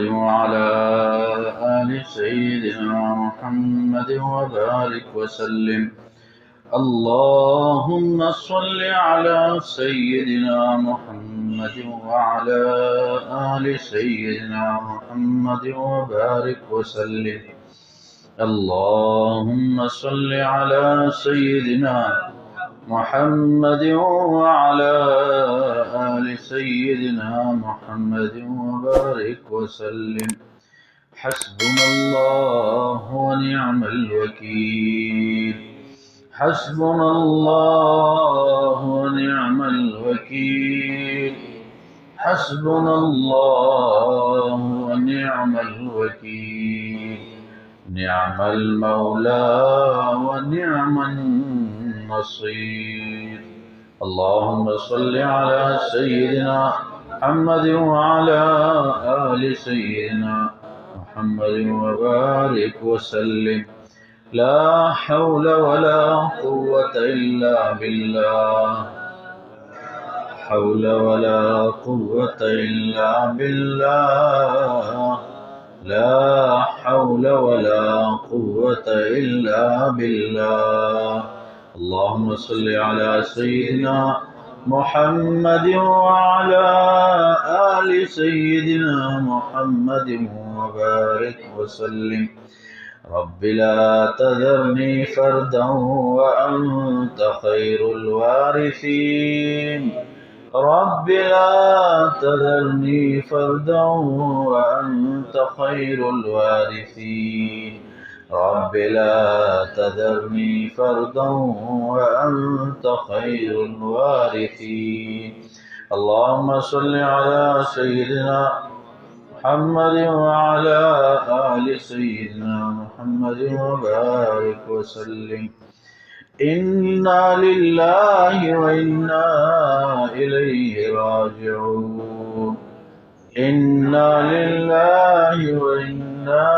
وعلى آل سيدنا محمد وبارك وسلم. اللهم صل على سيدنا محمد وعلى آل سيدنا محمد وبارك وسلم. اللهم صل على سيدنا محمد وعلى آل سيدنا محمد وبارك وسلم. حسبنا الله ونعم الوكيل. حسبنا الله ونعم الوكيل. حسبنا الله ونعم الوكيل. نعم المولى ونعم النصير. اللهم صل على سيدنا محمد وعلى آل سيدنا محمد وبارك وسلم. لا حول ولا قوة إلا بالله. حول ولا قوة إلا بالله. لا حول ولا قوة إلا بالله. اللهم صل على سيدنا محمد وعلى آل سيدنا محمد وبارك وسلم. رب لا تذرني فردا وأنت خير الوارثين. رب لا تذرني فردا وأنت خير الوارثين. رب لا تذرني فردا وأنت خير الوارثين. اللهم صل على سيدنا محمد وعلى آل سيدنا محمد وبارك وسلم. إنا لله وإنا إليه راجعون. إنا لله وإنا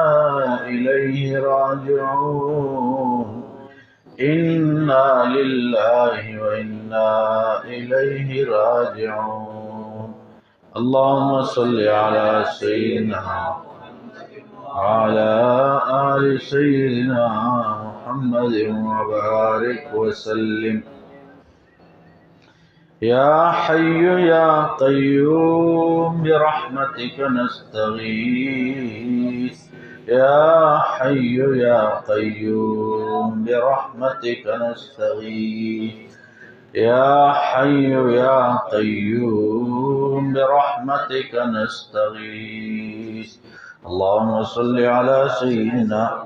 إليه راجعون. إنا لله وإنا إليه راجعون. اللهم صل على سيدنا وعلى آل سيدنا محمد وبارك وسلم. يا حي يا قيوم برحمتك نستغيث. يا حي يا قيوم برحمتك نستغيث. يا حي يا قيوم برحمتك نستغيث. اللهم صل على سيدنا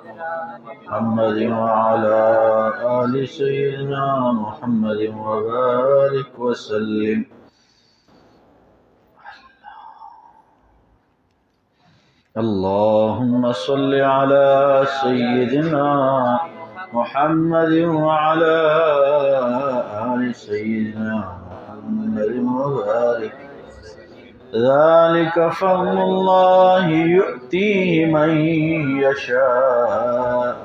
محمد وعلى آل سيدنا محمد وبارك وسلم. اللهم صل على سيدنا محمد وعلى آل سيدنا محمد وبارك. ذلك فضل الله يؤتيه من يشاء.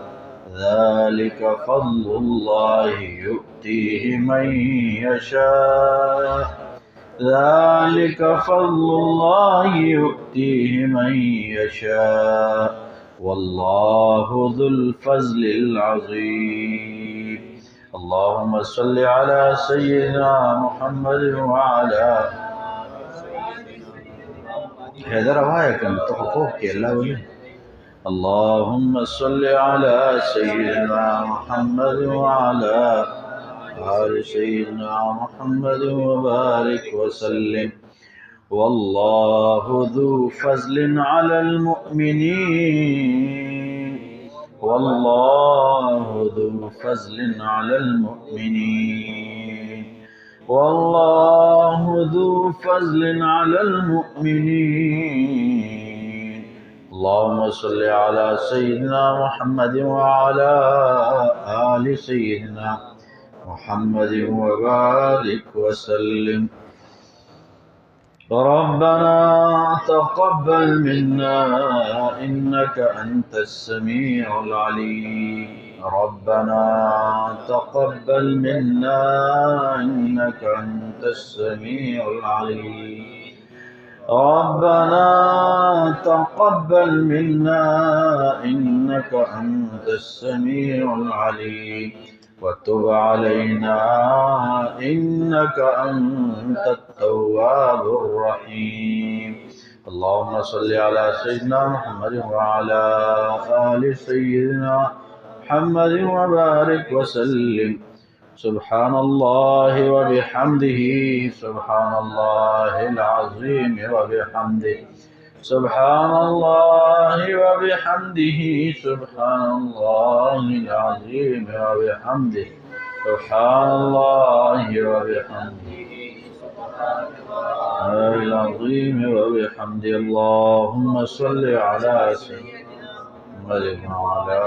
ذلك فضل الله يؤتيه من يشاء. ذلك فضل الله يؤتيه من يشاء. والله ذو الفضل العظيم. اللهم صل على سيدنا محمد وعلى حیدر آوایا کن تو خوف کے اللہ ولی. اللهم صل على سيدنا محمد وعلى آل سيدنا محمد وبارك وسلم. والله ذو فضل على المؤمنين. والله ذو فضل على المؤمنين. والله ذو فضل على المؤمنين. اللهم صل على سيدنا محمد وعلى آل سيدنا محمد وبارك وسلم. ربنا تقبل منا إنك أنت السميع العليم. ربنا تقبل منا إنك أنت السميع العليم. ربنا تقبل منا إنك أنت السميع العليم وتب علينا إنك أنت التواب الرحيم اللهم صل على سيدنا محمد وعلى آل سيدنا محمد وبارك وسلم سبحان الله وبحمده سبحان الله العظيم وبحمده سبحان الله وبحمده سبحان الله العظيم وبحمده سبحان الله وبحمده العظيم وبحمده اللهم صل على سيدنا وعلى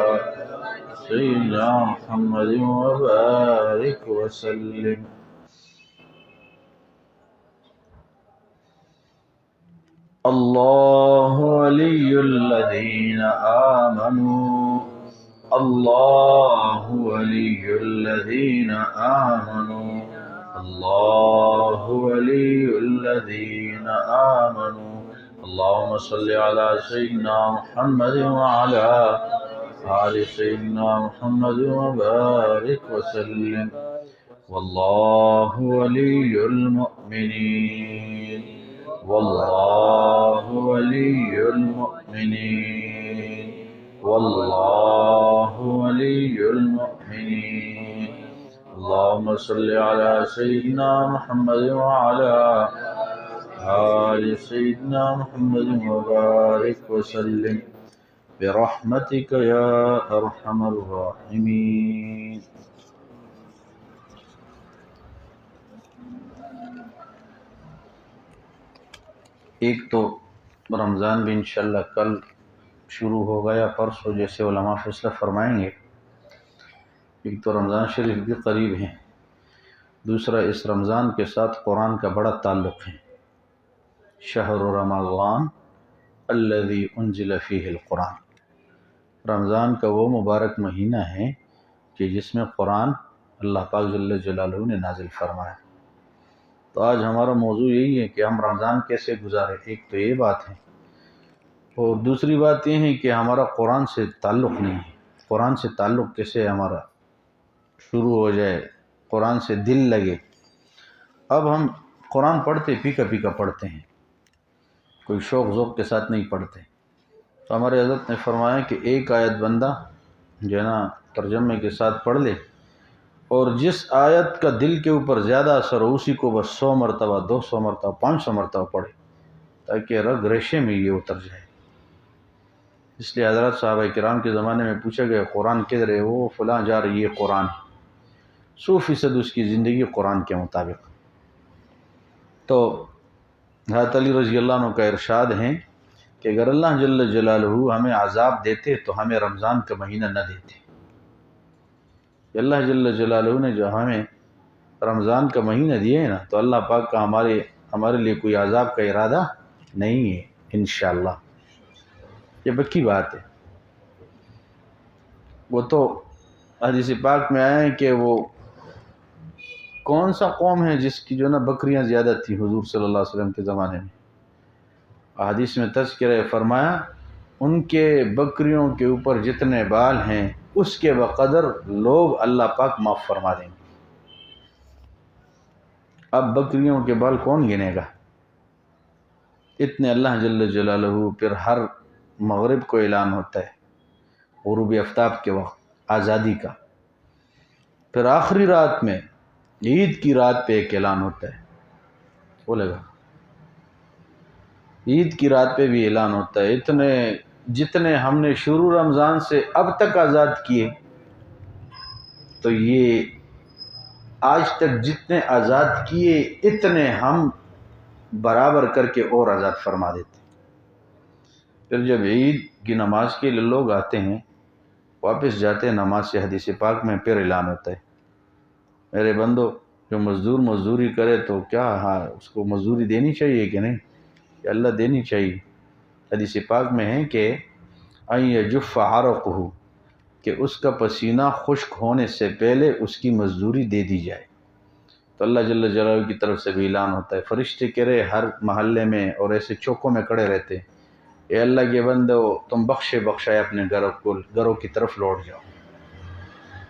سيدنا محمد وبارك وسلم الله ولي الذين آمنوا الله ولي الذين آمنوا الله ولي الذين آمنوا اللهم صل على سيدنا محمد وعلى آل سيدنا محمد وبارك وسلم والله ولي المؤمنين والله ولي المؤمنين والله ولي المؤمنين اللهم صل على سيدنا محمد وعلى آل سيدنا محمد وبارك وسلم برحمتك يا أرحم الراحمين ایک تو رمضان بھی انشاءاللہ کل شروع ہوگا یا پرسوں جیسے علماء فیصلہ فرمائیں گے. ایک تو رمضان شریف بھی قریب ہیں، دوسرا اس رمضان کے ساتھ قرآن کا بڑا تعلق ہے. شہر رمضان الذی انزل فیہ القرآن، رمضان کا وہ مبارک مہینہ ہے کہ جس میں قرآن اللہ پاک جل جلالہ نے نازل فرمایا. تو آج ہمارا موضوع یہی ہے کہ ہم رمضان کیسے گزارے. ایک تو یہ بات ہے، اور دوسری بات یہ ہے کہ ہمارا قرآن سے تعلق نہیں ہے. قرآن سے تعلق کیسے ہمارا شروع ہو جائے، قرآن سے دل لگے. اب ہم قرآن پڑھتے پیکا پیکا پڑھتے ہیں، کوئی شوق ذوق کے ساتھ نہیں پڑھتے. تو ہمارے حضرت نے فرمایا کہ ایک آیت بندہ جو ہے نا ترجمے کے ساتھ پڑھ لے، اور جس آیت کا دل کے اوپر زیادہ اثر ہو اسی کو بس 100 مرتبہ 200 مرتبہ 500 مرتبہ پڑھے، تاکہ رگ ریشے میں یہ اتر جائے. اس لیے حضرات صحابہ کرام کے زمانے میں پوچھا گیا قرآن کدھر ہے، وہ فلاں جا رہی ہے قرآن. 100% اس کی زندگی قرآن کے مطابق. تو حضرت علی رضی اللہ عنہ کا ارشاد ہے کہ اگر اللہ جل جلالہ ہمیں عذاب دیتے تو ہمیں رمضان کا مہینہ نہ دیتے. اللہ جل جلالہ نے جو ہمیں رمضان کا مہینہ دیے نا، تو اللہ پاک کا ہمارے لیے کوئی عذاب کا ارادہ نہیں ہے انشاءاللہ. یہ پکی بات ہے. وہ تو حدیث پاک میں آیا ہے کہ وہ کون سا قوم ہے جس کی جو نا بکریاں زیادہ تھی حضور صلی اللہ علیہ وسلم کے زمانے میں. حدیث میں تذکرہ فرمایا ان کے بکریوں کے اوپر جتنے بال ہیں اس کے بقدر لوگ اللہ پاک معاف فرما دیں گے. اب بکریوں کے بال کون گنے گا؟ اتنے اللہ جل جلالہ. پھر ہر مغرب کو اعلان ہوتا ہے غروب آفتاب کے وقت آزادی کا. پھر آخری رات میں عید کی رات پہ ایک اعلان ہوتا ہے، بولے گا عید کی رات پہ بھی اعلان ہوتا ہے. جتنے ہم نے شروع رمضان سے اب تک آزاد کیے، تو یہ آج تک جتنے آزاد کیے اتنے ہم برابر کر کے اور آزاد فرما دیتے. پھر جب عید کی نماز کے لیے لوگ آتے ہیں، واپس جاتے ہیں نماز سے، حدیث پاک میں پھر اعلان ہوتا ہے میرے بندو جو مزدور مزدوری کرے تو کیا اس کو مزدوری دینی چاہیے کہ نہیں؟ کہ اللہ دینی چاہیے. حدیث پاک میں ہے کہ ان یجف عرقہ، کہ اس کا پسینہ خشک ہونے سے پہلے اس کی مزدوری دے دی جائے. تو تو اللہ جل جلالہ کی طرف سے بھی اعلان ہوتا ہے، فرشتے کہہ رہے ہر محلے میں اور ایسے چوکوں میں کھڑے رہتے، اے اللہ کے بندو تم بخشائے اپنے گھروں کی طرف لوٹ جاؤ۔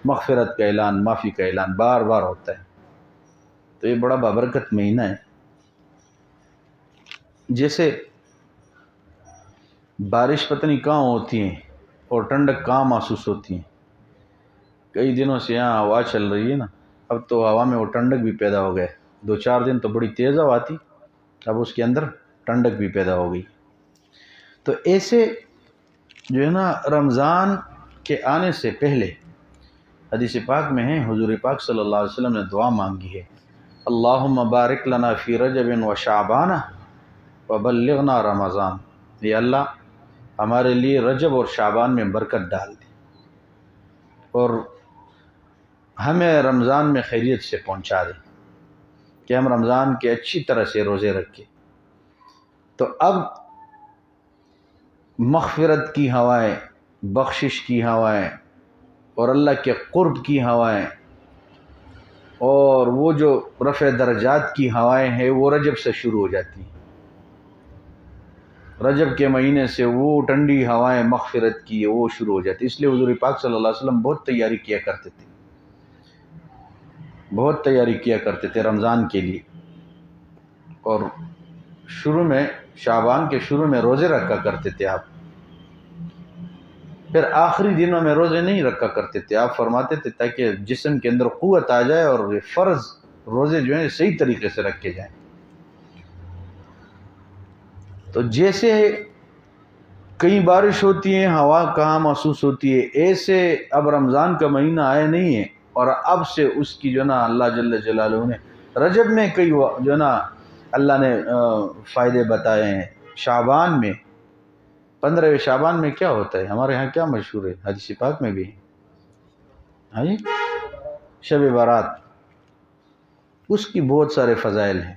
مغفرت کا اعلان، معافی کا اعلان بار بار ہوتا ہے۔ تو یہ بڑا بابرکت مہینہ ہے۔ جیسے بارش پتہ نہیں کہاں ہوتی ہیں اور ٹھنڈک کہاں محسوس ہوتی ہیں۔ کئی دنوں سے یہاں ہوا چل رہی ہے نا، اب تو ہوا میں وہ ٹھنڈک بھی پیدا ہو گئے۔ 2-4 دن تو بڑی تیز ہوا تھی، اب اس کے اندر ٹھنڈک بھی پیدا ہو گئی۔ تو ایسے جو ہے نا رمضان کے آنے سے پہلے حدیث پاک میں ہے، حضور پاک صلی اللہ علیہ وسلم نے دعا مانگی ہے، اللہم بارک لنا فی رجب و شعبان وبلغنا رمضان۔ یا اللہ ہمارے لیے رجب اور شعبان میں برکت ڈال دے اور ہمیں رمضان میں خیریت سے پہنچا دے کہ ہم رمضان کے اچھی طرح سے روزے رکھیں۔ تو اب مغفرت کی ہوائیں، بخشش کی ہوائیں اور اللہ کے قرب کی ہوائیں اور وہ جو رفع درجات کی ہوائیں ہیں وہ رجب سے شروع ہو جاتی ہیں۔ رجب کے مہینے سے وہ ٹھنڈی ہوائیں مغفرت کی وہ شروع ہو جاتی، اس لیے حضور پاک صلی اللہ علیہ وسلم بہت تیاری کیا کرتے تھے رمضان کے لیے، اور شروع میں شعبان کے شروع میں روزے رکھا کرتے تھے آپ، پھر آخری دنوں میں روزے نہیں رکھا کرتے تھے۔ آپ فرماتے تھے تاکہ جسم کے اندر قوت آ جائے اور فرض روزے جو ہیں صحیح طریقے سے رکھے جائیں۔ تو جیسے کہیں بارش ہوتی ہے، ہوا کہاں محسوس ہوتی ہے، ایسے اب رمضان کا مہینہ آیا نہیں ہے اور اب سے اس کی جو نا اللہ جل جلالہ نے رجب میں کئی جو نا اللہ نے فائدے بتائے ہیں۔ شعبان میں 15 شعبان میں کیا ہوتا ہے ہمارے ہاں، کیا مشہور ہے، حدیث پاک میں بھی ہاں جی، شب برات، اس کی بہت سارے فضائل ہیں۔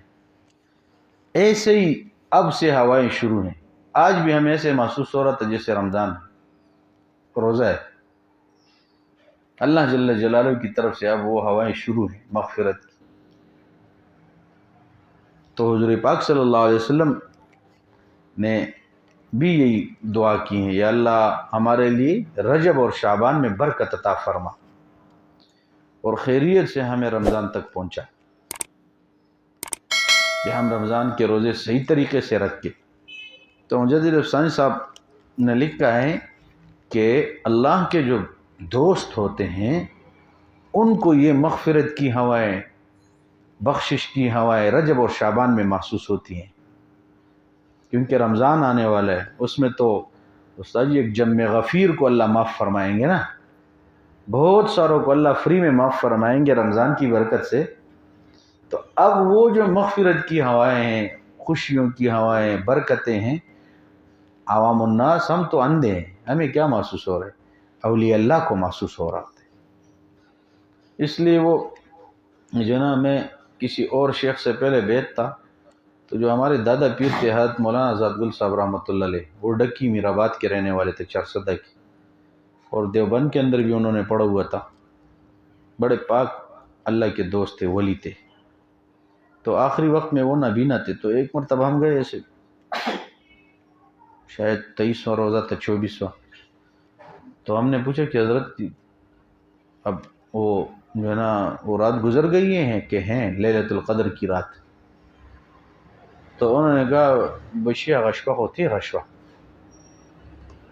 ایسے ہی اب سے ہوائیں شروع ہیں، آج بھی ہمیں ایسے محسوس ہو رہا تھا جیسے رمضان ہے، روزہ ہے۔ اللہ جل جلالہ کی طرف سے اب وہ ہوائیں شروع ہیں مغفرت کی۔ تو حضور پاک صلی اللہ علیہ وسلم نے بھی یہی دعا کی ہے، یا اللہ ہمارے لیے رجب اور شعبان میں برکت عطا فرما اور خیریت سے ہمیں رمضان تک پہنچا، کہ ہم رمضان کے روزے صحیح طریقے سے رکھیں۔ تو مجدد افسانی صاحب نے لکھا ہے کہ اللہ کے جو دوست ہوتے ہیں ان کو یہ مغفرت کی ہوائیں، بخشش کی ہوائیں رجب اور شعبان میں محسوس ہوتی ہیں، کیونکہ رمضان آنے والا ہے، اس میں تو استاد جی ایک جم غفیر کو اللہ معاف فرمائیں گے نا، بہت ساروں کو اللہ فری میں معاف فرمائیں گے رمضان کی برکت سے۔ تو اب وہ جو مغفرت کی ہوائیں ہیں، خوشیوں کی ہوائیں، برکتیں ہیں، عوام الناس ہم تو اندھے ہیں، ہمیں کیا محسوس ہو رہا ہے، اولیاء اللہ کو محسوس ہو رہا ہے۔ اس لیے وہ جو نا میں کسی اور شیخ سے پہلے بیت تھا، تو جو ہمارے دادا پیر تھے حضرت مولانا آزاد گل صاحب رحمۃ اللہ علیہ، وہ ڈکی میر آباد کے رہنے والے تھے، چارسدہ کے، اور دیوبند کے اندر بھی انہوں نے پڑھا ہوا تھا، بڑے پاک اللہ کے دوست تھے، ولی تھے۔ تو آخری وقت میں وہ نابینا تھے، تو ایک مرتبہ ہم گئے، ایسے شاید 23واں روزہ تھا، 24واں، تو ہم نے پوچھا کہ حضرت اب وہ جو ہے نا وہ رات گزر گئی ہیں کہ ہیں لیلۃ القدر کی رات؟ تو انہوں نے کہا بشیا غشوہ ہوتی ہے، غشوہ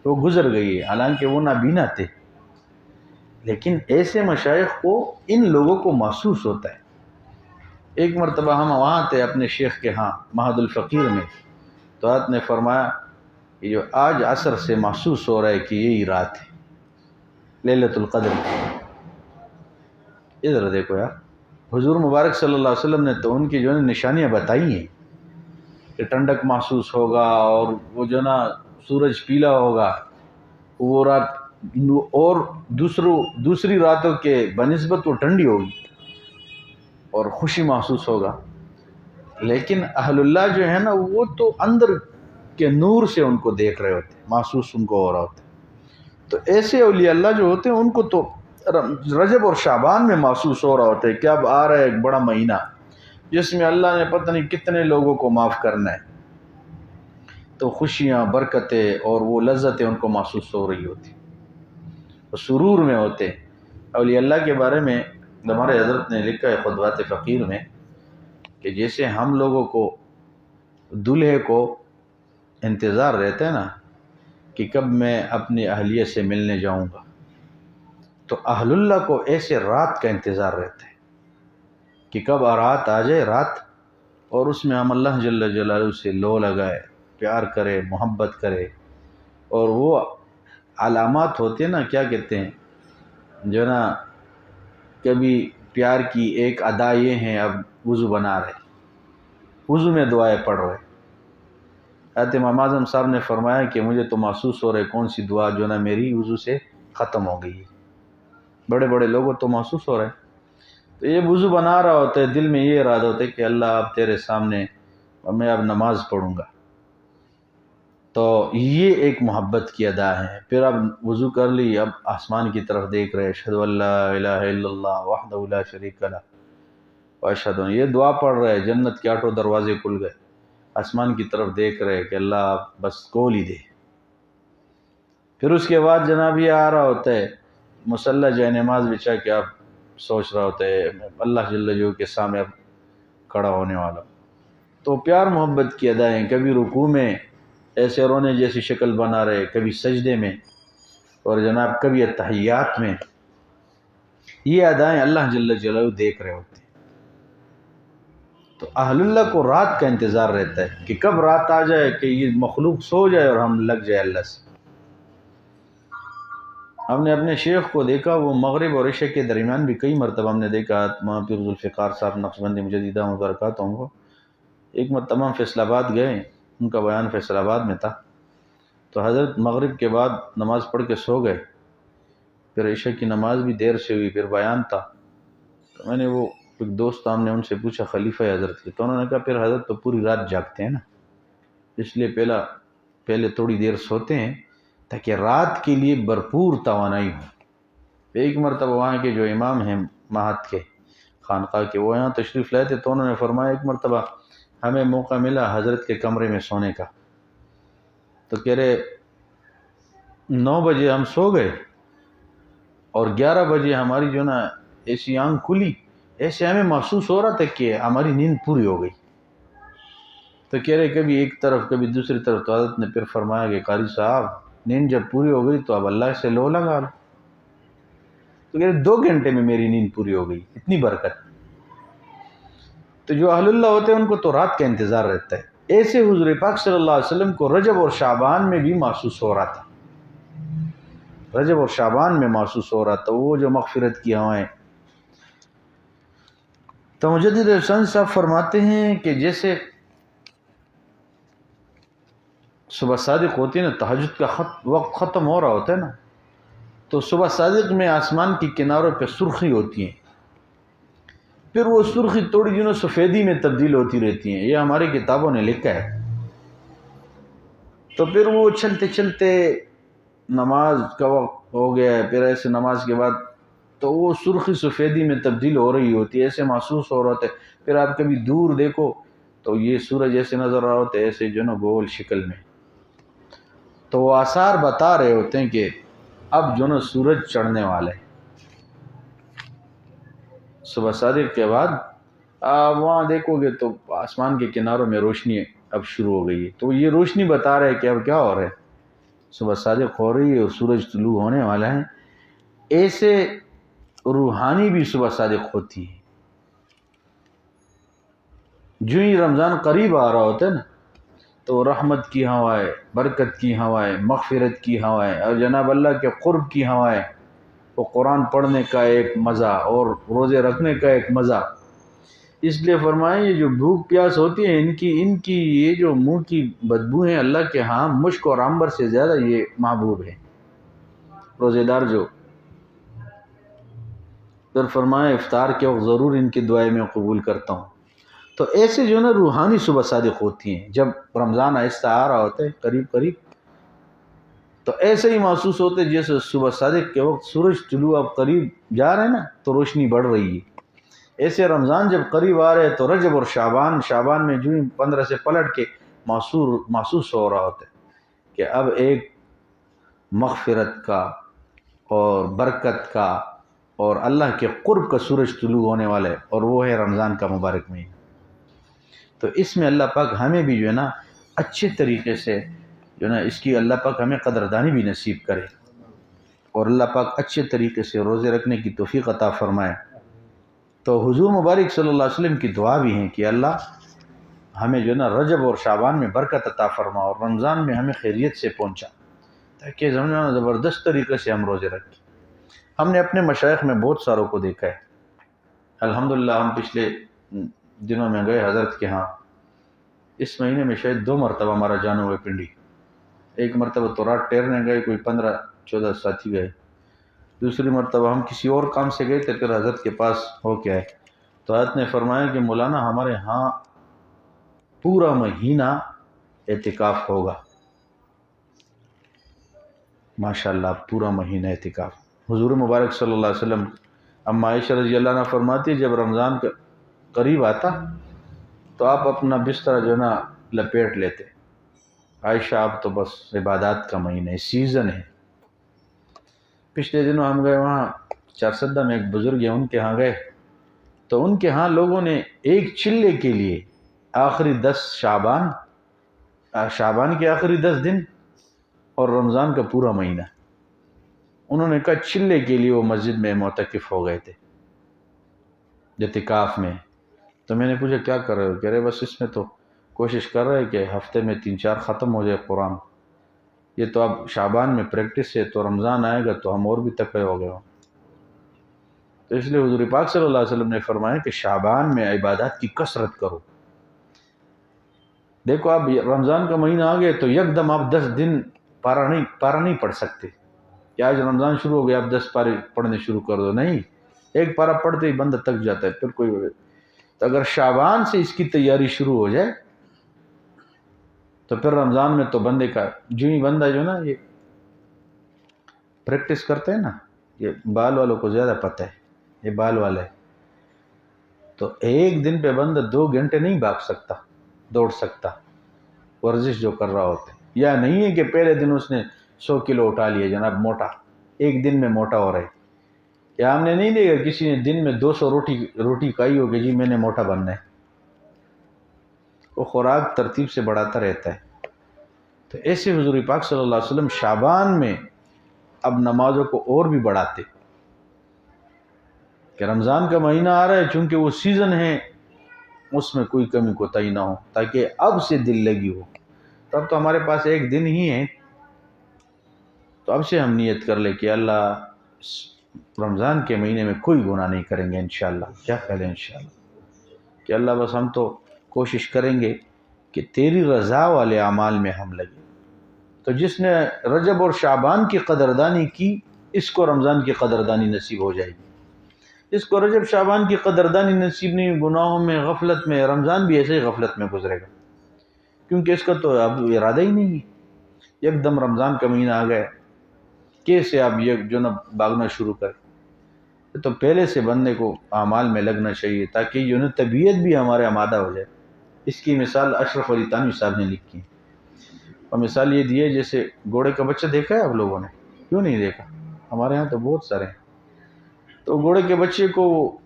وہ گزر گئی ہے، حالانکہ وہ نابینا تھے، لیکن ایسے مشائخ کو ان لوگوں کو محسوس ہوتا ہے۔ ایک مرتبہ ہم وہاں تھے اپنے شیخ کے ہاں مہد الفقیر میں، تو آپ نے فرمایا کہ جو آج عصر سے محسوس ہو رہا ہے کہ یہی رات ہے لیلۃ القدر کی۔ ادھر دیکھو یار، حضور مبارک صلی اللہ علیہ وسلم نے تو ان کی جو ہے نشانیاں بتائی ہیں کہ ٹھنڈک محسوس ہوگا اور وہ جو نا سورج پیلا ہوگا، وہ رات اور دوسری راتوں کے بنسبت وہ ٹھنڈی ہوگی اور خوشی محسوس ہوگا۔ لیکن اہل اللہ جو ہے نا وہ تو اندر کے نور سے ان کو دیکھ رہے ہوتے، محسوس ان کو ہو رہا ہوتا۔ تو ایسے اولیاء اللہ جو ہوتے ہیں ان کو تو رجب اور شعبان میں محسوس ہو رہا ہوتا ہے کہ اب آ رہا ہے ایک بڑا مہینہ، جس میں اللہ نے پتہ نہیں کتنے لوگوں کو معاف کرنا ہے، تو خوشیاں، برکتیں اور وہ لذتیں ان کو محسوس ہو رہی ہوتی، وہ سرور میں ہوتے۔ اولیاء اللہ کے بارے میں ہمارے حضرت نے لکھا ہے خطبات فقیر میں کہ جیسے ہم لوگوں کو دلہے کو انتظار رہتا ہے نا کہ کب میں اپنی اہلیہ سے ملنے جاؤں گا، تو اہل اللہ کو ایسے رات کا انتظار رہتا ہے کہ کب رات آ جائے، رات، اور اس میں ہم اللہ جل جلالہ سے لو لگائے، پیار کرے، محبت کرے۔ اور وہ علامات ہوتے ہیں نا، کیا کہتے ہیں جو نا، کبھی پیار کی ایک ادا یہ ہیں، اب وضو بنا رہے، وضو میں دعائیں پڑھ رہے۔ حضرت امام اعظم صاحب نے فرمایا کہ مجھے تو محسوس ہو رہا ہے کون سی دعا جو نا میری وضو سے ختم ہو گئی ہے۔ بڑے بڑے لوگوں تو محسوس ہو رہا ہے، تو یہ وضو بنا رہا ہوتا ہے، دل میں یہ ارادہ ہوتا ہے کہ اللہ اب تیرے سامنے میں اب نماز پڑھوں گا، تو یہ ایک محبت کی ادا ہے۔ پھر اب وضو کر لی، اب آسمان کی طرف دیکھ رہے، اشہد ان لا الہ الا اللہ وحدہ لا شریک لہ واشہد ان، یہ دعا پڑھ رہے، جنت کے 8 دروازے کھل گئے، آسمان کی طرف دیکھ رہے کہ اللہ آپ بس کھول ہی دے۔ پھر اس کے بعد جناب یہ آ رہا ہوتا ہے مصلی جائے نماز بچا کے، آپ سوچ رہا ہوتا ہے اللہ جل جلالہ کے سامنے اب کھڑا ہونے والا، تو پیار محبت کی ادائیں، کبھی رکوع میں ایسے رونے جیسی شکل بنا رہے، کبھی سجدے میں، اور جناب کبھی اتحیات میں، یہ ادائیں اللہ جل جلالہ دیکھ رہے ہوتے ہیں۔ تو اہل اللہ کو رات کا انتظار رہتا ہے کہ کب رات آ جائے کہ یہ مخلوق سو جائے اور ہم لگ جائے اللہ سے۔ ہم نے اپنے شیخ کو دیکھا، وہ مغرب اور عشاء کے درمیان بھی کئی مرتبہ ہم نے دیکھا، مولانا پیر ذوالفقار صاحب نقشبندی مجددہ مبارکاتہم کو ایک مرتبہ فیصل آباد گئے، ان کا بیان فیصل آباد میں تھا، تو حضرت مغرب کے بعد نماز پڑھ کے سو گئے، پھر عشاء کی نماز بھی دیر سے ہوئی، پھر بیان تھا، تو میں نے وہ ایک دوست ہم نے ان سے پوچھا خلیفہ حضرت کے، تو انہوں نے کہا پھر حضرت تو پوری رات جاگتے ہیں نا، اس لیے پہلے تھوڑی دیر سوتے ہیں تاکہ رات کے لیے بھرپور توانائی ہو۔ ایک مرتبہ وہاں کے جو امام ہیں مہت کے خانقاہ کے، وہ یہاں تشریف لائے تھے، تو انہوں نے فرمایا ایک مرتبہ ہمیں موقع ملا حضرت کے کمرے میں سونے کا، تو کہہ رہے 9 بجے ہم سو گئے اور 11 بجے ہماری جو نا ایسی آنکھ کھلی، ایسے ہمیں محسوس ہو رہا تھا کہ ہماری نیند پوری ہو گئی۔ تو کہہ رہے کبھی ایک طرف کبھی دوسری طرف، تو حضرت نے پھر فرمایا کہ قاری صاحب نیند جب پوری ہو گئی تو اب اللہ سے لو لگا لو۔ تو کہہ رہے 2 گھنٹے میں میری نیند پوری ہو گئی، اتنی برکت۔ تو جو اہل اللہ ہوتے ہیں ان کو تو رات کا انتظار رہتا ہے۔ ایسے حضور پاک صلی اللہ علیہ وسلم کو رجب اور شعبان میں بھی محسوس ہو رہا تھا، رجب اور شعبان میں محسوس ہو رہا تھا وہ جو مغفرت کی ہوائیں۔ تو مجدد احسان صاحب فرماتے ہیں کہ جیسے صبح صادق ہوتی ہے نا، تہجد کا وقت ختم ہو رہا ہوتا ہے نا، تو صبح صادق میں آسمان کی کناروں پہ سرخی ہوتی ہیں، پھر وہ سرخی تھوڑی دنوں سفیدی میں تبدیل ہوتی رہتی ہیں، یہ ہماری کتابوں نے لکھا ہے۔ تو پھر وہ چلتے چلتے نماز کا وقت ہو گیا ہے، پھر ایسے نماز کے بعد تو وہ سرخی سفیدی میں تبدیل ہو رہی ہوتی ہے، ایسے محسوس ہو رہا ہوتا ہے۔ پھر آپ کبھی دور دیکھو تو یہ سورج ایسے نظر آ رہا ہوتا ہے، ایسے جو نا گول شکل میں، تو وہ آثار بتا رہے ہوتے ہیں کہ اب جو نا سورج چڑھنے والا ہے۔ صبح صادق کے بعد آپ وہاں دیکھو گے تو آسمان کے کناروں میں روشنی اب شروع ہو گئی ہے، تو یہ روشنی بتا رہے کہ اب کیا ہو رہا ہے، صبح صادق ہو رہی ہے اور سورج طلوع ہونے والا ہے۔ ایسے روحانی بھی صبح صادق ہوتی ہے۔ جو ہی رمضان قریب آ رہا ہوتا ہے نا، تو رحمت کی ہوائیں، برکت کی ہوائیں، مغفرت کی ہوائیں اور جناب اللہ کے قرب کی ہوائیں، وہ قرآن پڑھنے کا ایک مزہ اور روزے رکھنے کا ایک مزہ۔ اس لیے فرمائیں یہ جو بھوک پیاس ہوتی ہے ان کی یہ جو منہ کی بدبو ہے اللہ کے ہاں مشک اور عنبر سے زیادہ یہ محبوب ہے۔ روزے دار جو پھر فرمائیں افطار کے وقت ضرور ان کی دعائیں میں قبول کرتا ہوں۔ تو ایسے جو نا روحانی صبح صادق ہوتی ہیں، جب رمضان آہستہ آ رہا ہوتا ہے قریب قریب، تو ایسے ہی محسوس ہوتے جیسے صبح صادق کے وقت سورج طلوع اب قریب جا رہے ہیں نا، تو روشنی بڑھ رہی ہے۔ ایسے رمضان جب قریب آ رہے تو رجب اور شعبان میں جو ہی 15 سے پلٹ کے محسوس ہو رہا ہوتا ہے کہ اب ایک مغفرت کا اور برکت کا اور اللہ کے قرب کا سورج طلوع ہونے والا ہے، اور وہ ہے رمضان کا مبارک مہینہ۔ تو اس میں اللہ پاک ہمیں بھی جو ہے نا اچھے طریقے سے جو ہے نا اس کی اللہ پاک ہمیں قدردانی بھی نصیب کرے، اور اللہ پاک اچھے طریقے سے روزے رکھنے کی توفیق عطا فرمائے۔ تو حضور مبارک صلی اللہ علیہ وسلم کی دعا بھی ہیں کہ اللہ ہمیں جو ہے نا رجب اور شعبان میں برکت عطا فرما، اور رمضان میں ہمیں خیریت سے پہنچا، تاکہ زبردست طریقے سے ہم روزے رکھیں۔ ہم نے اپنے مشائخ میں بہت ساروں کو دیکھا ہے، الحمدللہ ہم پچھلے دنوں میں گئے حضرت کے ہاں، اس مہینے میں شاید 2 مرتبہ ہمارا جانا ہوا پنڈی۔ ایک مرتبہ تو رات ٹہرنے گئے، کوئی 15-14 ساتھی گئے، دوسری مرتبہ ہم کسی اور کام سے گئے تھے، پھر حضرت کے پاس ہو کے آئے تو حضرت نے فرمایا کہ مولانا ہمارے ہاں پورا مہینہ اعتکاف ہوگا، ماشاءاللہ پورا مہینہ اعتکاف۔ حضور مبارک صلی اللہ علیہ وسلم، اما عائشہ رضی اللہ عنہ فرماتی جب رمضان کا قریب آتا تو آپ اپنا بستر جو ہے نا لپیٹ لیتے، عائشہ آپ تو بس عبادات کا مہینہ ہے، سیزن ہے۔ پچھلے دنوں ہم گئے وہاں چارسدہ میں ایک بزرگ ہیں، ان کے ہاں گئے تو ان کے ہاں لوگوں نے ایک چلے کے لیے آخری 10 شعبان کے آخری 10 دن اور رمضان کا پورا مہینہ، انہوں نے کہا چلے کے لیے وہ مسجد میں معتکف ہو گئے تھے اعتکاف میں۔ تو میں نے پوچھا کیا کر رہے ہو؟ کہہ رہے بس اس میں تو کوشش کر رہے کہ ہفتے میں 3-4 ختم ہو جائے قرآن، یہ تو اب شعبان میں پریکٹس ہے، تو رمضان آئے گا تو ہم اور بھی تکڑے ہو گئے ہوں۔ تو اس لیے حضور پاک صلی اللہ علیہ وسلم نے فرمایا کہ شعبان میں عبادات کی کثرت کرو۔ دیکھو اب رمضان کا مہینہ آ گئے تو یکدم آپ 10 دن پارا نہیں پڑھ سکتے کہ آج رمضان شروع ہو گیا آپ 10 پارے پڑھنے شروع کر دو، نہیں، ایک پارا پڑھتے ہی بندہ تک جاتا ہے، پھر کوئی تو اگر شعبان سے اس کی تیاری شروع ہو جائے تو پھر رمضان میں تو بندے کا جو ہی بندہ جو نا یہ پریکٹس کرتے ہیں نا، یہ بال والوں کو زیادہ پتہ ہے، یہ بال والے تو ایک دن پہ بندہ 2 گھنٹے نہیں بھاگ سکتا، دوڑ سکتا، ورزش جو کر رہا ہوتا ہے، یا نہیں ہے کہ پہلے دن اس نے 100 کلو اٹھا لیا جناب موٹا، ایک دن میں موٹا ہو رہے، یا ہم نے نہیں دیکھا کسی نے دن میں 200 روٹی کھائی ہو کہ جی میں نے موٹا بننا ہے، وہ خوراک ترتیب سے بڑھاتا رہتا ہے۔ تو ایسے حضور پاک صلی اللہ علیہ وسلم شعبان میں اب نمازوں کو اور بھی بڑھاتے کہ رمضان کا مہینہ آ رہا ہے، چونکہ وہ سیزن ہے، اس میں کوئی کمی کوتاہی نہ ہو، تاکہ اب سے دل لگی ہو۔ تب تو ہمارے پاس ایک دن ہی ہے، تو اب سے ہم نیت کر لیں کہ اللہ رمضان کے مہینے میں کوئی گناہ نہیں کریں گے انشاءاللہ۔ کیا خیال ہے انشاءاللہ کہ اللہ بس ہم تو کوشش کریں گے کہ تیری رضا والے اعمال میں ہم لگیں۔ تو جس نے رجب اور شعبان کی قدردانی کی، اس کو رمضان کی قدردانی نصیب ہو جائے گی۔ اس کو رجب شعبان کی قدردانی نصیب نہیں، گناہوں میں غفلت میں، رمضان بھی ایسے ہی غفلت میں گزرے گا، کیونکہ اس کا تو اب ارادہ ہی نہیں ہے۔ ایک دم رمضان کا مہینہ آ گیا، کیسے آپ یہ جو نا بھاگنا شروع کریں؟ تو پہلے سے بندے کو اعمال میں لگنا چاہیے، تاکہ یہ نا طبیعت بھی ہمارے آمادہ ہو جائے۔ اس کی مثال اشرف علی تھانوی صاحب نے لکھی ہے، اور مثال یہ دی ہے جیسے گھوڑے کا بچہ دیکھا ہے آپ لوگوں نے؟ کیوں نہیں دیکھا؟ ہمارے ہاں تو بہت سارے ہیں۔ تو گھوڑے کے بچے کو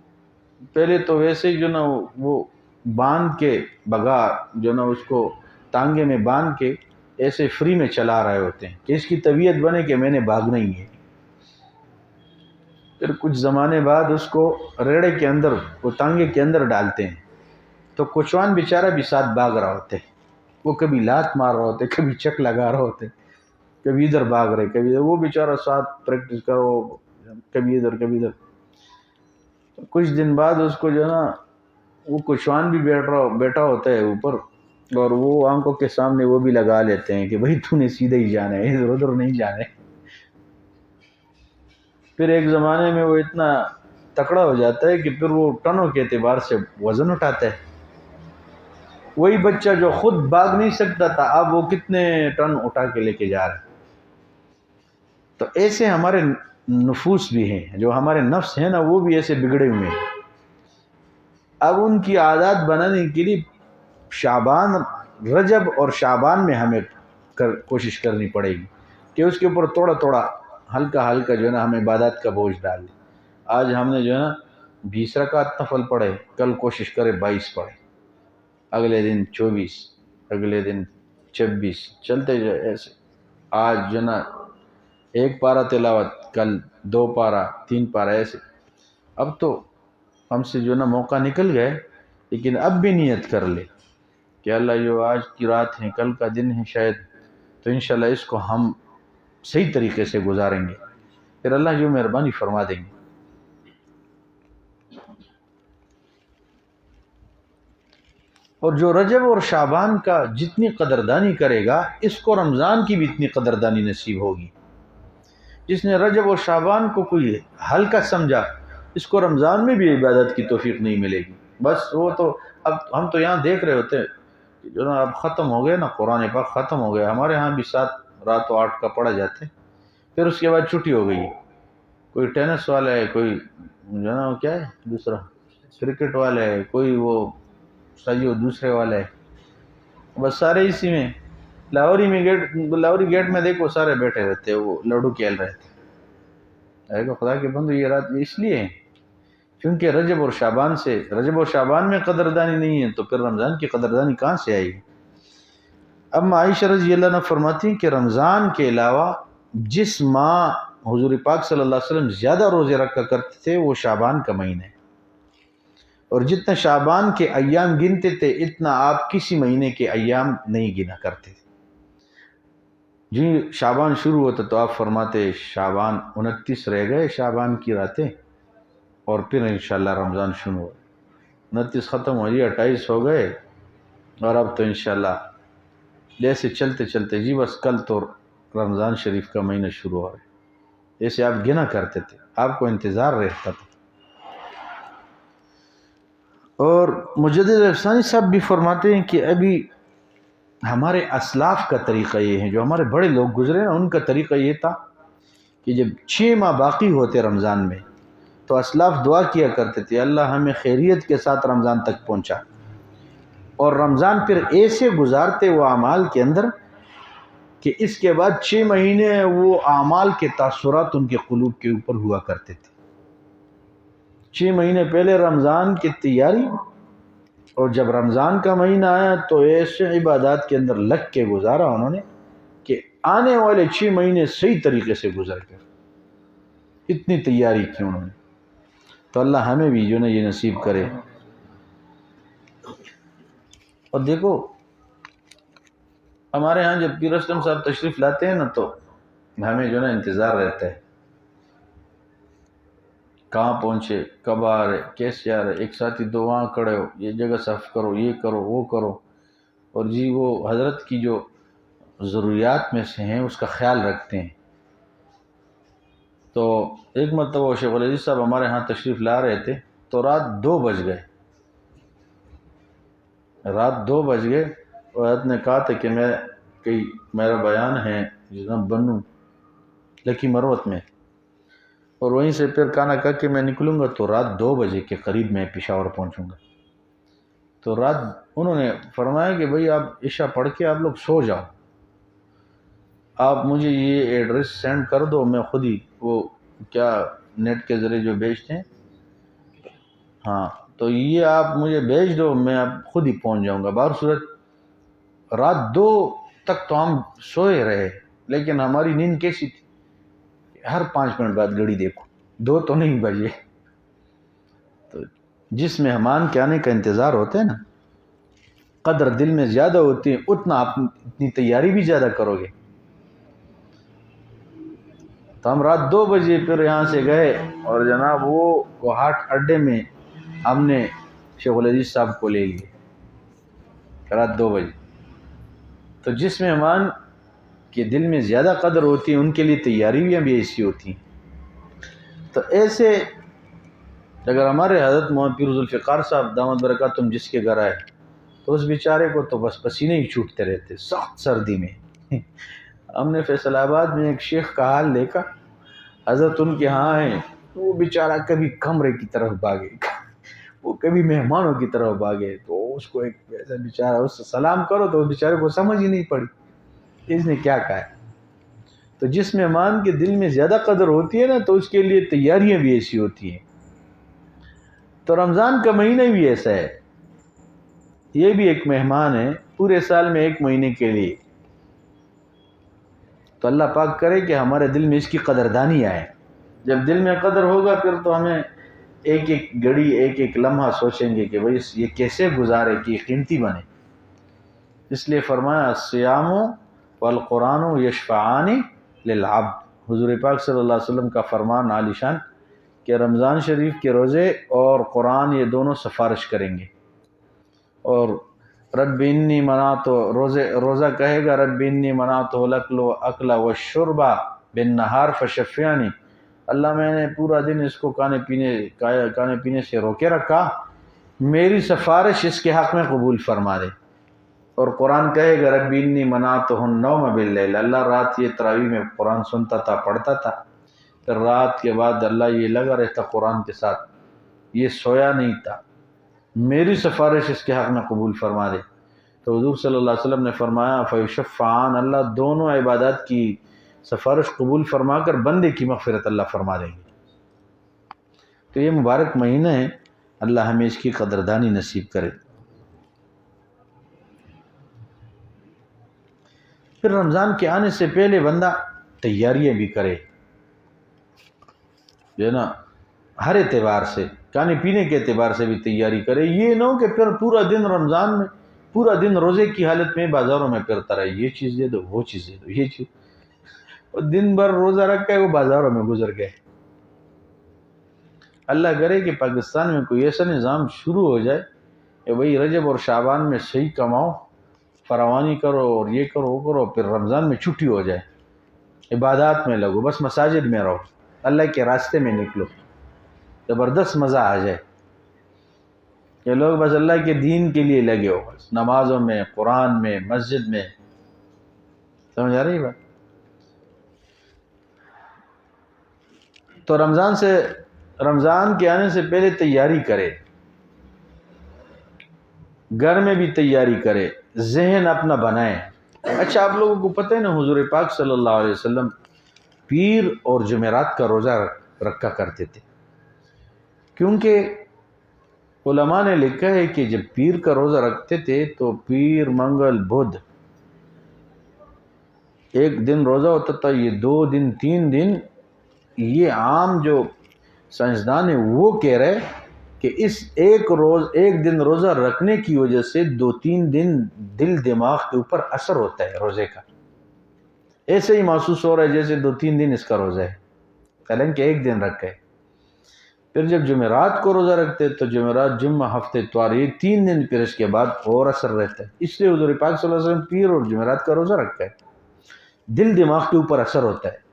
پہلے تو ویسے ہی جو نا وہ باندھ کے بغار جو نا اس کو ٹانگے میں باندھ کے ایسے فری میں چلا رہے ہوتے ہیں کہ اس کی طبیعت بنے کہ میں نے بھاگنا ہی ہے۔ پھر کچھ زمانے بعد اس کو ریڑے کے اندر، وہ ٹانگے کے اندر ڈالتے ہیں، تو کوچوان بیچارہ بھی ساتھ بھاگ رہا ہوتے، وہ کبھی لات مار رہا ہوتے، کبھی چک لگا رہا ہوتے، کبھی ادھر بھاگ رہے کبھی ادھر، وہ بیچارہ ساتھ پریکٹس کرو، کبھی ادھر کبھی ادھر۔ کچھ دن بعد اس کو جو ہے نا وہ کوچوان بھی بیٹھا ہوتا ہے اوپر، اور وہ آنکھوں کے سامنے وہ بھی لگا لیتے ہیں کہ بھائی تو نے سیدھے ہی جانا ہے، ادھر ادھر نہیں جانا ہے۔ پھر ایک زمانے میں وہ اتنا تکڑا ہو جاتا ہے کہ پھر وہ ٹنوں کے اعتبار سے وزن اٹھاتا ہے۔ وہی بچہ جو خود بھاگ نہیں سکتا تھا، اب وہ کتنے ٹن اٹھا کے لے کے جا رہا ہے۔ تو ایسے ہمارے نفوس بھی ہیں، جو ہمارے نفس ہیں نا وہ بھی ایسے بگڑے ہوئے ہیں اب ان کی عادات بنانے کے لیے شعبان، رجب اور شعبان میں ہمیں کوشش کرنی پڑے گی کہ اس کے اوپر تھوڑا تھوڑا ہلکا ہلکا جو ہے نا ہم عبادت کا بوجھ ڈال دیں۔ آج ہم نے جو ہے نا 20 رکعت نفل پڑھے، کل کوشش کرے 22 پڑھے، اگلے دن 24، اگلے دن 26، چلتے جائے ایسے۔ آج جو ہے نا 1 پارہ تلاوت، کل 2 پارہ، 3 پارہ، ایسے۔ اب تو ہم سے جو ہے نا موقع نکل گئے، لیکن اب بھی نیت کر لے کہ اللہ جو آج کی رات ہے، کل کا دن ہے شاید، تو انشاءاللہ اس کو ہم صحیح طریقے سے گزاریں گے، پھر اللہ جو مہربانی فرما دیں گے۔ اور جو رجب اور شعبان کا جتنی قدردانی کرے گا، اس کو رمضان کی بھی اتنی قدردانی نصیب ہوگی۔ جس نے رجب اور شعبان کو کوئی ہلکا سمجھا، اس کو رمضان میں بھی عبادت کی توفیق نہیں ملے گی۔ بس وہ تو اب ہم تو یہاں دیکھ رہے ہوتے ہیں کہ جو نا اب ختم ہو گئے نا، قرآن پاک ختم ہو گیا، ہمارے ہاں بھی 7 رات و 8 کا پڑھا جاتے، پھر اس کے بعد چھٹی ہو گئی۔ کوئی ٹینس والا ہے، کوئی جو ہے نا کیا ہے دوسرا کرکٹ والا ہے، کوئی وہ سجو دوسرے والا ہے، بس سارے اسی میں لاہوری گیٹ میں دیکھو سارے بیٹھے رہتے، وہ لڈو کھیل رہے تھے۔ خدا کے بندو، یہ رات اس لیے ہے کیونکہ رجب اور شعبان میں قدردانی نہیں ہے، تو پھر رمضان کی قدردانی کہاں سے آئے گی؟ اب عائشہ رضی اللہ عنہ فرماتی ہیں کہ رمضان کے علاوہ جس ماہ حضور پاک صلی اللہ علیہ وسلم زیادہ روزے رکھا کرتے تھے وہ شعبان کا مہینہ ہے، اور جتنا شعبان کے ایام گنتے تھے اتنا آپ کسی مہینے کے ایام نہیں گنا کرتے تھے۔ جی شعبان شروع ہوتا تو آپ فرماتے شعبان 29 رہ گئے، شعبان کی راتیں، اور پھر انشاءاللہ رمضان شروع ہو، 29 ختم ہو گئی، 28 ہو گئے، اور اب تو انشاءاللہ جیسے چلتے چلتے جی بس کل تو رمضان شریف کا مہینہ شروع ہو رہا ہے، جیسے آپ گنا کرتے تھے، آپ کو انتظار رہتا تھا۔ اور مجدد افسانی صاحب بھی فرماتے ہیں کہ ابھی ہمارے اسلاف کا طریقہ یہ ہے، جو ہمارے بڑے لوگ گزرے نا، ان کا طریقہ یہ تھا کہ جب 6 ماہ باقی ہوتے رمضان میں تو اسلاف دعا کیا کرتے تھے اللہ ہمیں خیریت کے ساتھ رمضان تک پہنچا، اور رمضان پھر ایسے گزارتے وہ اعمال کے اندر کہ اس کے بعد 6 مہینے وہ اعمال کے تاثرات ان کے قلوب کے اوپر ہوا کرتے تھے۔ 6 مہینے پہلے رمضان کی تیاری، اور جب رمضان کا مہینہ آیا تو ایسے عبادات کے اندر لگ کے گزارا انہوں نے کہ آنے والے 6 مہینے صحیح طریقے سے گزر گئے، اتنی تیاری کی انہوں نے۔ تو اللہ ہمیں بھی جو نا یہ نصیب کرے۔ اور دیکھو ہمارے ہاں جب پیر اسلم صاحب تشریف لاتے ہیں نا تو ہمیں جو نا انتظار رہتا ہے کہاں پہنچے، کب آ رہے، کیسے آ رہے، ایک ساتھی دو وہاں کھڑے ہو، یہ جگہ صاف کرو، یہ کرو وہ کرو، اور جی وہ حضرت کی جو ضروریات میں سے ہیں اس کا خیال رکھتے ہیں۔ تو ایک مرتبہ شیخ العزیز صاحب ہمارے ہاں تشریف لا رہے تھے تو رات 2 بج گئے، اور حضرت نے کہا تھا کہ میرا بیان ہے جناب بنوں لکی مروت میں، اور وہیں سے پھر کھانا کھا کے میں نکلوں گا تو رات 2 بجے کے قریب میں پشاور پہنچوں گا۔ تو رات انہوں نے فرمایا کہ بھئی آپ عشاء پڑھ کے آپ لوگ سو جاؤ، آپ مجھے یہ ایڈریس سینڈ کر دو، میں خود ہی وہ کیا نیٹ کے ذریعے جو بھیجتے ہیں، ہاں تو یہ آپ مجھے بھیج دو، میں اب خود ہی پہنچ جاؤں گا۔ بہر صورت رات 2 تک تو ہم سوئے رہے، لیکن ہماری نیند کیسی تھی، ہر 5 منٹ بعد گھڑی دیکھو، 2 تو نہیں بجے۔ تو جس مہمان کے آنے کا انتظار ہوتا ہے نا، قدر دل میں زیادہ ہوتی ہے، اتنا آپ اتنی تیاری بھی زیادہ کرو گے۔ تو ہم رات 2 بجے پھر یہاں سے گئے، اور جناب وہ گوہاٹ اڈے میں ہم نے شیخ العزیز صاحب کو لے لیے رات 2 بجے۔ تو جس مہمان کے دل میں زیادہ قدر ہوتی ہے ان کے لیے تیاریاں بھی ایسی ہوتی ہیں۔ تو ایسے اگر ہمارے حضرت محمد پیر ذوالفقار صاحب دامت برکاتہم جس کے گھر آئے تو اس بیچارے کو تو بس پسینے ہی چھوٹتے رہتے سخت سردی میں۔ ہم نے فیصل آباد میں ایک شیخ کا حال دیکھا، حضرت ان کے ہاں ہیں، وہ بیچارہ کبھی کمرے کی طرف بھاگے گا، وہ کبھی مہمانوں کی طرف بھاگے تو اس کو ایک ایسا بیچارہ، اس سے سلام کرو تو اس بیچارے کو سمجھ ہی نہیں پڑی کہ اس نے کیا کہا ہے۔ تو جس مہمان کے دل میں زیادہ قدر ہوتی ہے نا تو اس کے لیے تیاریاں بھی ایسی ہوتی ہیں۔ تو رمضان کا مہینہ بھی ایسا ہے، یہ بھی ایک مہمان ہے پورے سال میں ایک مہینے کے لیے۔ تو اللہ پاک کرے کہ ہمارے دل میں اس کی قدردانی آئے۔ جب دل میں قدر ہوگا پھر تو ہمیں ایک ایک گھڑی ایک ایک لمحہ سوچیں گے کہ بھئی یہ کیسے گزارے کہ یہ قیمتی بنے۔ اس لیے فرمایا الصیام والقرآن یشفعان للعبد، حضور پاک صلی اللہ علیہ وسلم کا فرمان عالی شان کہ رمضان شریف کے روزے اور قرآن یہ دونوں سفارش کریں گے۔ اور رب انی منعت، روزہ کہے گا رب انی منعت الاکل والشرب بالنہار فشفعنی، اللہ میں نے پورا دن اس کو کھانے پینے سے روکے رکھا، میری سفارش اس کے حق میں قبول فرما دے۔ اور قرآن کہے گا رب انی منعتہ النوم باللیل، اللہ رات یہ تراویح میں قرآن سنتا تھا، پڑھتا تھا، پھر رات کے بعد اللہ یہ لگا رہتا قرآن کے ساتھ، یہ سویا نہیں تھا، میری سفارش اس کے حق میں قبول فرما دے۔ تو حضور صلی اللہ علیہ وسلم نے فرمایا فیشفعان، اللہ دونوں عبادات کی سفارش قبول فرما کر بندے کی مغفرت اللہ فرما دیں گے۔ تو یہ مبارک مہینہ ہے، اللہ ہمیں اس کی قدردانی نصیب کرے۔ پھر رمضان کے آنے سے پہلے بندہ تیاریاں بھی کرے، جو ہے نا، ہر اعتبار سے، کھانے پینے کے اعتبار سے بھی تیاری کرے۔ یہ نہ ہو کہ پھر پورا دن رمضان میں پورا دن روزے کی حالت میں بازاروں میں پھرتا رہے، یہ چیز دے دو، وہ چیز دے دو، یہ چیز، اور دن بھر روزہ رکھ کے وہ بازاروں میں گزر گئے۔ اللہ کرے کہ پاکستان میں کوئی ایسا نظام شروع ہو جائے کہ بھئی رجب اور شعبان میں صحیح کماؤ، فراوانی کرو اور یہ کرو وہ کرو، پھر رمضان میں چھٹی ہو جائے، عبادات میں لگو، بس مساجد میں رہو، اللہ کے راستے میں نکلو، زبردست مزہ آ جائے کہ لوگ بس اللہ کے دین کے لیے لگے ہو، بس نمازوں میں، قرآن میں، مسجد میں۔ سمجھ آ رہی بات؟ تو رمضان کے آنے سے پہلے تیاری کرے، گھر میں بھی تیاری کرے، ذہن اپنا بنائے۔ اچھا، آپ لوگوں کو پتہ ہے نا حضور پاک صلی اللہ علیہ وسلم پیر اور جمعرات کا روزہ رکھا کرتے تھے، کیونکہ علماء نے لکھا ہے کہ جب پیر کا روزہ رکھتے تھے تو پیر، منگل، بدھ، ایک دن روزہ ہوتا تھا، یہ 2 دن 3 دن، یہ عام جو سائنسدان ہیں وہ کہہ رہے کہ اس ایک دن روزہ رکھنے کی وجہ سے 2-3 دن دل دماغ کے اوپر اثر ہوتا ہے روزے کا، ایسے ہی محسوس ہو رہا ہے جیسے 2-3 دن اس کا روزہ ہے، حالانکہ ایک دن رکھا ہے۔ پھر جب جمعرات کو روزہ رکھتے تو جمعرات، جمعہ، ہفتے، اتوار، یہ 3 دن، پھر اس کے بعد اور اثر رہتا ہے۔ اس لیے حضور پاک صلی اللہ علیہ وسلم پیر اور جمعرات کا روزہ رکھا ہے، دل دماغ کے اوپر اثر ہوتا ہے۔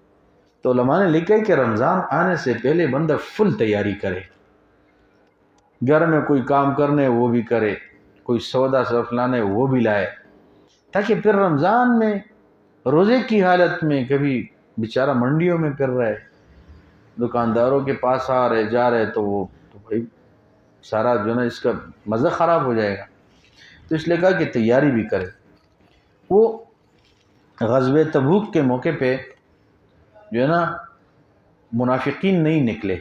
تو علماء نے لکھا ہے کہ رمضان آنے سے پہلے بندہ فل تیاری کرے، گھر میں کوئی کام کرنے وہ بھی کرے، کوئی سودا صرف لانے وہ بھی لائے، تاکہ پھر رمضان میں روزے کی حالت میں کبھی بیچارہ منڈیوں میں پھر رہے، دکانداروں کے پاس آ رہے جا رہے تو وہ تو بھائی سارا جو ہے نا اس کا مزہ خراب ہو جائے گا۔ تو اس لیے کہا کہ تیاری بھی کرے۔ وہ غزوہ تبوک کے موقع پہ جو ہے نا منافقین نہیں نکلے،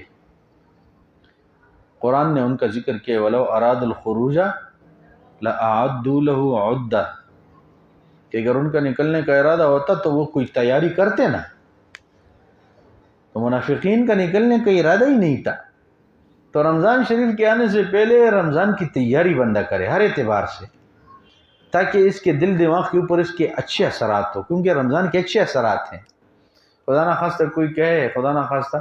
قرآن نے ان کا ذکر کیا وَلَوْ أَرَادُوا الْخُرُوجَ لَأَعَدُّوا لَهُ عُدَّةً، کہ اگر ان کا نکلنے کا ارادہ ہوتا تو وہ کوئی تیاری کرتے نا، تو منافقین کا نکلنے کا ارادہ ہی نہیں تھا۔ تو رمضان شریف کے آنے سے پہلے رمضان کی تیاری بندہ کرے ہر اعتبار سے، تاکہ اس کے دل دماغ کے اوپر اس کے اچھے اثرات ہو، کیونکہ رمضان کے اچھے اثرات ہیں۔ خدا نہ خواستہ کوئی کہے، خدا نہ خواستہ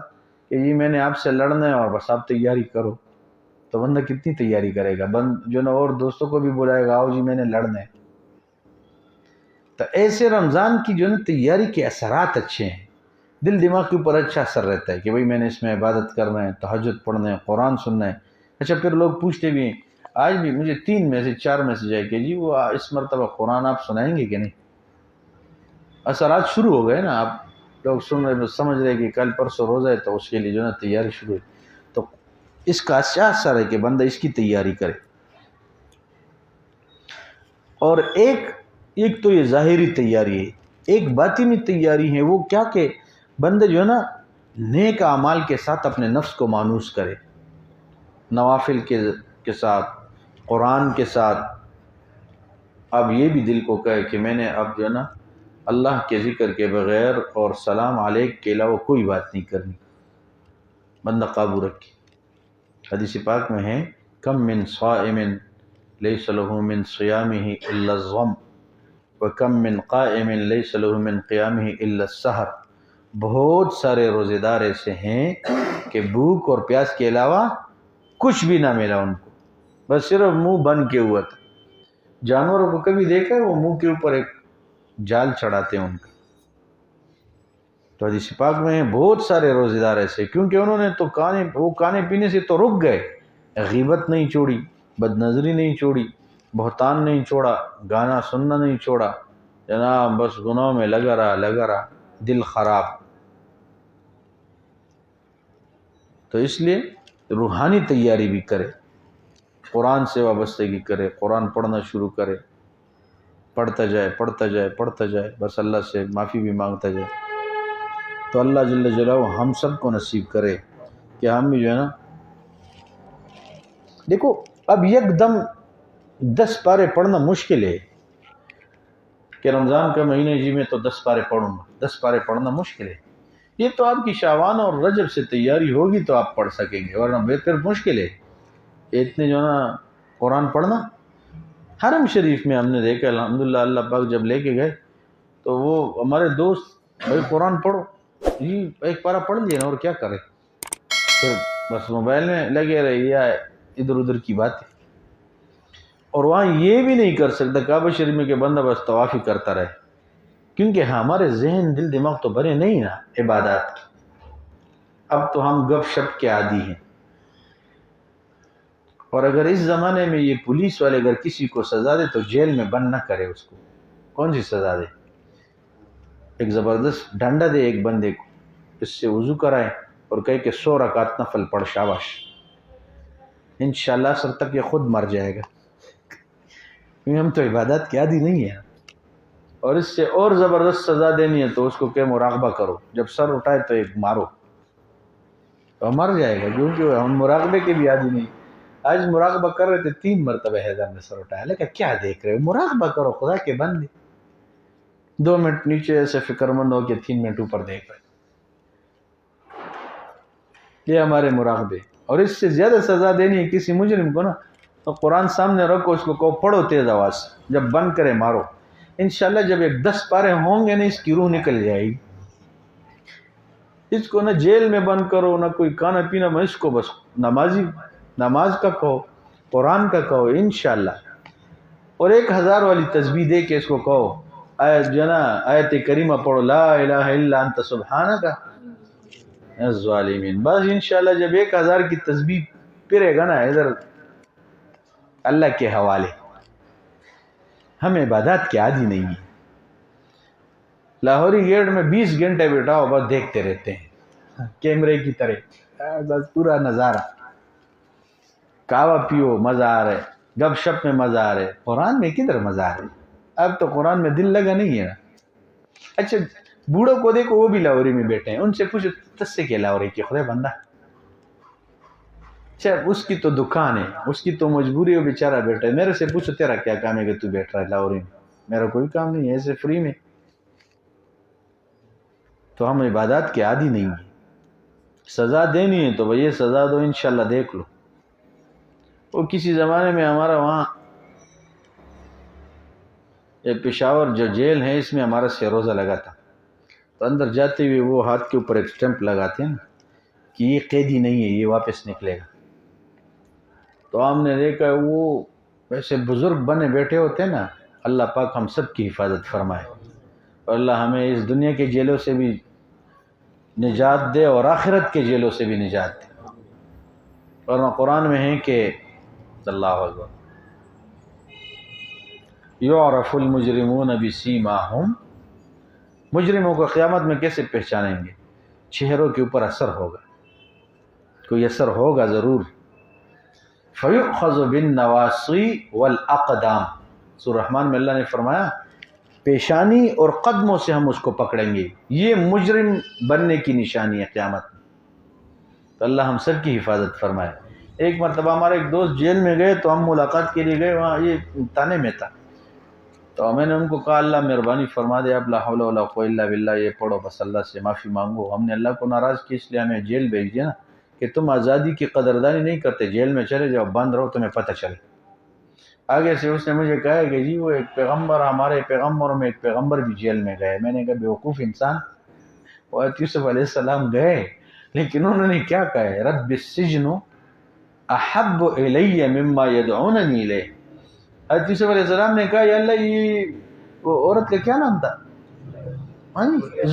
کہ جی میں نے آپ سے لڑنا ہے اور بس آپ تیاری کرو، تو بندہ کتنی تیاری کرے گا، جو نا اور دوستوں کو بھی بلائے گا، آؤ جی میں نے لڑنا ہے۔ تو ایسے رمضان کی جو نا تیاری کے اثرات اچھے ہیں، دل دماغ کے اوپر اچھا اثر رہتا ہے کہ بھئی میں نے اس میں عبادت کرنا ہے، تہجد پڑھنا ہے، قرآن سننا ہے۔ اچھا، پھر لوگ پوچھتے بھی ہیں، آج بھی مجھے 3 میسج 4 میسج آئے کہ جی وہ اس مرتبہ قرآن آپ سنائیں گے کہ نہیں؟ اثرات شروع ہو گئے نا، آپ لوگ سن رہے، سمجھ رہے کہ کل پرسوں روزہ ہے تو اس کے لیے جو ہے نا تیاری شروع ہے۔ تو اس کا اثر ہے کہ بندہ اس کی تیاری کرے. اور ایک تو یہ ظاہری تیاری ہے، ایک باطنی تیاری ہے. وہ کیا کہ بندہ جو ہے نا نیک اعمال کے ساتھ اپنے نفس کو مانوس کرے، نوافل کے ساتھ، قرآن کے ساتھ. اب یہ بھی دل کو کہے کہ میں نے اب جو ہے نا اللہ کے ذکر کے بغیر اور سلام علیک کے علاوہ کوئی بات نہیں کرنی. بندہ قابو رکھے. حدیث پاک میں ہے کم من صائم لیس له من صیامہ الا الظم وکم من قائم لیس له من قیامہ الا السحر. بہت سارے روزے دار ایسے ہیں کہ بھوک اور پیاس کے علاوہ کچھ بھی نہ ملا ان کو، بس صرف منہ بند کے ہوا تھا. جانوروں کو کبھی دیکھا ہے وہ منہ کے اوپر ایک جال چڑھاتے ہیں ان کا؟ تو حدیث پاک میں بہت سارے روزے دار ایسے، کیونکہ انہوں نے تو کھانے پینے سے تو رک گئے، غیبت نہیں چھوڑی، بد نظری نہیں چھوڑی، بہتان نہیں چھوڑا، گانا سننا نہیں چھوڑا، جناب بس گناہوں میں لگا رہا، دل خراب. تو اس لیے روحانی تیاری بھی کرے، قرآن سے وابستگی کرے، قرآن پڑھنا شروع کرے، پڑھتا جائے، بس اللہ سے معافی بھی مانگتا جائے. تو اللہ جل جلالہ ہم سب کو نصیب کرے کہ ہم بھی جو ہے نا، دیکھو اب یک دم 10 پارے پڑھنا مشکل ہے کہ رمضان کا مہینہ جی میں تو 10 پارے پڑھوں گا، 10 پارے پڑھنا مشکل ہے. یہ تو آپ کی شعبان اور رجب سے تیاری ہوگی تو آپ پڑھ سکیں گے، ورنہ بہتر مشکل ہے اتنے جو ہے نا قرآن پڑھنا. حرم شریف میں ہم نے دیکھا الحمدللہ، اللہ پاک جب لے کے گئے تو وہ ہمارے دوست بھائی قرآن پڑھو، جی ایک پارہ پڑھ لیا اور کیا کرے، پھر بس موبائل میں لگے رہے یا ادھر ادھر کی باتیں. اور وہاں یہ بھی نہیں کر سکتا کعبہ شریف میں کہ بندہ بس طواف ہی کرتا رہے، کیونکہ ہمارے ذہن دل دماغ تو بھرے نہیں نا عبادات کی. اب تو ہم گپ شپ کے عادی ہیں. اور اگر اس زمانے میں یہ پولیس والے اگر کسی کو سزا دے تو جیل میں بند نہ کرے، اس کو کون سی سزا دے؟ ایک زبردست ڈنڈا دے ایک بندے کو، اس سے وضو کرائے اور کہے کہ 100 رکعت نفل پڑھ، شاباش، انشاءاللہ سر تک یہ خود مر جائے گا، کیونکہ ہم تو عبادت کے عادی نہیں ہیں. اور اس سے اور زبردست سزا دینی ہے تو اس کو کہ مراقبہ کرو، جب سر اٹھائے تو ایک مارو، تو مر جائے گا، کیونکہ ہم مراقبے کے بھی عادی نہیں. آج مراقبہ کر رہے تھے 3 مرتبہ حیدر نے سر اٹھایا، لیکن کیا دیکھ رہے ہو، مراقبہ کرو، خدا کے بندے 2 منٹ نیچے ایسے فکر مند ہو کے 3 منٹ اوپر دیکھ رہے. یہ ہمارے مراقبے. اور اس سے زیادہ سزا دینی ہے کسی مجرم کو نا تو قرآن سامنے رکھو، اس کو کہو پڑھو تیز آواز سے، جب بند کرے مارو. انشاءاللہ جب ایک 10 پارے ہوں گے نا اس کی روح نکل جائے گی. اس کو نہ جیل میں بند کرو، نہ کوئی کھانا پینا میں، اس کو بس نماز کا کہو، قرآن کا کہو انشاءاللہ. اور 1000 والی تسبیح دے کے اس کو کہو، آیت کریمہ پڑھو، لا الہ الا انت سبحانک الظالمین. بس انشاءاللہ جب 1000 کی تسبیح پھرے گا نا ادھر اللہ کے حوالے. ہم عبادات کے عادی نہیں ہیں. لاہوری گیٹ میں 20 گھنٹے بیٹھاؤ بس دیکھتے رہتے ہیں کیمرے کی طرح، بس پورا نظارہ. کعوہ پیو مزہ آ رہا ہے، گپ شپ میں مزہ آ رہا ہے، قرآن میں کدھر مزہ آ رہا ہے؟ اب تو قرآن میں دل لگا نہیں ہے نا. اچھا بوڑھوں کو دیکھو وہ بھی لاہوری میں بیٹھے ہیں، ان سے پوچھو تس سے کیا لاہوری کی خدا بندہ. اچھا اس کی تو دکان ہے، اس کی تو مجبوری ہے، بیچارہ بیٹھا ہے. میرے سے پوچھو تیرا کیا کام ہے کہ تو بیٹھ رہا ہے لاہوری میں؟ میرا کوئی کام نہیں ہے، ایسے فری میں. تو ہم عبادات کے عادی نہیں ہیں. سزا دینی ہے تو بھئی سزا دو، انشاءاللہ دیکھ لو. وہ کسی زمانے میں ہمارا وہاں یہ پشاور جو جیل ہے اس میں ہمارا روزہ لگا تھا، تو اندر جاتے ہوئے وہ ہاتھ کے اوپر ایک سٹیمپ لگاتے ہیں نا کہ یہ قیدی نہیں ہے، یہ واپس نکلے گا. تو ہم نے دیکھا وہ ویسے بزرگ بنے بیٹھے ہوتے ہیں نا. اللہ پاک ہم سب کی حفاظت فرمائے اور اللہ ہمیں اس دنیا کے جیلوں سے بھی نجات دے اور آخرت کے جیلوں سے بھی نجات دے. اور قرآن میں ہے کہ اللہ اکبر یعرف المجرمون بسیماہم، مجرموں کو قیامت میں کیسے پہچانیں گے؟ چہروں کے اوپر اثر ہوگا. کو یسر ہوگا ضرور. فَيُؤْخَذُ بِالنَّوَاصِي وَالْأَقْدَامِ، سورہ رحمان میں اللہ نے فرمایا پیشانی اور قدموں سے ہم اس کو پکڑیں گے. یہ مجرم بننے کی نشانی ہے قیامت میں. تو اللہ ہم سب کی حفاظت فرمائے. ایک مرتبہ ہمارے ایک دوست جیل میں گئے تو ہم ملاقات کے لیے گئے، وہاں یہ تانے میں تھا. تو میں نے ان کو کہا اللہ مہربانی فرما دے، اب لا حول ولا قوة الا باللہ یہ پڑھو، بس اللہ سے معافی مانگو. ہم نے اللہ کو ناراض کیا، اس لیے ہمیں جیل بھیج دیا نا کہ تم آزادی کی قدردانی نہیں کرتے، جیل میں چلے جاؤ، بند رہو، تمہیں پتہ چلے. آگے سے اس نے مجھے کہا کہ جی وہ ایک پیغمبر، ہمارے پیغمبروں میں ایک پیغمبر بھی جیل میں گئے. میں نے کہا بیوقوف انسان، وہ یوسف علیہ السلام گئے لیکن انہوں نے کیا کہا ہے، رب السجن احب الی مما یدعوننی الیہ. حضرت یوسف علیہ السلام نے کہا یا اللہ یہ وہ عورت کا کیا نام تھا،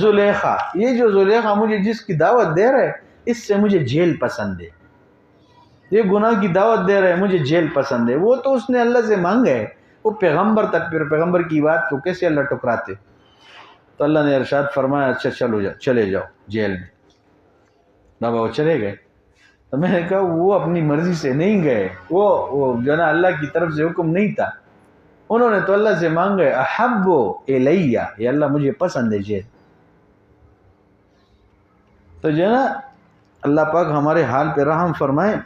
زلیخا، یہ جو زلیخا مجھے جس کی دعوت دے رہے اس سے مجھے جیل پسند ہے، یہ گناہ کی دعوت دے رہے مجھے جیل پسند ہے. وہ تو اس نے اللہ سے مانگا ہے، وہ پیغمبر تک، پھر پیغمبر کی بات کو کیسے اللہ ٹکراتے. تو اللہ نے ارشاد فرمایا اچھا چلے جاؤ جیل میں. بابا وہ چلے گئے. تو میں نے کہا وہ اپنی مرضی سے نہیں گئے، وہ جو نا اللہ کی طرف سے حکم نہیں تھا، انہوں نے تو اللہ سے مانگا ہے احب الیہ، یہ اللہ مجھے پسند ہے جیل. تو جو نا اللہ پاک ہمارے حال پہ رحم فرمائے.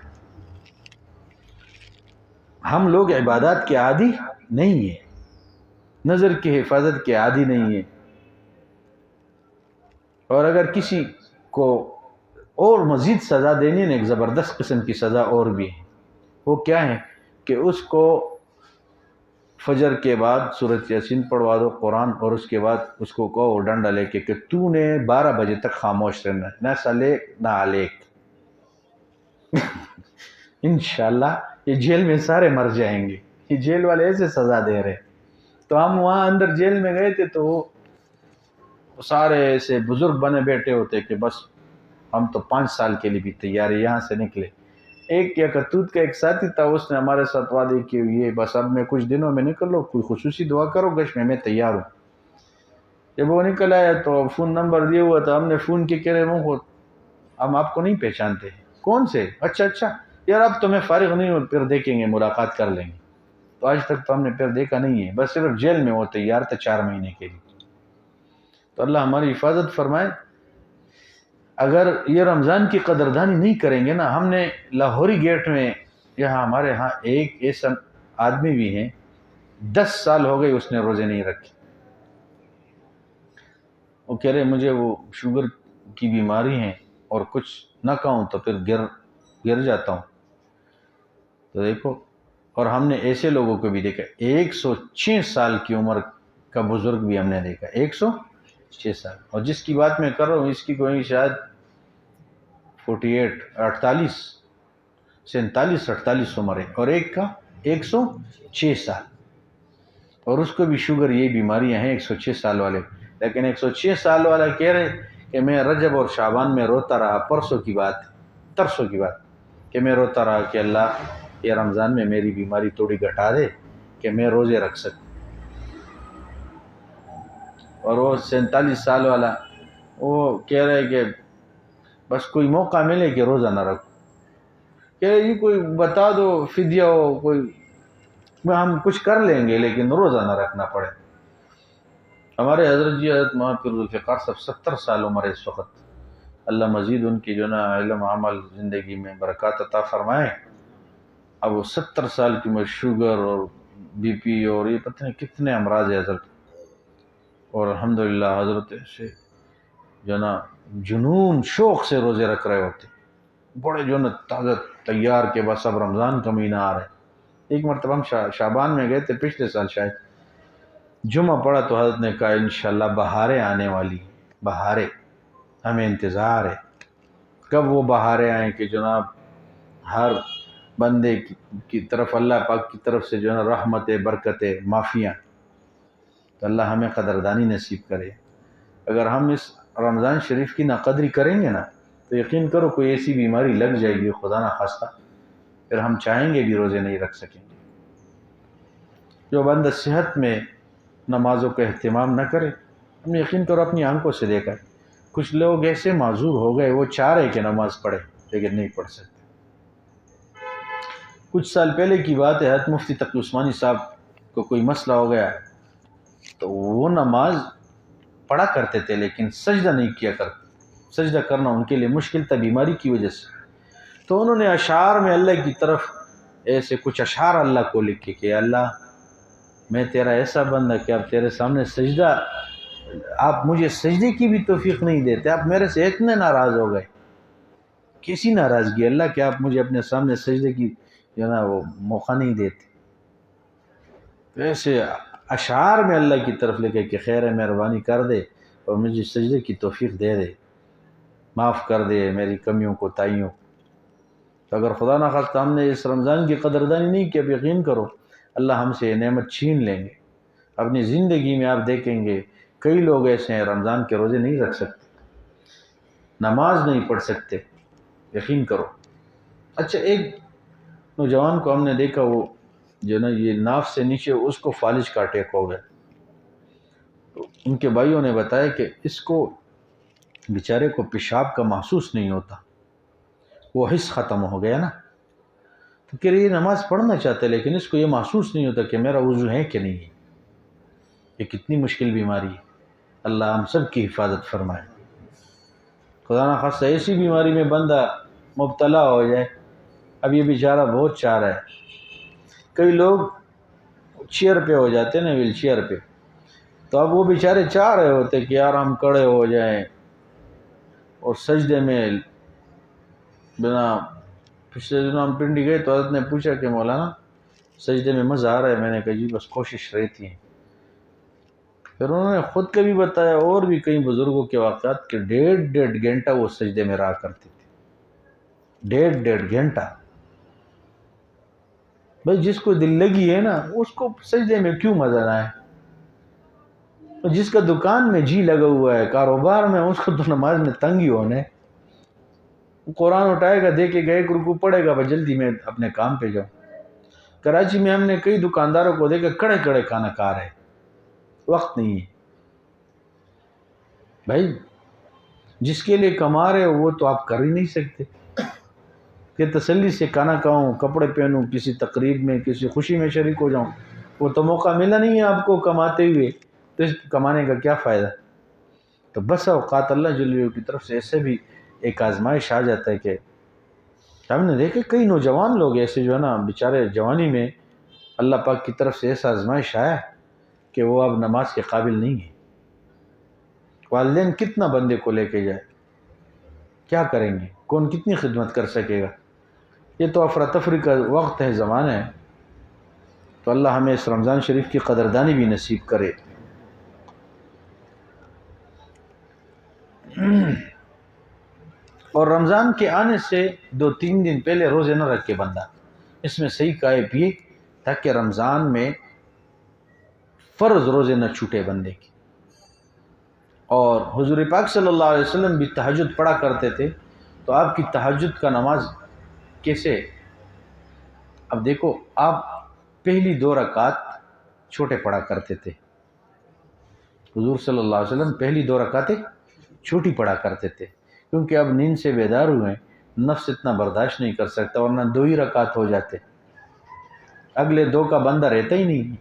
ہم لوگ عبادات کے عادی نہیں ہیں، نظر کی حفاظت کے عادی نہیں ہیں. اور اگر کسی کو اور مزید سزا دینی ہے، ایک زبردست قسم کی سزا اور بھی ہے. وہ کیا ہے کہ اس کو فجر کے بعد سورۃ یاسین پڑھوا دو قرآن، اور اس کے بعد اس کو کہو ڈنڈا لے کے کہ تو نے 12 بجے تک خاموش رہنا، نہ سلیک نہ علیک. انشاءاللہ یہ جیل میں سارے مر جائیں گے. یہ جیل والے ایسے سزا دے رہے. تو ہم وہاں اندر جیل میں گئے تھے تو وہ سارے ایسے بزرگ بنے بیٹھے ہوتے کہ بس ہم تو 5 سال کے لیے بھی تیار ہے، یہاں سے نکلے. ایک کیا کرتوت کا ایک ساتھی تھا، اس نے ہمارے ساتھ وعدے کی یہ بس اب میں کچھ دنوں میں نکل لو، کوئی خصوصی دعا کرو گش میں تیار ہوں. جب وہ نکل آیا تو فون نمبر دیا ہوا تھا، ہم نے فون کے کرے وہ ہم آپ کو نہیں پہچانتے. کون سے؟ اچھا یار اب تو میں فارغ نہیں ہوں، پھر دیکھیں گے، ملاقات کر لیں گے. تو آج تک تو ہم نے پھر دیکھا نہیں ہے، بس صرف جیل میں وہ تیار تھا 4 مہینے کے لیے. تو اللہ ہماری حفاظت فرمائے. اگر یہ رمضان کی قدردانی نہیں کریں گے نا، ہم نے لاہوری گیٹ میں یہاں ہمارے ہاں ایک ایسا آدمی بھی ہیں 10 سال ہو گئے اس نے روزے نہیں رکھے. وہ کہہ رہے مجھے وہ شوگر کی بیماری ہے اور کچھ نہ کھاؤں تو پھر گر جاتا ہوں. تو دیکھو، اور ہم نے ایسے لوگوں کو بھی دیکھا، 106 سال کی عمر کا بزرگ بھی ہم نے دیکھا، 106 سال. اور جس کی بات میں کر رہا ہوں اس کی کوئی شاید 47 عمر ہے، اور ایک کا 106 سال. اور اس کو بھی شوگر، یہ بیماریاں ہیں 106 سال والے. لیکن 106 سال والا کہہ رہے کہ میں رجب اور شعبان میں روتا رہا. ترسوں کی بات کہ میں روتا رہا کہ اللہ یہ رمضان میں میری بیماری تھوڑی گھٹا دے کہ میں روزے رکھ سکوں. اور وہ 47 سال والا وہ کہہ رہے کہ بس کوئی موقع ملے کہ روزہ نہ رکھو. کہہ رہے جی کوئی بتا دو فدیہ ہو، کوئی ہم کچھ کر لیں گے لیکن روزہ نہ رکھنا پڑے. ہمارے حضرت مولانا پیر ذوالفقار صاحب 70 سال عمر ہے اس وقت. اللہ مزید ان کی جو نا علم عمل زندگی میں برکات عطا فرمائے. اب وہ 70 سال کی عمر، شوگر اور بی پی اور یہ پتہ نہیں کتنے امراض ہے حضرت. اور الحمدللہ حضرت سے جو نا جنون شوق سے روزے رکھ رہے ہوتے، بڑے جو نا تازہ تیار کے بس اب رمضان کا مہینہ آ رہا ہے. ایک مرتبہ ہم شعبان میں گئے تھے پچھلے سال، شاید جمعہ پڑا تو حضرت نے کہا انشاءاللہ بہاریں آنے والی، بہاریں ہمیں انتظار ہے. کب وہ بہاریں آئیں کہ جناب ہر بندے کی طرف اللہ پاک کی طرف سے جو ہے نا رحمت، برکت، معافیاں. تو اللہ ہمیں قدردانی نصیب کرے. اگر ہم اس رمضان شریف کی ناقدری کریں گے نا تو یقین کرو کوئی ایسی بیماری لگ جائے گی خدا نہ خواستہ، پھر ہم چاہیں گے بھی روزے نہیں رکھ سکیں گے. جو بندہ صحت میں نمازوں کا اہتمام نہ کرے، ہم نے یقین کرو اپنی آنکھوں سے دیکھا ہے کچھ لوگ ایسے معذور ہو گئے وہ چاہ رہے کہ نماز پڑھے لیکن نہیں پڑھ سکتے۔ کچھ سال پہلے کی بات ہے، حضرت مفتی تقی عثمانی صاحب کو کوئی مسئلہ ہو گیا تو وہ نماز پڑھا کرتے تھے لیکن سجدہ نہیں کیا کرتے، سجدہ کرنا ان کے لیے مشکل تھا بیماری کی وجہ سے۔ تو انہوں نے اشعار میں اللہ کی طرف ایسے کچھ اشعار اللہ کو لکھے کہ اللہ میں تیرا ایسا بندہ کہ اب تیرے سامنے سجدہ، آپ مجھے سجدے کی بھی توفیق نہیں دیتے، آپ میرے سے اتنے ناراض ہو گئے، کیسی ناراضگی اللہ کہ آپ مجھے اپنے سامنے سجدے کی جو نا وہ موقع نہیں دیتے۔ ایسے اشعار میں اللہ کی طرف لکھے کہ خیر مہربانی کر دے اور مجھے سجدے کی توفیق دے دے، معاف کر دے میری کمیوں کو تائیوں۔ تو اگر خدا نخواستہ ہم نے اس رمضان کی قدردانی نہیں کی، اب یقین کرو اللہ ہم سے یہ نعمت چھین لیں گے۔ اپنی زندگی میں آپ دیکھیں گے کئی لوگ ایسے ہیں رمضان کے روزے نہیں رکھ سکتے، نماز نہیں پڑھ سکتے، یقین کرو۔ اچھا ایک نوجوان کو ہم نے دیکھا، وہ جو نا یہ ناف سے نیچے اس کو فالج کا اٹیک ہو گیا، تو ان کے بھائیوں نے بتایا کہ اس کو بیچارے کو پیشاب کا محسوس نہیں ہوتا، وہ حس ختم ہو گیا نا، تو کہ یہ نماز پڑھنا چاہتا ہے لیکن اس کو یہ محسوس نہیں ہوتا کہ میرا وضو ہے کہ نہیں ہے۔ یہ کتنی مشکل بیماری ہے، اللہ ہم سب کی حفاظت فرمائے۔ خدا نخواستہ ایسی بیماری میں بندہ مبتلا ہو جائے، اب یہ بیچارہ بہت چاہ رہا ہے۔ کئی لوگ چیئر پہ ہو جاتے ہیں نا، ویل چیئر پہ، تو اب وہ بیچارے چاہ رہے ہوتے کہ یار ہم کھڑے ہو جائیں اور سجدے میں بنا۔ پچھلے دنوں ہم پنڈی گئے تو حضرت نے پوچھا کہ مولانا سجدے میں مزہ آ رہا ہے؟ میں نے کہا جی بس کوشش رہتی ہے۔ پھر انہوں نے خود کا بھی بتایا اور بھی کئی بزرگوں کے واقعات کہ 1.5 گھنٹہ وہ سجدے میں رہا کرتے تھے، 1.5 گھنٹہ۔ بھائی جس کو دل لگی ہے نا اس کو سجدے میں کیوں مزہ نہ آئے؟ جس کا دکان میں جی لگا ہوا ہے، کاروبار میں، اس کو تو نماز میں تنگ ہی ہونا ہے۔ قرآن اٹھائے گا، دیکھے گا ایک رکوع پڑھے گا، بس جلدی میں اپنے کام پہ جاؤں۔ کراچی میں ہم نے کئی دکانداروں کو دیکھا کڑے کڑے کھانا کھا رہے، وقت نہیں ہے۔ بھائی جس کے لیے کما رہے ہو وہ تو آپ کر ہی نہیں سکتے کہ تسلی سے کھانا کھاؤں، کپڑے پہنوں، کسی تقریب میں کسی خوشی میں شریک ہو جاؤں، وہ تو موقع ملا نہیں ہے آپ کو کماتے ہوئے، تو اس کمانے کا کیا فائدہ؟ تو بس اوقات اللہ جل جلالہ کی طرف سے ایسے بھی ایک آزمائش آ جاتا ہے کہ ہم نے دیکھے کئی نوجوان لوگ ایسے جو ہے نا بیچارے جوانی میں اللہ پاک کی طرف سے ایسا آزمائش آیا کہ وہ اب نماز کے قابل نہیں ہے۔ والدین کتنا بندے کو لے کے جائے، کیا کریں گے، کون کتنی خدمت کر سکے گا؟ یہ تو افراتفری کا وقت ہے، زمانہ ہے۔ تو اللہ ہمیں اس رمضان شریف کی قدردانی بھی نصیب کرے۔ اور رمضان کے آنے سے 2-3 دن پہلے روزے نہ رکھے بندہ، اس میں صحیح کہے پیے تاکہ رمضان میں فرض روزے نہ چھوٹے بندے کی۔ اور حضور پاک صلی اللہ علیہ وسلم بھی تہجد پڑھا کرتے تھے، تو آپ کی تہجد کا نماز کیسے؟ اب دیکھو آپ پہلی 2 رکعت چھوٹے پڑھا کرتے تھے، حضور صلی اللہ علیہ وسلم پہلی 2 رکعتیں چھوٹی پڑھا کرتے تھے، کیونکہ اب نیند سے بیدار ہوئے، نفس اتنا برداشت نہیں کر سکتا، ورنہ 2 ہی رکعت ہو جاتے، اگلے 2 کا بندہ رہتا ہی نہیں۔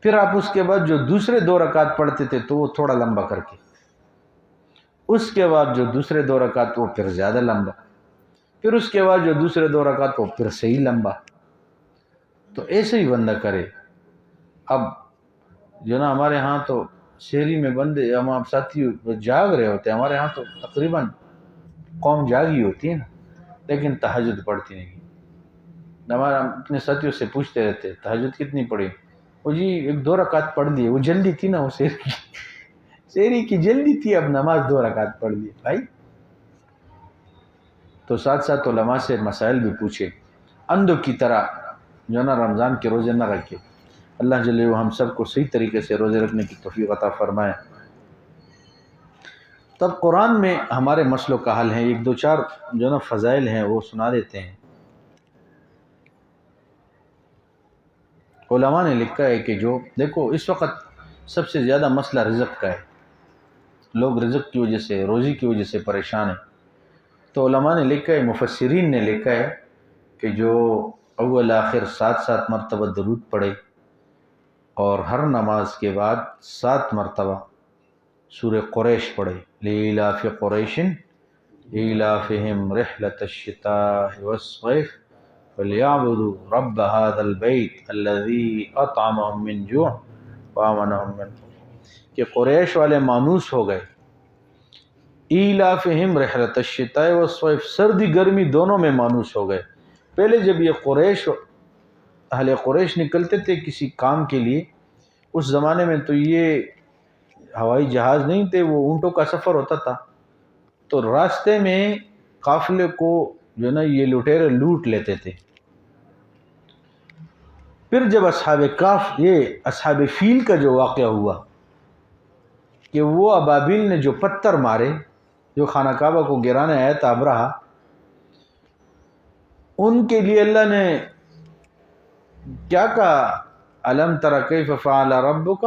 پھر آپ اس کے بعد جو دوسرے 2 رکعت پڑھتے تھے تو وہ تھوڑا لمبا کر کے، اس کے بعد جو دوسرے 2 رکعت وہ پھر زیادہ لمبا، پھر اس کے بعد جو دوسرے 2 رکعت وہ پھر صحیح لمبا۔ تو ایسے ہی بندہ کرے۔ اب جو نا ہمارے ہاں تو شہری میں بندے، ہم آپ ساتھی جاگ رہے ہوتے ہیں، ہمارے ہاں تو تقریباً قوم جاگی ہوتی ہے نا، لیکن تہجد پڑھتی نہیں۔ ہمارا اپنے ساتھیوں سے پوچھتے رہتے تہجد کتنی پڑھی؟ وہ جی 1-2 رکعت پڑھ لیے، وہ جلدی تھی نا، وہ شہری کی جلدی تھی، اب نماز 2 رکعت پڑھ لیے۔ بھائی تو ساتھ ساتھ علماء سے مسائل بھی پوچھے، اندھوں کی طرح جو نا رمضان کے روزے نہ رکھے۔ اللہ جل جلالہ ہم سب کو صحیح طریقے سے روزے رکھنے کی توفیق عطا فرمائے۔ تب قرآن میں ہمارے مسئلوں کا حل ہے، 1-2-4 جو نا فضائل ہیں وہ سنا دیتے ہیں۔ علماء نے لکھا ہے کہ جو دیکھو اس وقت سب سے زیادہ مسئلہ رزق کا ہے، لوگ رزق کی وجہ سے، روزی کی وجہ سے پریشان ہیں۔ تو علماء نے لکھا ہے، مفسرین نے لکھا ہے کہ جو اول آخر 7 مرتبہ درود پڑھے اور ہر نماز کے بعد 7 مرتبہ سورہ قریش پڑھے، لإلاف قریش إِلَافِهِمْ رِحْلَةَ الشِّتَاءِ وَالصَّيْفِ فَلْيَعْبُدُوا رَبَّ هَذَا الْبَيْتِ الَّذِي أَطْعَمَهُم مِّن جُوعٍ وَآمَنَهُم مِّن خوف، کہ قریش والے مانوس ہو گئے۔ إِلَافِهِمْ رِحْلَةَ الشِّتَاءِ وَالصَّيْفِ، سردی گرمی دونوں میں مانوس ہو گئے۔ پہلے جب یہ اہل قریش نکلتے تھے کسی کام کے لیے، اس زمانے میں تو یہ ہوائی جہاز نہیں تھے، وہ اونٹوں کا سفر ہوتا تھا، تو راستے میں قافلے کو جو نا یہ لٹیرے لوٹ لیتے تھے۔ پھر جب اصحاب فیل کا جو واقعہ ہوا کہ وہ ابابیل نے جو پتھر مارے جو خانہ کعبہ کو گرانے آیا تھا ابرہہ، ان کے لیے اللہ نے کیا کہا، الم تر کیف فعل ربک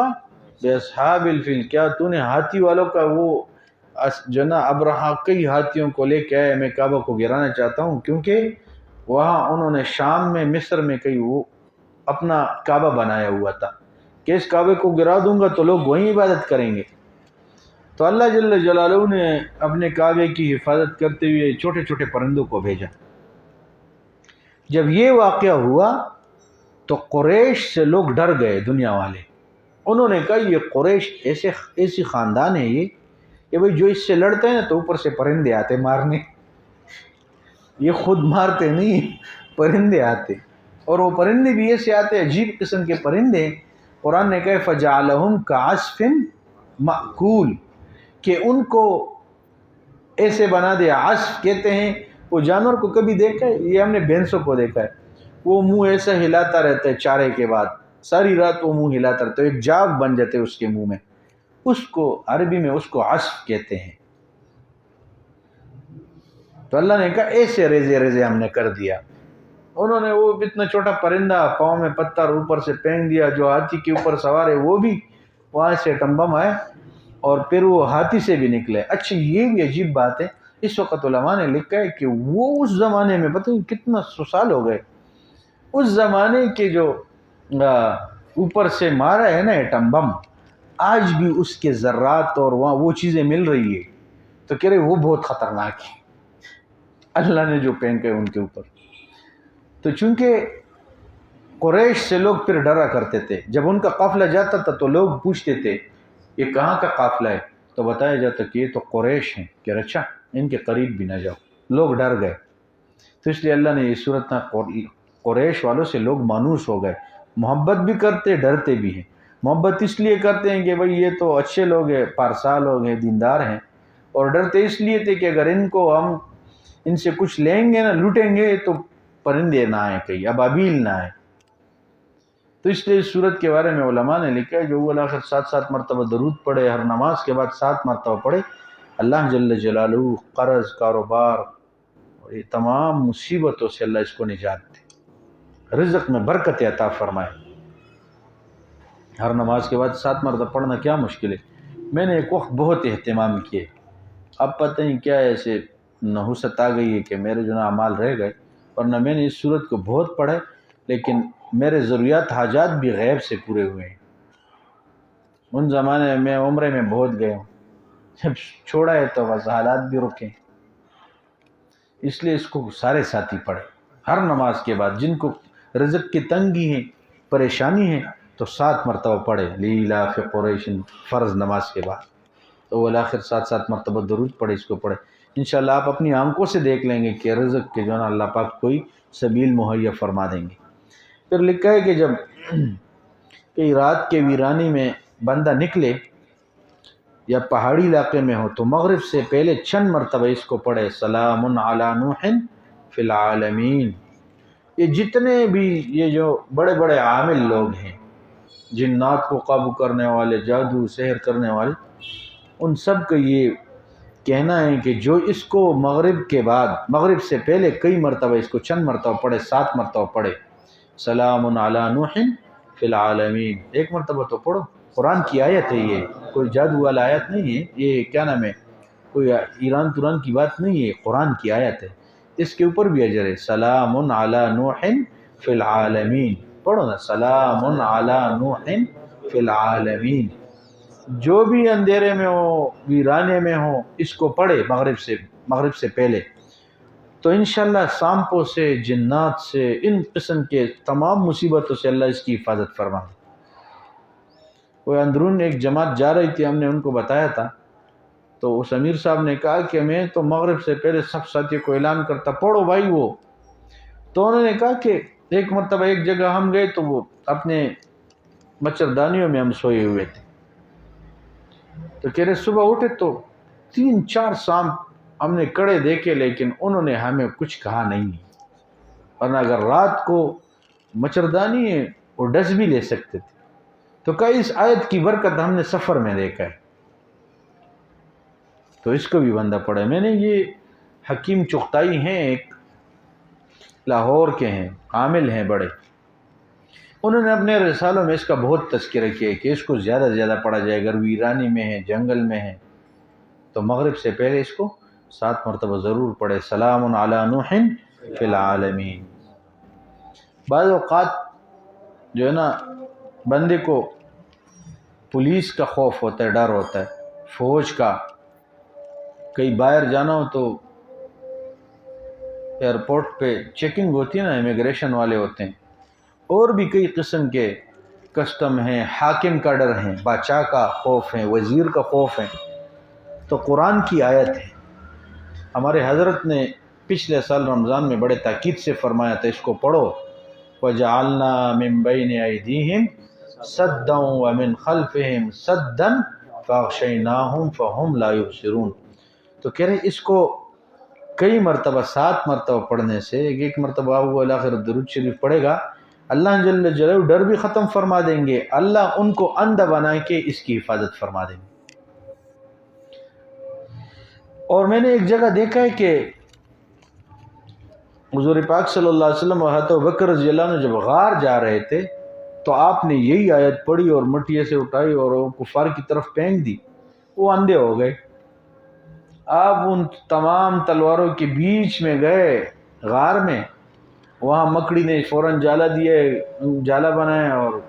باصحاب الفیل، کیا تو نے ہاتھی والوں کا وہ جو نا ابرہہ کئی ہاتھیوں کو لے کے آئے، میں کعبہ کو گرانا چاہتا ہوں، کیونکہ وہاں انہوں نے شام میں مصر میں کئی وہ اپنا کعبہ بنایا ہوا تھا کہ اس کعبے کو گرا دوں گا تو لوگ وہیں عبادت کریں گے۔ تو اللہ جل جلالہ نے اپنے کعبے کی حفاظت کرتے ہوئے چھوٹے چھوٹے پرندوں کو بھیجا۔ جب یہ واقعہ ہوا تو قریش سے لوگ ڈر گئے، دنیا والے، انہوں نے کہا یہ قریش ایسی خاندان ہے یہ کہ بھئی جو اس سے لڑتے ہیں تو اوپر سے پرندے آتے مارنے، یہ خود مارتے نہیں، پرندے آتے، اور وہ پرندے بھی ایسے آتے عجیب قسم کے پرندے۔ قرآن نے کہا فَجَعَلَهُمْ كَعَصْفٍ مَأْكُولٍ، کہ ان کو ایسے بنا دیا، عصف کہتے ہیں وہ جانور کو کبھی دیکھا ہے؟ یہ ہم نے بھینسوں کو دیکھا ہے، وہ منہ ایسا ہلاتا رہتا ہے چارے کے بعد، ساری رات وہ منہ ہلاتا رہتا ہے، ایک جاگ بن جاتے اس کے منہ میں، اس کو عربی میں اس کو عصف کہتے ہیں۔ تو اللہ نے کہا ایسے ریزے ریزے ہم نے کر دیا، انہوں نے وہ اتنا چھوٹا پرندہ پاؤں میں پتھر اوپر سے پھینک دیا، جو ہاتھی کے اوپر سوار ہے وہ بھی وہاں سے ٹمبم آئے اور پھر وہ ہاتھی سے بھی نکلے۔ اچھا یہ بھی عجیب بات ہے، اس وقت علماء نے لکھا ہے کہ وہ اس زمانے میں پتہ نہیں کتنا 100 سال ہو گئے، اس زمانے کے جو اوپر سے مارا ہے نا ایٹم بم، آج بھی اس کے ذرات اور وہاں وہ چیزیں مل رہی ہے، تو کہہ رہے وہ بہت خطرناک ہے اللہ نے جو پھینکے ان کے اوپر۔ تو چونکہ قریش سے لوگ پھر ڈرا کرتے تھے، جب ان کا قافلہ جاتا تھا تو لوگ پوچھتے تھے یہ کہاں کا قافلہ ہے، تو بتایا جاتا کہ یہ تو قریش ہیں، کہ اچھا ان کے قریب بھی نہ جاؤ، لوگ ڈر گئے۔ تو اس لیے اللہ نے یہ صورت نہ، قریش والوں سے لوگ مانوس ہو گئے، محبت بھی کرتے ڈرتے بھی ہیں۔ محبت اس لیے کرتے ہیں کہ بھئی یہ تو اچھے لوگ ہیں، پارسا لوگ ہیں، دیندار ہیں، اور ڈرتے اس لیے تھے کہ اگر ان کو ہم ان سے کچھ لیں گے نا، لوٹیں گے تو پرندے نہ آئیں، کہیں ابابیل نہ آئیں۔ تو اس لیے اس صورت کے بارے میں علماء نے لکھا ہے جو اول آخر 7 مرتبہ درود پڑھے، ہر نماز کے بعد 7 مرتبہ پڑھے، اللہ جل جلالہ قرض، کاروبار اور یہ تمام مصیبتوں سے اللہ اس کو نجات دے، رزق میں برکت عطا فرمائے۔ ہر نماز کے بعد 7 مرتبہ پڑھنا کیا مشکل ہے؟ میں نے ایک وقت بہت اہتمام کیے، اب پتہ نہیں کیا ایسے نحوست آ گئی ہے کہ میرے جو نا اعمال رہ گئے، ورنہ میں نے اس صورت کو بہت پڑھا، لیکن میرے ضروریات حاجات بھی غیب سے پورے ہوئے ہیں۔ ان زمانے میں عمرے میں بہت گئے ہوں، جب چھوڑا ہے تو بس حالات بھی رکے، اس لیے اس کو سارے ساتھی پڑھے ہر نماز کے بعد۔ جن کو رزق کی تنگی ہے، پریشانی ہے، تو 7 مرتبہ پڑھے، لیلاف قریش، فرض نماز کے بعد، تو والآخر 7 مرتبہ درود پڑھے، اس کو پڑھے۔ انشاءاللہ آپ اپنی آنکھوں سے دیکھ لیں گے کہ رزق کے جو ہے نا اللہ پاک کوئی سبیل مہیا فرما دیں گے۔ پھر لکھا ہے کہ جب کئی رات کے ویرانی میں بندہ نکلے یا پہاڑی علاقے میں ہو تو مغرب سے پہلے چند مرتبہ اس کو پڑھے، سلام علی نوح فی العالمین۔ یہ جتنے بھی یہ جو بڑے بڑے عامل لوگ ہیں، جنات کو قابو کرنے والے، جادو سحر کرنے والے، ان سب کا یہ کہنا ہے کہ جو اس کو مغرب کے بعد، مغرب سے پہلے کئی مرتبہ اس کو چند مرتبہ پڑھے، 7 مرتبہ پڑھے، سلام علی نوح فی العالمین، 1 مرتبہ تو پڑھو۔ قرآن کی آیت ہے، یہ کوئی جادو والا آیت نہیں ہے، یہ کیا نام ہے، کوئی ایران توران کی بات نہیں ہے، قرآن کی آیت ہے، اس کے اوپر بھی اجر ہے۔ سلام علی نوح فی العالمین، پڑھو نا، سلام علی نوح فی العالمین۔ جو بھی اندھیرے میں ہو، ویرانے میں ہو، اس کو پڑھے مغرب سے پہلے، تو انشاءاللہ سانپوں سے، جنات سے، ان قسم کے تمام مصیبتوں سے اللہ اس کی حفاظت فرمائے۔ وہ اندرون ایک جماعت جا رہی تھی، ہم نے ان کو بتایا تھا، تو اس امیر صاحب نے کہا کہ میں تو مغرب سے پہلے سب ساتھیوں کو اعلان کرتا، پڑھو بھائی وہ۔ تو انہوں نے کہا کہ ایک مرتبہ ایک جگہ ہم گئے تو وہ اپنے مچھردانیوں میں ہم سوئے ہوئے تھے، تو کہہ رہے صبح اٹھے تو 3-4 سانپ ہم نے کڑے دیکھے، لیکن انہوں نے ہمیں کچھ کہا نہیں، ورنہ اگر رات کو مچھردانی ہے وہ ڈس بھی لے سکتے تھے۔ تو کہا اس آیت کی برکت ہم نے سفر میں دیکھا ہے، تو اس کو بھی بندہ پڑھے۔ میں نے یہ حکیم چغتائی ہیں، ایک لاہور کے ہیں، عامل ہیں بڑے، انہوں نے اپنے رسالوں میں اس کا بہت تذکرہ کیا کہ اس کو زیادہ سے زیادہ پڑھا جائے۔ اگر ویرانی میں ہے، جنگل میں ہے، تو مغرب سے پہلے اس کو 7 مرتبہ ضرور پڑھے۔ سلام علی نوح فی العالمین۔ بعض اوقات جو ہے نا بندے کو پولیس کا خوف ہوتا ہے، ڈر ہوتا ہے، فوج کا، کہیں باہر جانا ہو تو ایئرپورٹ پہ چیکنگ ہوتی ہے نا، امیگریشن والے ہوتے ہیں، اور بھی کئی قسم کے کسٹم ہیں، حاکم کا ڈر ہے، بادشاہ کا خوف ہے، وزیر کا خوف ہے، تو قرآن کی آیت ہے۔ ہمارے حضرت نے پچھلے سال رمضان میں بڑے تاکید سے فرمایا تھا اس کو پڑھو، وَجَعَلْنَا مِن بَيْنِ أَيْدِيهِمْ سَدًّا وَمِنْ خَلْفِهِمْ سَدًّا فَأَغْشَيْنَاهُمْ فَهُمْ لَا يُبْصِرُونَ۔ تو کہہ رہے اس کو کئی مرتبہ، 7 مرتبہ پڑھنے سے، ایک مرتبہ وہ آخر درود شریف پڑھے گا، اللہ جل جلالہ ڈر بھی ختم فرما دیں گے، اللہ ان کو اندھا بنا کے اس کی حفاظت فرما دیں گے۔ اور میں نے ایک جگہ دیکھا ہے کہ حضور پاک صلی اللہ علیہ وسلم و حضرت ابوبکر رضی اللہ عنہ جب غار جا رہے تھے تو آپ نے یہی آیت پڑھی اور مٹی سے اٹھائی اور وہ کفار کی طرف پھینک دی، وہ اندھے ہو گئے۔ آپ ان تمام تلواروں کے بیچ میں گئے غار میں، وہاں مکڑی نے فوراً جالا دیے، جالا بنایا، اور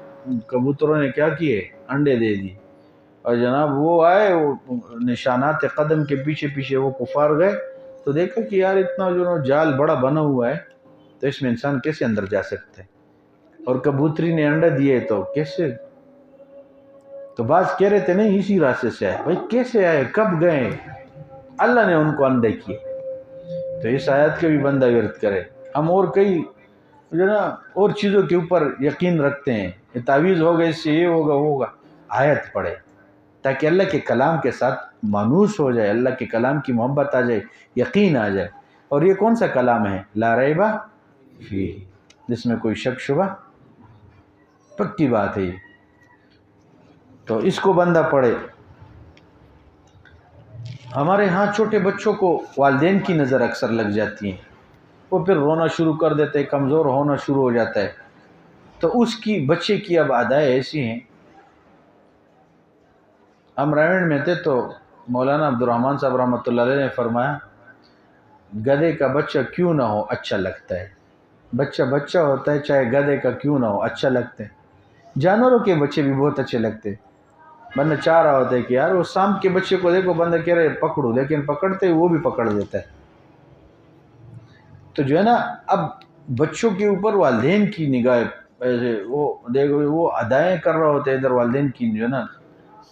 کبوتروں نے کیا کیے، انڈے دے دی، اور جناب وہ آئے، وہ نشانات قدم کے پیچھے پیچھے وہ کفار گئے، تو دیکھا کہ یار اتنا جو جال بڑا بنا ہوا ہے تو اس میں انسان کیسے اندر جا سکتے ہیں، اور کبوتری نے انڈا دیے تو کیسے؟ تو بعض کہہ رہے تھے نہیں اسی راستے سے آئے، بھائی کیسے آئے، کب گئے؟ اللہ نے ان کو اندھے کیے۔ تو اس آیت کے بھی بندہ ورد کرے۔ ہم اور کئی جو نا اور چیزوں کے اوپر یقین رکھتے ہیں، یہ تعویذ ہوگا، اس سے یہ ہوگا وہ ہوگا، آیت پڑھے تاکہ اللہ کے کلام کے ساتھ مانوس ہو جائے، اللہ کے کلام کی محبت آ جائے، یقین آ جائے۔ اور یہ کون سا کلام ہے؟ لا ریب فیہ، جس میں کوئی شک شبہ، پکی بات ہے یہ، تو اس کو بندہ پڑھے۔ ہمارے ہاں چھوٹے بچوں کو والدین کی نظر اکثر لگ جاتی ہیں، وہ پھر رونا شروع کر دیتے، کمزور ہونا شروع ہو جاتا ہے، تو اس کی بچے کی اب ادائیں ایسی ہیں۔ ہم رائنڈ میں تھے تو مولانا عبد الرحمن صاحب رحمۃ اللہ علیہ نے فرمایا گدھے کا بچہ کیوں نہ ہو اچھا لگتا ہے، بچہ بچہ ہوتا ہے چاہے گدھے کا کیوں نہ ہو اچھا لگتا ہے۔ جانوروں کے بچے بھی بہت اچھے لگتے، بندہ چاہ رہا ہوتا ہے کہ یار وہ سانپ کے بچے کو دیکھو، بندہ کہہ رہے پکڑو، لیکن پکڑتے وہ بھی پکڑ دیتا ہے۔ تو جو ہے نا اب بچوں کے اوپر والدین کی نگاہ ایسے وہ دیکھو وہ ادائیں کر رہا ہوتا ہے، ادھر والدین کی جو ہے نا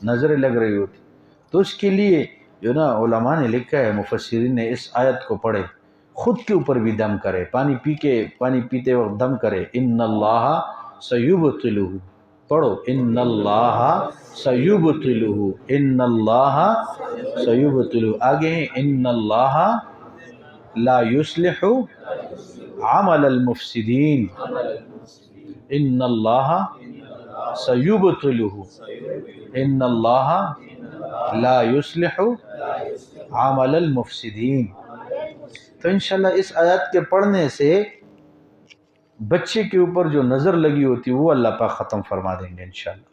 نظریں لگ رہی ہوتی، تو اس کے لیے جو نا علماء نے لکھا ہے، مفسرین نے، اس آیت کو پڑھے، خود کے اوپر بھی دم کرے، پانی پیتے وقت دم کرے، ان اللہ سیبطلہ، پڑھو ان اللہ سیبطلہ، ان اللہ سیبطلہ، آگے ہیں ان اللہ لا یصلح عمل المفسدین، ان اللہ سیبطلہ، ان اللہ لا یصلح عمل المفسدین۔ تو انشاءاللہ اس آیات کے پڑھنے سے بچے کے اوپر جو نظر لگی ہوتی وہ اللہ پاک ختم فرما دیں گے انشاءاللہ۔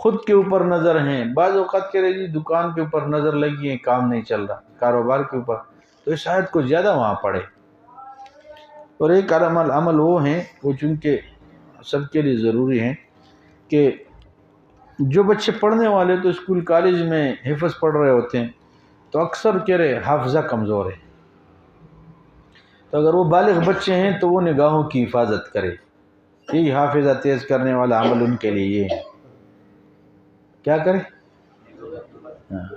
خود کے اوپر نظر ہیں، بعض اوقات کہہ رہے جی دکان کے اوپر نظر لگی ہے، کام نہیں چل رہا، کاروبار کے اوپر، تو اس آیت کو زیادہ وہاں پڑھے۔ اور ایک عمل وہ ہیں، وہ چونکہ سب کے لیے ضروری ہیں، کہ جو بچے پڑھنے والے تو اسکول کالج میں حفظ پڑھ رہے ہوتے ہیں، تو اکثر کہہ رہے حافظہ کمزور ہے، تو اگر وہ بالغ بچے ہیں تو وہ نگاہوں کی حفاظت کرے۔ یہی حافظہ تیز کرنے والا عمل ان کے لیے یہ ہے، کیا کرے؟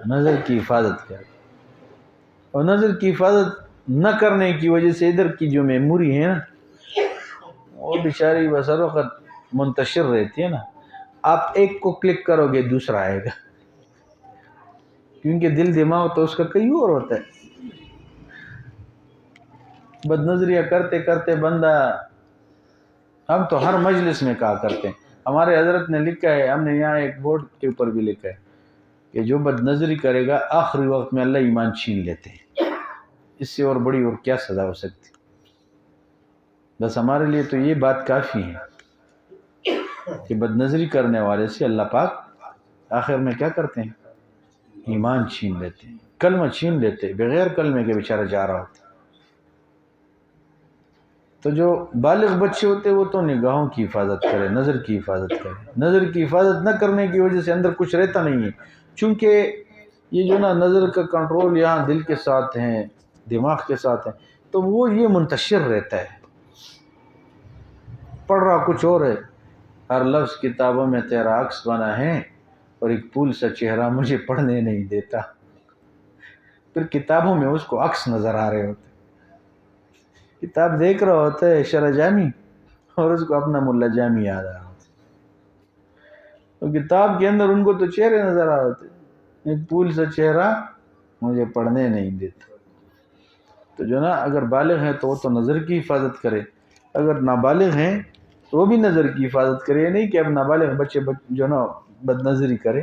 نظر کی حفاظت کرے۔ اور نظر کی حفاظت نہ کرنے کی وجہ سے ادھر کی جو میموری ہے نا، وہ بیچاری بس ہر وقت منتشر رہتی ہے نا، آپ ایک کو کلک کرو گے دوسرا آئے گا، کیونکہ دل دماغ تو اس کا کئی اور ہوتا ہے۔ بد نظریہ کرتے کرتے بندہ، ہم تو ہر مجلس میں کہا کرتے ہیں، ہمارے حضرت نے لکھا ہے، ہم نے یہاں ایک بورڈ کے اوپر بھی لکھا ہے کہ جو بد نظری کرے گا آخری وقت میں اللہ ایمان چھین لیتے ہیں، اس سے اور بڑی اور کیا سزا ہو سکتی؟ بس ہمارے لیے تو یہ بات کافی ہے کہ بد نظری کرنے والے سے اللہ پاک آخر میں کیا کرتے ہیں؟ ایمان چھین لیتے ہیں، کلمہ چھین لیتے ہیں، بغیر کلمے کے بیچارہ جا رہا ہوتا ہے۔ تو جو بالغ بچے ہوتے وہ تو نگاہوں کی حفاظت کرے، نظر کی حفاظت کرے۔ نظر کی حفاظت نہ کرنے کی وجہ سے اندر کچھ رہتا نہیں ہے، چونکہ یہ جو نا نظر کا کنٹرول یہاں دل کے ساتھ ہیں، دماغ کے ساتھ ہے، تو وہ یہ منتشر رہتا ہے، پڑھ رہا کچھ اور ہے، ہر لفظ کتابوں میں تیرا عکس بنا ہے اور ایک پھول سا چہرہ مجھے پڑھنے نہیں دیتا، پھر کتابوں میں اس کو عکس نظر آ رہے ہوتے، کتاب دیکھ رہا ہوتا ہے شرح جامی اور اس کو اپنا ملا جامی یاد آ رہا ہوتا ہے، تو کتاب کے اندر ان کو تو چہرے نظر آ رہے ہوتے، ایک پھول سا چہرہ مجھے پڑھنے نہیں دیتا۔ تو جو نا اگر بالغ ہے تو وہ تو نظر کی حفاظت کرے، اگر نابالغ ہیں تو وہ بھی نظر کی حفاظت کرے، نہیں کہ اب نابالغ بچے جو نا بد نظری کرے،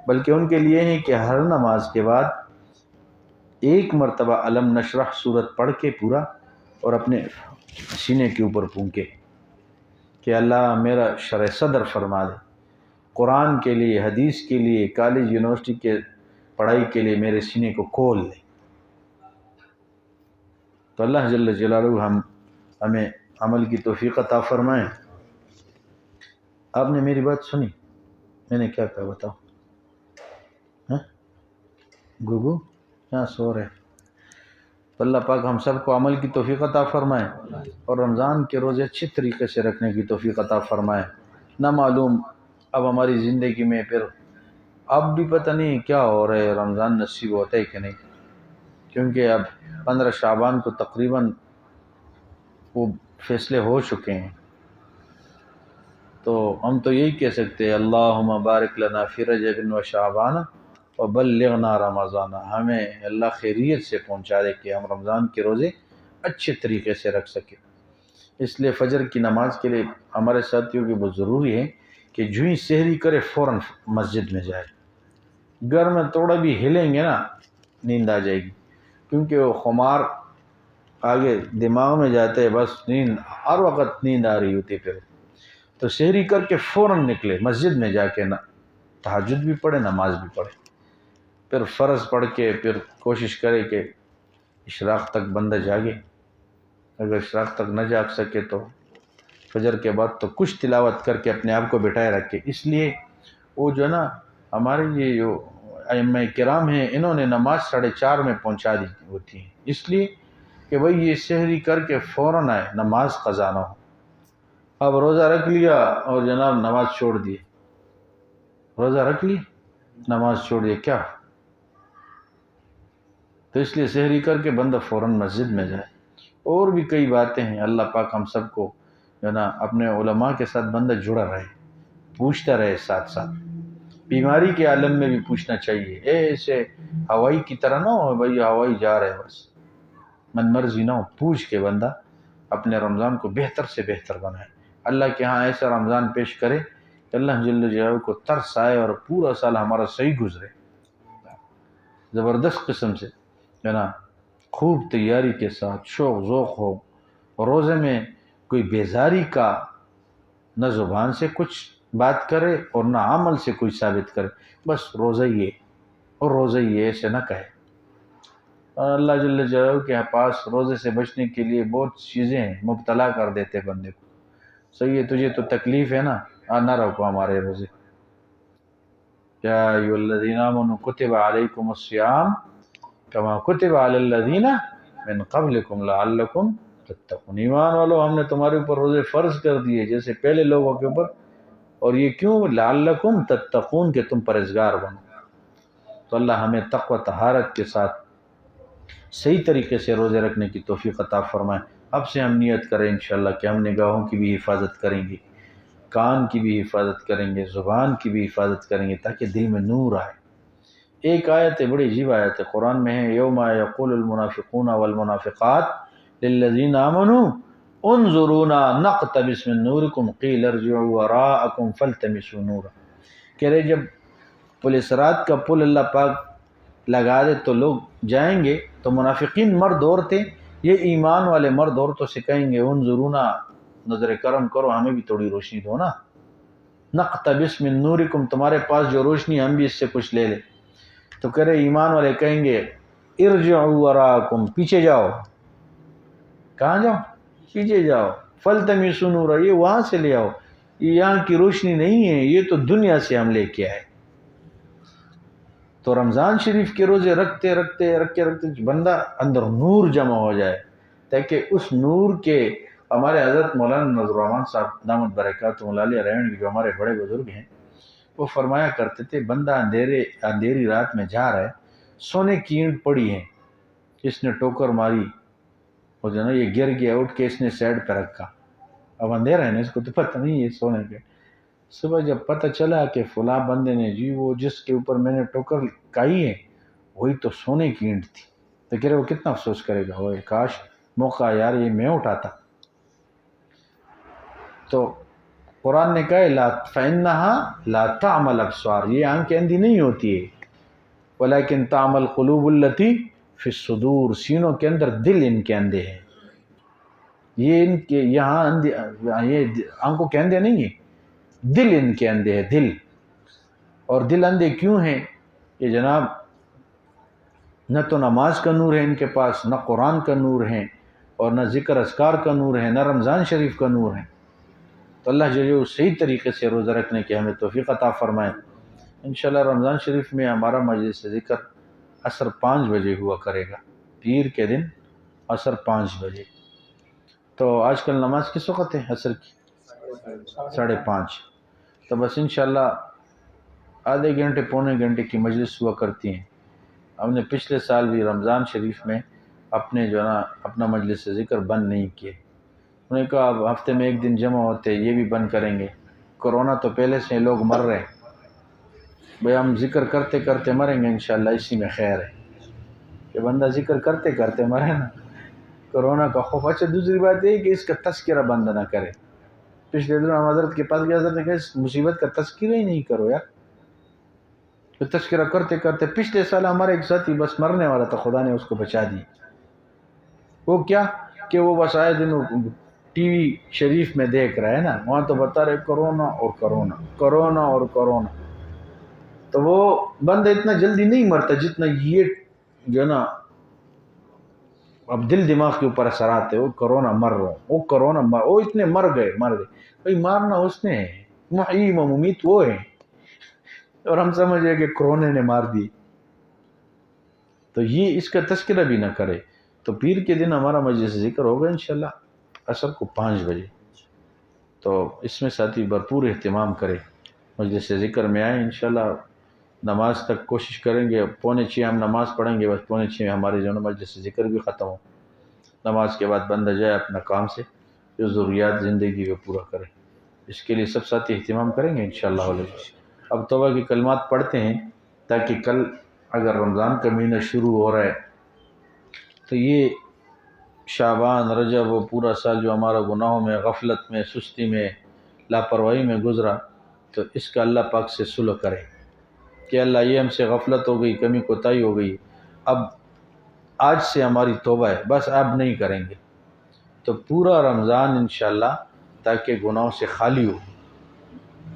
بلکہ ان کے لیے ہے کہ ہر نماز کے بعد ایک مرتبہ علم نشرح سورت پڑھ کے پورا اور اپنے سینے کے اوپر پھونکے کہ اللہ میرا شرح صدر فرما دے، قرآن کے لیے، حدیث کے لیے، کالج یونیورسٹی کے پڑھائی کے لیے میرے سینے کو کھول دے۔ تو اللہ جل جلالہ ہمیں عمل کی توفیق عطا فرمائے۔ آپ نے میری بات سنی؟ میں نے کیا کہا بتاؤ؟ گوگو یہاں سو رہے؟ تو اللہ پاک ہم سب کو عمل کی توفیق عطا فرمائے اور رمضان کے روزے اچھے طریقے سے رکھنے کی توفیق عطا فرمائے۔ نہ معلوم اب ہماری زندگی میں پھر اب بھی پتہ نہیں کیا ہو رہا ہے، رمضان نصیب ہوتا ہے کہ نہیں، کیونکہ اب 15 شعبان کو تقریباً وہ فیصلے ہو چکے ہیں، تو ہم تو یہی کہہ سکتے ہیں اللہم بارک لنا فی رجب و شعبان وبلغنا رمضان، ہمیں اللہ خیریت سے پہنچا دے کہ ہم رمضان کے روزے اچھے طریقے سے رکھ سکیں۔ اس لیے فجر کی نماز کے لیے ہمارے ساتھیوں کی بہت ضروری ہے کہ جو ہی سحری کرے فوراً مسجد میں جائے، گھر میں تھوڑا بھی ہلیں گے نا نیند آ جائے گی، کیونکہ وہ خمار آگے دماغ میں جاتے ہیں، بس نیند ہر وقت نیند آ رہی ہوتی ہے، پھر تو سحری کر کے فوراً نکلے مسجد میں جا کے، تہجد بھی پڑھے نماز بھی پڑھے، پھر فرض پڑھ کے پھر کوشش کرے کہ اشراق تک بندہ جاگے، اگر اشراق تک نہ جاگ سکے تو فجر کے بعد تو کچھ تلاوت کر کے اپنے آپ کو بٹھائے رکھے۔ اس لیے وہ جو ہے نا ہمارے یہ جو ائمہ کرام ہیں، انہوں نے نماز 4:30 میں پہنچا دی ہوتی ہے، اس لیے کہ بھئی یہ سحری کر کے فوراً آئے، نماز قضا نہ ہو۔ اب روزہ رکھ لیا اور جناب نماز چھوڑ دیے، روزہ رکھ لی نماز چھوڑ دیے، کیا؟ تو اس لیے سحری کر کے بندہ فوراً مسجد میں جائے۔ اور بھی کئی باتیں ہیں، اللہ پاک ہم سب کو جو نا اپنے علماء کے ساتھ بندہ جڑا رہے، پوچھتا رہے، ساتھ ساتھ بیماری کے عالم میں بھی پوچھنا چاہیے، ایسے ہوائی کی طرح نہ ہو بھئی ہوائی جا رہے بس من مرضی نہ ہو، پوچھ کے بندہ اپنے رمضان کو بہتر سے بہتر بنائے، اللہ کے ہاں ایسا رمضان پیش کرے کہ اللہ جل جلالہ کو ترس آئے اور پورا سال ہمارا صحیح گزرے، زبردست قسم سے ہے نا، خوب تیاری کے ساتھ شوق ذوق ہو، اور روزے میں کوئی بیزاری کا نہ زبان سے کچھ بات کرے اور نہ عمل سے کوئی ثابت کرے، بس روزہ یہ اور روزہ یہ ایسے نہ کہے۔ اور اللہ جل جلالہ کے پاس روزے سے بچنے کے لیے بہت چیزیں ہیں، مبتلا کر دیتے بندے کو۔ صحیح ہے، تجھے تو تکلیف ہے نا، نہ رکھو ہمارے روزے۔ یا ایھا الذین آمنوا کتب علیکم الصیام کما کتب علی الذین من قبلکم لعلکم تتقون۔ ایمان والو، ہم نے تمہارے اوپر روزے فرض کر دیے جیسے پہلے لوگوں کے اوپر، اور یہ کیوں؟ لعلکم تتقون، کہ تم پرہیزگار بنو۔ تو اللہ ہمیں تقوی طہارت کے ساتھ صحیح طریقے سے روزے رکھنے کی توفیق عطا فرمائے۔ اب سے ہم نیت کریں انشاءاللہ کہ ہم نگاہوں کی بھی حفاظت کریں گے، کان کی بھی حفاظت کریں گے، زبان کی بھی حفاظت کریں گے، تاکہ دل میں نور آئے۔ ایک آیت ہے، بڑی عجیب آیت ہے، قرآن میں ہے، یوم یقول المنافقون والمنافقات للذین آمنوا انظرونا نقتبس من نورکم قیل ارجعوا وراءکم فالتمسوا نورا۔ کہہ رہے جب پولیس رات کا پل اللہ پاک لگا دے تو لوگ جائیں گے، تو منافقین مرد عورتیں یہ ایمان والے مرد عورتوں سے کہیں گے انظرونا، نظر کرم کرو، ہمیں بھی تھوڑی روشنی دو نا، نقتبس من نورکم، تمہارے پاس جو روشنی ہم بھی اس سے کچھ لے لیں۔ تو کہہ رہے ایمان والے کہیں گے ارجعوا وراءکم، پیچھے جاؤ۔ کہاں جاؤ؟ پیچھے جاؤ۔ فالتمسوا نورا، یہ وہاں سے لے آؤ، یہ یہاں کی روشنی نہیں ہے، یہ تو دنیا سے ہم لے کے آئے۔ تو رمضان شریف کے روزے رکھتے رکھتے بندہ اندر نور جمع ہو جائے، تاکہ اس نور کے ہمارے حضرت مولانا نذر الرحمن صاحب دامت برکاتہ علیہ رحمہ، جو ہمارے بڑے بزرگ ہیں، وہ فرمایا کرتے تھے بندہ اندھیری رات میں جا رہا ہے، سونے کی اینٹ پڑی ہے، اس نے ٹوکر ماری اور جو نا یہ گر گیا، اٹھ کے اس نے سائڈ پہ رکھا، اب اندھیرا ہے نا، اس کو تو پتہ نہیں ہے سونے کے۔ صبح جب پتہ چلا کہ فلاں بندے نے جی وہ جس کے اوپر میں نے ٹوکر کائی ہے وہی تو سونے کی اینٹ تھی، تو کہہ رہے وہ کتنا افسوس کرے گا، وہ کاش موقع یار یہ میں اٹھاتا۔ تو قرآن نے کہا لا فإنها لا تعمى الابصار، یہ آنکھیں اندھی نہیں ہوتی ہے، ولكن تعمى القلوب التي في الصدور، سینوں کے اندر دل ان کے اندھے ہیں۔ یہ ان کے یہاں اندھے، یہ آنکھوں کے اندھے نہیں ہیں، دل ان کے اندھے ہے، دل۔ اور دل اندھے کیوں ہیں؟ یہ جناب نہ تو نماز کا نور ہے ان کے پاس، نہ قرآن کا نور ہے، اور نہ ذکر اذکار کا نور ہے، نہ رمضان شریف کا نور ہے۔ تو اللہ جو صحیح طریقے سے روزہ رکھنے کی ہمیں توفیق عطا فرمائے۔ انشاءاللہ رمضان شریف میں ہمارا مجلس ذکر عصر 5 بجے ہوا کرے گا، پیر کے دن عصر 5 بجے۔ تو آج کل نماز کس وقت ہے؟ عصر کی 5:30۔ تو بس انشاءاللہ آدھے گھنٹے پونے گھنٹے کی مجلس ہوا کرتی ہیں۔ ہم نے پچھلے سال بھی رمضان شریف میں اپنے جو نا اپنا مجلس ذکر بند نہیں کیے، انہوں نے کہا اب ہفتے میں ایک دن جمع ہوتے یہ بھی بند کریں گے، کرونا تو پہلے سے لوگ مر رہے ہیں، بھئی ہم ذکر کرتے کرتے مریں گے انشاءاللہ، اسی میں خیر ہے کہ بندہ ذکر کرتے کرتے مرے نا، کرونا کا خوف۔ اچھا دوسری بات یہ کہ اس کا تذکرہ بند نہ کرے۔ پچھلے دن ہم حضرت کے پاس گئے، حضرت نے کہا اس مصیبت کا تذکرہ ہی نہیں کرو یار، تو تذکرہ کرتے کرتے پچھلے سال ہمارے ایک ساتھی بس مرنے والا تھا، خدا نے اس کو بچا دی۔ وہ کیا کہ وہ بس آئے دن ٹی وی شریف میں دیکھ رہا ہے نا، وہاں تو بتا رہے کرونا اور کرونا، کرونا اور کرونا۔ تو وہ بندہ اتنا جلدی نہیں مرتا جتنا یہ جو نا اب دل دماغ کے اوپر اثرات ہے، وہ کرونا مر رہا وہ کرونا مر، وہ اتنے مر گئے بھئی مارنا اس نے ہے، محیی و ممیت وہ ہے، اور ہم سمجھ رہے کہ کرونے نے مار دی۔ تو یہ اس کا تذکرہ بھی نہ کرے۔ تو پیر کے دن ہمارا مجلس ذکر ہوگا انشاءاللہ عصر کو 5 بجے، تو اس میں ساتھی بھرپور اہتمام کرے، مجلس ذکر میں آئیں انشاءاللہ۔ نماز تک کوشش کریں گے، 5:45 ہم نماز پڑھیں گے، بس 5:45 ہمارے جو مجلس ذکر بھی ختم ہو، نماز کے بعد بندہ جائے اپنا کام سے جو ضروریات زندگی کو پورا کرے۔ اس کے لیے سب ساتھی اہتمام کریں گے انشاءاللہ۔ اب توبہ کی کلمات پڑھتے ہیں تاکہ کل اگر رمضان کا مہینہ شروع ہو رہا ہے تو یہ شعبان رجب وہ پورا سال جو ہمارا گناہوں میں، غفلت میں، سستی میں، لاپرواہی میں گزرا، تو اس کا اللہ پاک سے صلح کرے کہ اللہ یہ ہم سے غفلت ہو گئی، کمی کوتاہی ہو گئی، اب آج سے ہماری توبہ ہے، بس اب نہیں کریں گے۔ تو پورا رمضان انشاءاللہ تاکہ گناہوں سے خالی ہو،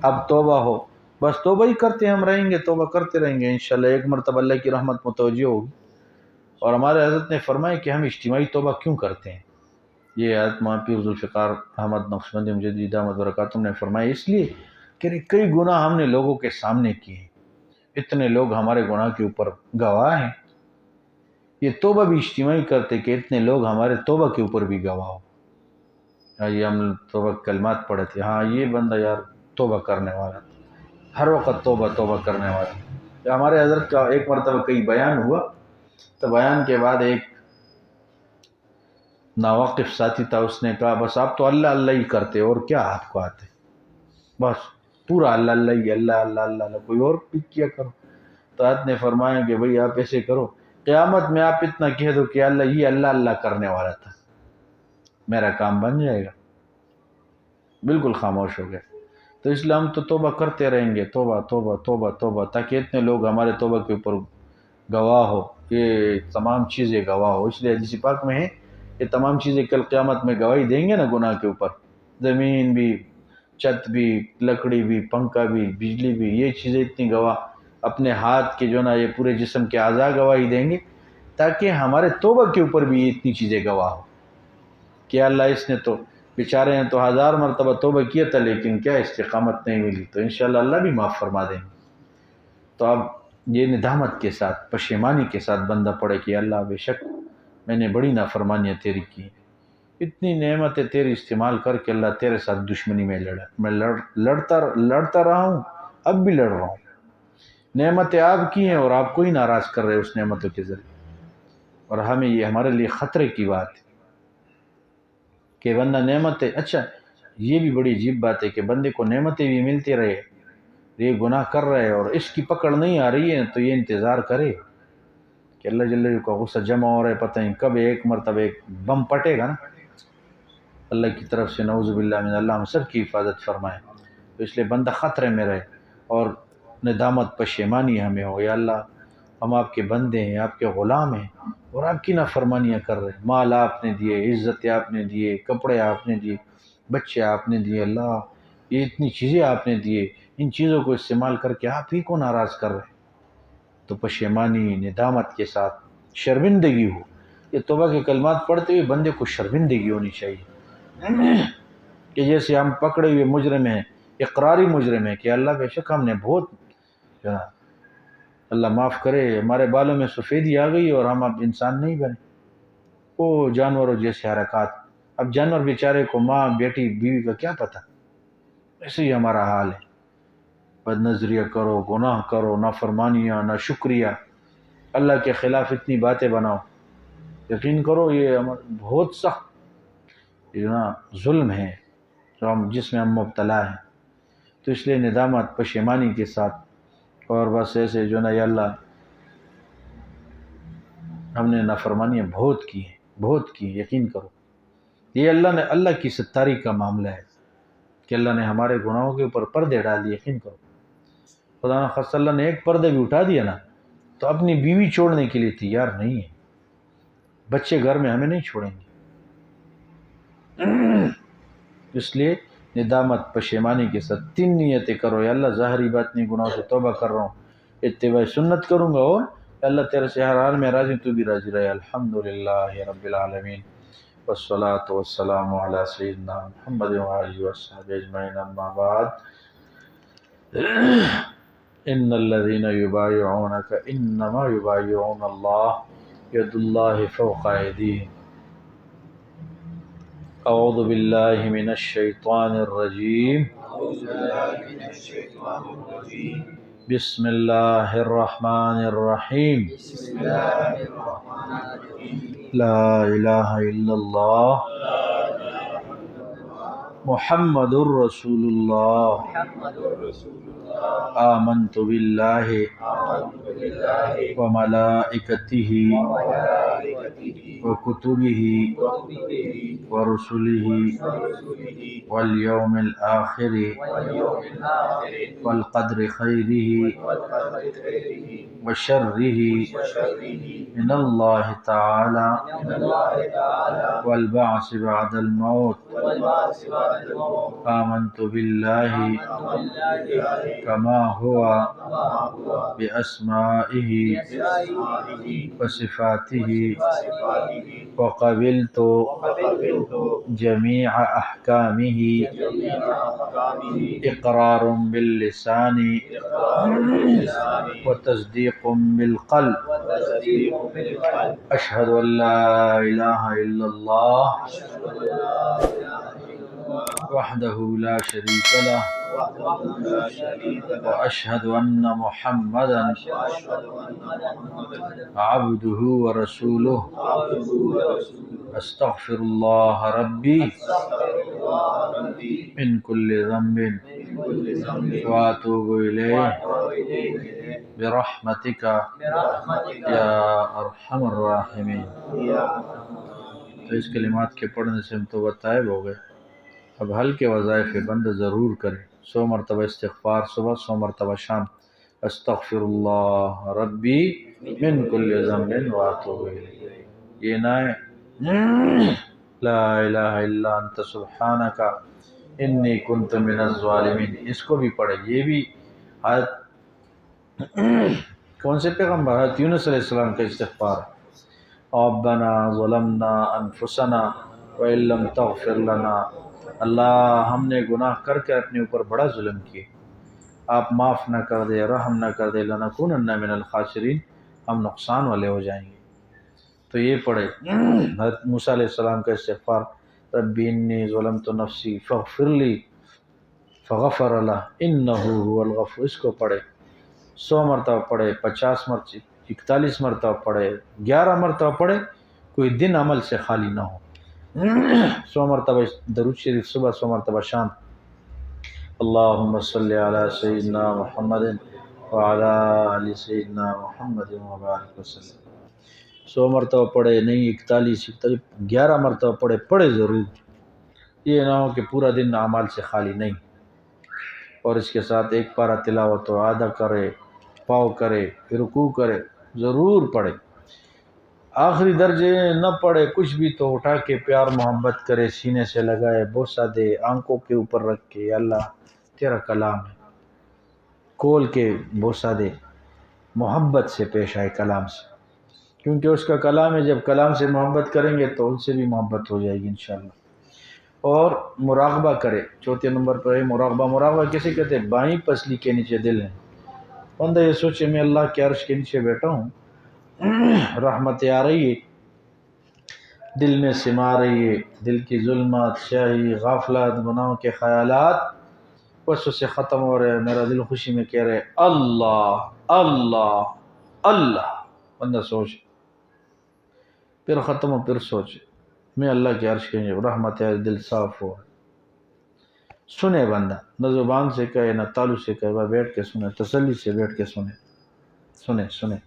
اب توبہ ہو، بس توبہ ہی کرتے ہم رہیں گے، توبہ کرتے رہیں گے انشاءاللہ ایک مرتبہ اللہ کی رحمت متوجہ ہوگی۔ اور ہمارے حضرت نے فرمایا کہ ہم اجتماعی توبہ کیوں کرتے ہیں، یہ حضرت مولانا پیر ذوالفقار احمد نقشبندی مجدد دامت برکاتہم نے فرمایا اس لیے کہ کئی گناہ ہم نے لوگوں کے سامنے کیے ہیں، اتنے لوگ ہمارے گناہ کے اوپر گواہ ہیں، یہ توبہ بھی اجتماعی کرتے کہ اتنے لوگ ہمارے توبہ کے اوپر بھی گواہ ہو۔ یہ ہم توبہ کلمات پڑھے تھے، ہاں یہ بندہ یار توبہ کرنے والا تھا، ہر وقت توبہ توبہ کرنے والا۔ ہمارے حضرت کا ایک مرتبہ کئی بیان ہوا تو بیان کے بعد ایک ناواقف ساتھی تھا، اس نے کہا بس آپ تو اللہ اللہ ہی کرتے اور کیا آپ کو آتے، بس پورا اللہ اللہ ہی، اللہ اللہ اللہ اللہ، کوئی اور بھی کیا کرو۔ تو حضرت نے فرمایا کہ بھئی آپ ایسے کرو، قیامت میں آپ اتنا کہہ دو کہ اللہ یہ اللہ اللہ کرنے والا تھا، میرا کام بن جائے گا۔ بالکل خاموش ہو گئے۔ تو اس لیے ہم تو توبہ کرتے رہیں گے، توبہ توبہ توبہ توبہ، تاکہ اتنے لوگ ہمارے توبہ کے اوپر گواہ ہو، یہ تمام چیزیں گواہ ہو۔ اس لیے حدیث پاک میں ہے یہ تمام چیزیں کل قیامت میں گواہی دیں گے نا گناہ کے اوپر، زمین بھی، چھت بھی، لکڑی بھی، پنکھا بھی، بجلی بھی، یہ چیزیں اتنی گواہ، اپنے ہاتھ کے جو نا یہ پورے جسم کے اعضاء گواہی دیں گے، تاکہ ہمارے توبہ کے اوپر بھی اتنی چیزیں گواہ ہو کہ اللہ اس نے تو بیچارے ہیں تو 1000 مرتبہ توبہ کیا تھا لیکن کیا استقامت نہیں ملی، تو انشاءاللہ اللہ بھی معاف فرما دیں گے۔ تو اب یہ ندامت کے ساتھ، پشیمانی کے ساتھ بندہ پڑے کہ اللہ بے شک میں نے بڑی نافرمانیاں تیری کی، اتنی نعمتیں تیری استعمال کر کے اللہ تیرے ساتھ دشمنی میں لڑا، میں لڑتا رہا ہوں، اب بھی لڑ رہا ہوں، نعمتیں آپ کی ہیں اور آپ کو ہی ناراض کر رہے اس نعمتوں کے ذریعے۔ اور ہمیں یہ ہمارے لیے خطرے کی بات ہے کہ بندہ نعمتیں، اچھا یہ بھی بڑی عجیب بات ہے کہ بندے کو نعمتیں بھی ملتی رہے، یہ گناہ کر رہے اور اس کی پکڑ نہیں آ رہی ہے، تو یہ انتظار کرے کہ اللہ جل جلالہ کا غصہ جمع ہو رہا ہے، پتہ نہیں کب ایک مرتبہ ایک بم پٹے گا نا اللہ کی طرف سے، نعوذ باللہ من اللہ ہم سب کی حفاظت فرمائے۔ تو اس لیے بندہ خطرے میں رہے اور ندامت پشیمانی ہمیں ہو، یا اللہ ہم آپ کے بندے ہیں، آپ کے غلام ہیں اور آپ کی نافرمانیاں کر رہے ہیں، مال آپ نے دیے، عزت آپ نے دیے، کپڑے آپ نے دیے، بچے آپ نے دیے، اللہ یہ اتنی چیزیں آپ نے دیے، ان چیزوں کو استعمال کر کے آپ ہی کو ناراض کر رہے ہیں۔ تو پشیمانی ندامت کے ساتھ شرمندگی ہو، یہ توبہ کے کلمات پڑھتے ہوئے بندے کو شرمندگی ہونی چاہیے کہ جیسے ہم پکڑے ہوئے مجرم ہیں، اقراری مجرم ہیں کہ اللہ بے شک ہم نے بہت، اللہ معاف کرے ہمارے بالوں میں سفیدی آ گئی اور ہم اب انسان نہیں بنے، وہ جانوروں جیسے حرکات۔ اب جانور بیچارے کو ماں بیٹی بیوی کا کیا پتہ، ایسے ہی ہمارا حال ہے، بد نظریہ کرو، گناہ کرو، نافرمانیاں، نہ شکریہ، اللہ کے خلاف اتنی باتیں بناؤ، یقین کرو یہ بہت سخت یہ نا ظلم ہے جس میں ہم مبتلا ہیں۔ تو اس لیے ندامت پشیمانی کے ساتھ، اور بس ایسے جو نا یا اللہ ہم نے نافرمانیاں بہت کی ہیں، بہت کی ہیں، یقین کرو یہ اللہ کی ستاری کا معاملہ ہے کہ اللہ نے ہمارے گناہوں کے اوپر پردے ڈال دیے۔ یقین کرو خدا نخواستہ اللہ نے ایک پردے بھی اٹھا دیا نا تو اپنی بیوی چھوڑنے کے لیے تیار نہیں ہے، بچے گھر میں ہمیں نہیں چھوڑیں گے۔ اس لیے ندامت پشیمانی کے ساتھ 3 نیتیں کرو، یا اللہ ظاہری باطنی گناہوں سے توبہ کر رہا ہوں، اتباع سنت کروں گا، اور اللہ تعالیٰ سے ہر حال میں راضی، تو بھی راضی رہے۔ الحمدللہ رب العالمین، والصلاة والسلام علی سیدنا محمد وآلہ وصحبہ اجمعین، اما بعد، ان الذین یبایعونک انما یبایعون اللہ ید اللہ فوق ایدیہم۔ اعوذ باللہ من الشیطان الرجیم، بسم اللہ الرحمن الرحیم، لا الہ الا اللہ محمد الرسول اللہ، آمنت باللہ وملائکتہ وكتبه ورسله واليوم الآخر والقدر خيره وشره من الله تعالى والبعث بعد الموت آمنت بالله كما هو بأسمائه وصفاته وقبلت جميع أحكامه إقرار باللسان وتصديق بالقلب أشهد أن لا إله إلا الله وحده لا شريك له وأشهد أن محمدا عبده ورسوله أستغفر الله ربي من كل ذنب وأتوب إليه برحمتك یا ارحم الراحمین۔ تو اس کلمات کے پڑھنے سے ہم توبہ طائب ہو گئے۔ اب حل کے وظائف بندہ ضرور کرے، 100 مرتبہ استغفار صبح، 100 مرتبہ شام، استغفر اللہ ربی من کل ذنب واتوب الیہ۔ یہ نہ ہے لا الہ الا انت سبحانک انی کنت من الظالمین، اس کو بھی پڑھے۔ یہ بھی آیت کون سے پیغمبر؟ حضرت یونس علیہ السلام کا استغفار، ربنا ظلمنا انفسنا وان لم تغفر لنا، اللہ ہم نے گناہ کر کے اپنے اوپر بڑا ظلم کیے، آپ معاف نہ کر دے، رحم نہ کر دے، لنکونن من الخاسرین، ہم نقصان والے ہو جائیں گے۔ تو یہ پڑھے۔ حضرت موسیٰ علیہ السلام کا استغفار، ربی انی ظلمت نفسی فاغفر لی فغفر لہ انہ هو الغفور، اس کو پڑھے، 100 مرتبہ پڑھے، 50 مرتبہ، 41 مرتبہ پڑھے، 11 مرتبہ پڑھے، کوئی دن عمل سے خالی نہ ہو۔ 100 مرتبہ درود شریف صبح، 100 مرتبہ شام۔ اللہم صلی علی سیدنا محمد وعلی آل سیدنا محمد وبارک وسلم۔ 100 مرتبہ پڑھے نہیں، 41 11 مرتبہ پڑھے ضرور، یہ نہ ہو کہ پورا دن اعمال سے خالی نہیں۔ اور اس کے ساتھ ایک پارہ تلاوت و آدھا کرے، پاؤ کرے، رکوع کرے، ضرور پڑھے۔ آخری درجے نہ پڑھے کچھ بھی تو اٹھا کے پیار محبت کرے، سینے سے لگائے، بوسہ دے، آنکھوں کے اوپر رکھ کے، یا اللہ تیرا کلام ہے، کھول کے بوسہ دے، محبت سے پیش آئے کلام سے، کیونکہ اس کا کلام ہے، جب کلام سے محبت کریں گے تو ان سے بھی محبت ہو جائے گی انشاءاللہ۔ اور مراقبہ کرے، 4 نمبر پر ہے مراقبہ۔ مراقبہ کیسے کہتے ہیں؟ بائیں پسلی کے نیچے دل ہے، بندہ یہ سوچے میں اللہ کے عرش کے نیچے بیٹھا ہوں، رحمتیں آ رہی ہے، دل میں سما رہی ہے، دل کی ظلمات، سیاہی، غافلات، گناہوں کے خیالات وسوسے ختم ہو رہے ہیں، میرا دل خوشی میں کہہ رہے اللہ اللہ اللہ۔ بندہ سوچ، پھر ختم ہو، پھر سوچ میں اللہ کے عرش کے نیچے، رحمت ہے، دل صاف ہو۔ سنے بندہ، نہ زبان سے کہے نہ تالو سے کہے، بس بیٹھ کے سنے، تسلی سے بیٹھ کے سنے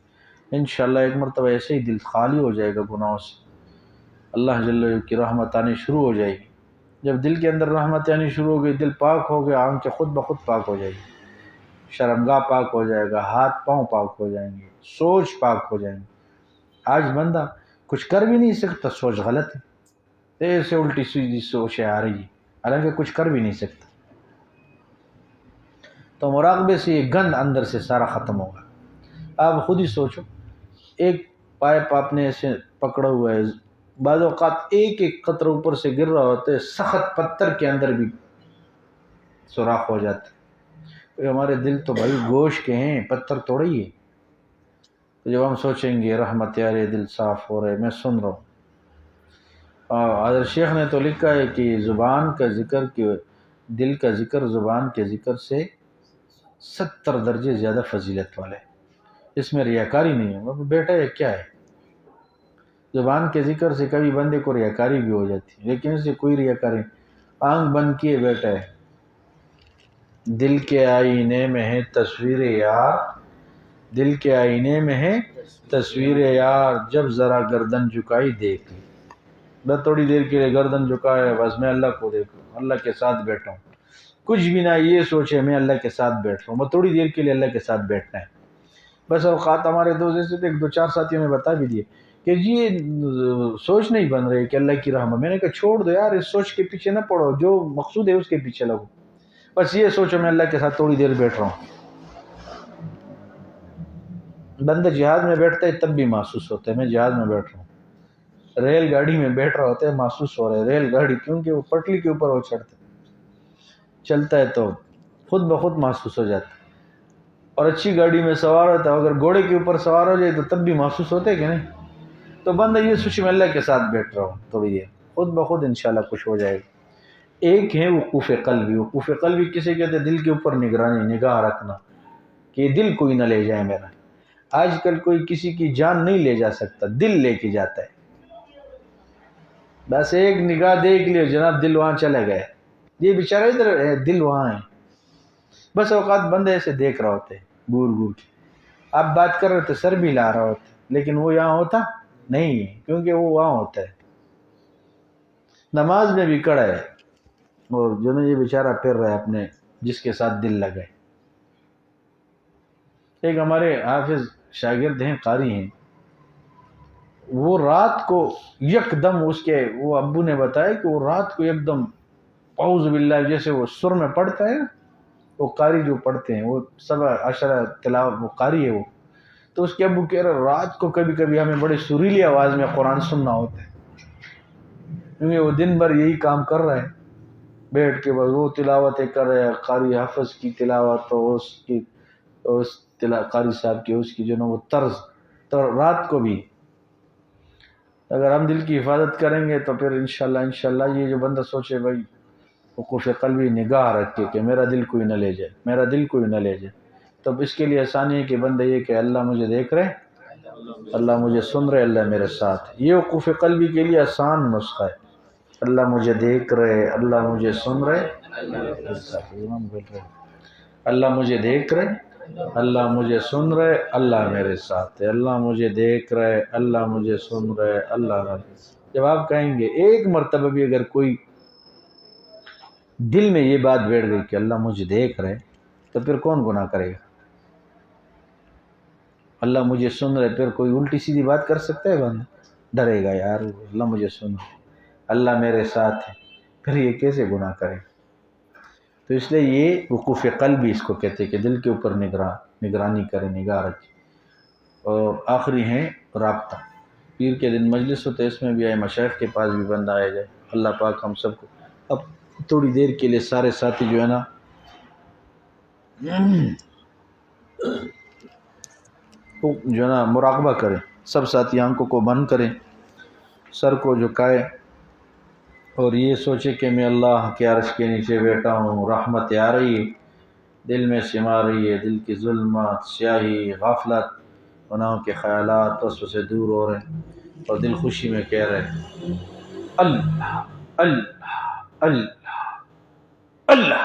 انشاءاللہ ایک مرتبہ ایسے ہی دل خالی ہو جائے گا گناہوں سے، اللہ جل کی رحمت آنی شروع ہو جائے گی۔ جب دل کے اندر رحمت آنی شروع ہو گئی، دل پاک ہو گیا، آنکھیں خود بخود پاک ہو جائے گی، شرمگاہ پاک ہو جائے گا، ہاتھ پاؤں پاک ہو جائیں گے، سوچ پاک ہو جائیں گے۔ آج بندہ کچھ کر بھی نہیں سکتا، سوچ غلط ہے، ایسے الٹی سیدھی سوچیں آ رہی ہے، حالانکہ کچھ کر بھی نہیں سکتا۔ تو مراقبے سے یہ گند اندر سے سارا ختم ہوگا۔ آپ خود ہی سوچو، ایک پائپ آپ نے ایسے پکڑا ہوا ہے، بعض اوقات ایک ایک قطرہ اوپر سے گر رہا ہوتا ہے، سخت پتھر کے اندر بھی سوراخ ہو جاتا ہے۔ ہمارے دل تو بھائی گوشت کے ہیں، پتھر توڑے ہی ہے۔ تو جب ہم سوچیں گے رحمت یارے دل صاف ہو رہے، میں سن رہا ہوں۔ حضرت شیخ نے تو لکھا ہے کہ زبان کا ذکر دل کا ذکر زبان کے ذکر سے 70 درجے زیادہ فضیلت والے، اس میں ریاکاری نہیں ہے۔ بیٹا یہ کیا ہے؟ زبان کے ذکر سے کبھی بندے کو ریاکاری بھی ہو جاتی ہے، لیکن اس سے کوئی ریاکاری نہیں۔ آنکھ بند کیے بیٹا ہے، دل کے آئینے میں ہے تصویر یار، دل کے آئینے میں ہے تصویر یار، جب ذرا گردن جھکائی دیکھ لی. بس تھوڑی دیر کے لیے گردن جھکایا، بس میں اللہ کو دیکھ رہا ہوں، اللہ کے ساتھ بیٹھا ہوں. کچھ بھی نہ یہ سوچے میں اللہ کے ساتھ بیٹھ رہا ہوں، بس تھوڑی دیر کے لیے اللہ کے ساتھ بیٹھنا ہے. بس اوقات ہمارے دوست ایسے تھے، ایک دو چار ساتھیوں نے بتا بھی دیے کہ جی یہ سوچ نہیں بن رہی کہ اللہ کی رحمت. میں نے کہا چھوڑ دو یار، اس سوچ کے پیچھے نہ پڑو، جو مقصود ہے اس کے پیچھے لگو. بس یہ سوچو میں اللہ کے ساتھ تھوڑی دیر بیٹھ رہا ہوں. بندہ جہاد میں بیٹھتا ہے تب بھی محسوس ہوتا ہے میں جہاد میں بیٹھ رہا ہوں. ریل گاڑی میں بیٹھ رہا ہوتا ہے محسوس ہو رہا ہے ریل گاڑی، کیونکہ وہ پٹلی کے اوپر وہ چلتا ہے تو خود بخود محسوس ہو جاتا ہے. اور اچھی گاڑی میں سوار ہوتا ہے، اگر گھوڑے کے اوپر سوار ہو جائے تو تب بھی محسوس ہوتا ہے کہ نہیں. تو بندہ یہ سوچے میں اللہ کے ساتھ بیٹھ رہا ہوں تھوڑی دیر، خود بخود انشاءاللہ کچھ ہو جائے گا. ایک ہے وقوف قلبی. وقوف قلبی کسے کہتے ہیں؟ دل کے اوپر نگرانی، نگاہ رکھنا کہ دل کوئی نہ لے جائے میرا. آج کل کوئی کسی کی جان نہیں لے جا سکتا، دل لے کے جاتا ہے. بس ایک نگاہ دیکھ لیا جناب دل وہاں چلے گئے، یہ بیچارہ ادھر ہے دل وہاں ہے. بس اوقات بندے ایسے دیکھ رہا ہوتے گور گور کے، آپ بات کر رہے تو سر بھی لا رہا ہوتا، لیکن وہ یہاں ہوتا نہیں ہے کیونکہ وہ وہاں ہوتا ہے. نماز میں بھی کڑا ہے اور جو نا یہ بیچارہ پھر رہا ہے اپنے جس کے ساتھ دل لگے. ایک ہمارے حافظ شاگرد ہیں، قاری ہیں، وہ رات کو یک دم اس کے وہ ابو نے بتایا کہ وہ رات کو یک دم اعوذ باللہ جیسے وہ سر میں پڑھتا ہے نا، وہ قاری جو پڑھتے ہیں وہ سبع عشرہ تلاوت، وہ قاری ہے وہ. تو اس کے ابو کہہ رہے رات کو کبھی کبھی ہمیں بڑے سریلی آواز میں قرآن سننا ہوتا ہے، کیونکہ وہ دن بھر یہی کام کر رہے ہیں بیٹھ کے، بس وہ تلاوتیں کر رہے ہیں. قاری حافظ کی تلاوت تو اس قاری صاحب کی اس کی جو نا وہ طرز، تو رات کو بھی اگر ہم دل کی حفاظت کریں گے تو پھر انشاءاللہ یہ جو بندہ سوچے بھائی وقوف قلبی نگاہ رکھے کہ میرا دل کوئی نہ لے جائے، میرا دل کوئی نہ لے جائے. تب اس کے لیے آسانی ہے کہ بندہ یہ کہ اللہ مجھے دیکھ رہے، اللہ مجھے سن رہے، اللہ میرے ساتھ. یہ وقوف قلبی کے لیے آسان نسخہ ہے. اللہ مجھے دیکھ رہے، اللہ مجھے سن رہے، اللہ مجھے دیکھ رہے، اللہ مجھے سن رہے، اللہ میرے ساتھ ہے. اللہ مجھے دیکھ رہے، اللہ مجھے سن رہے، اللہ میرے. جب آپ کہیں گے ایک مرتبہ بھی اگر کوئی دل میں یہ بات بیٹھ گئی کہ اللہ مجھے دیکھ رہے، تو پھر کون گناہ کرے گا؟ اللہ مجھے سن رہے، پھر کوئی الٹی سیدھی بات کر سکتا ہے بندہ؟ ڈرے گا یار اللہ مجھے سن رہے، اللہ میرے ساتھ ہے، پھر یہ کیسے گناہ کرے؟ تو اس لیے یہ وقوف قلبی اس کو کہتے ہیں کہ دل کے اوپر نگرانی کرے، نگاہ رکھے. اور آخری ہیں رابطہ. پیر کے دن مجلس ہوتے اس میں بھی آئے، مشائخ کے پاس بھی بندہ آیا جائے. اللہ پاک ہم سب کو اب تھوڑی دیر کے لیے سارے ساتھی جو ہے نا مراقبہ کریں. سب ساتھی آنکھوں کو بند کریں، سر کو جھکائے اور یہ سوچے کہ میں اللہ کے عرش کے نیچے بیٹھا ہوں، رحمت آ رہی ہے، دل میں سما رہی ہے، دل کی ظلمات، سیاہی، غفلت، گناہوں کے خیالات وسوسے سے دور ہو رہے ہیں اور دل خوشی میں کہہ رہے ہیں اللہ اللہ اللہ اللہ.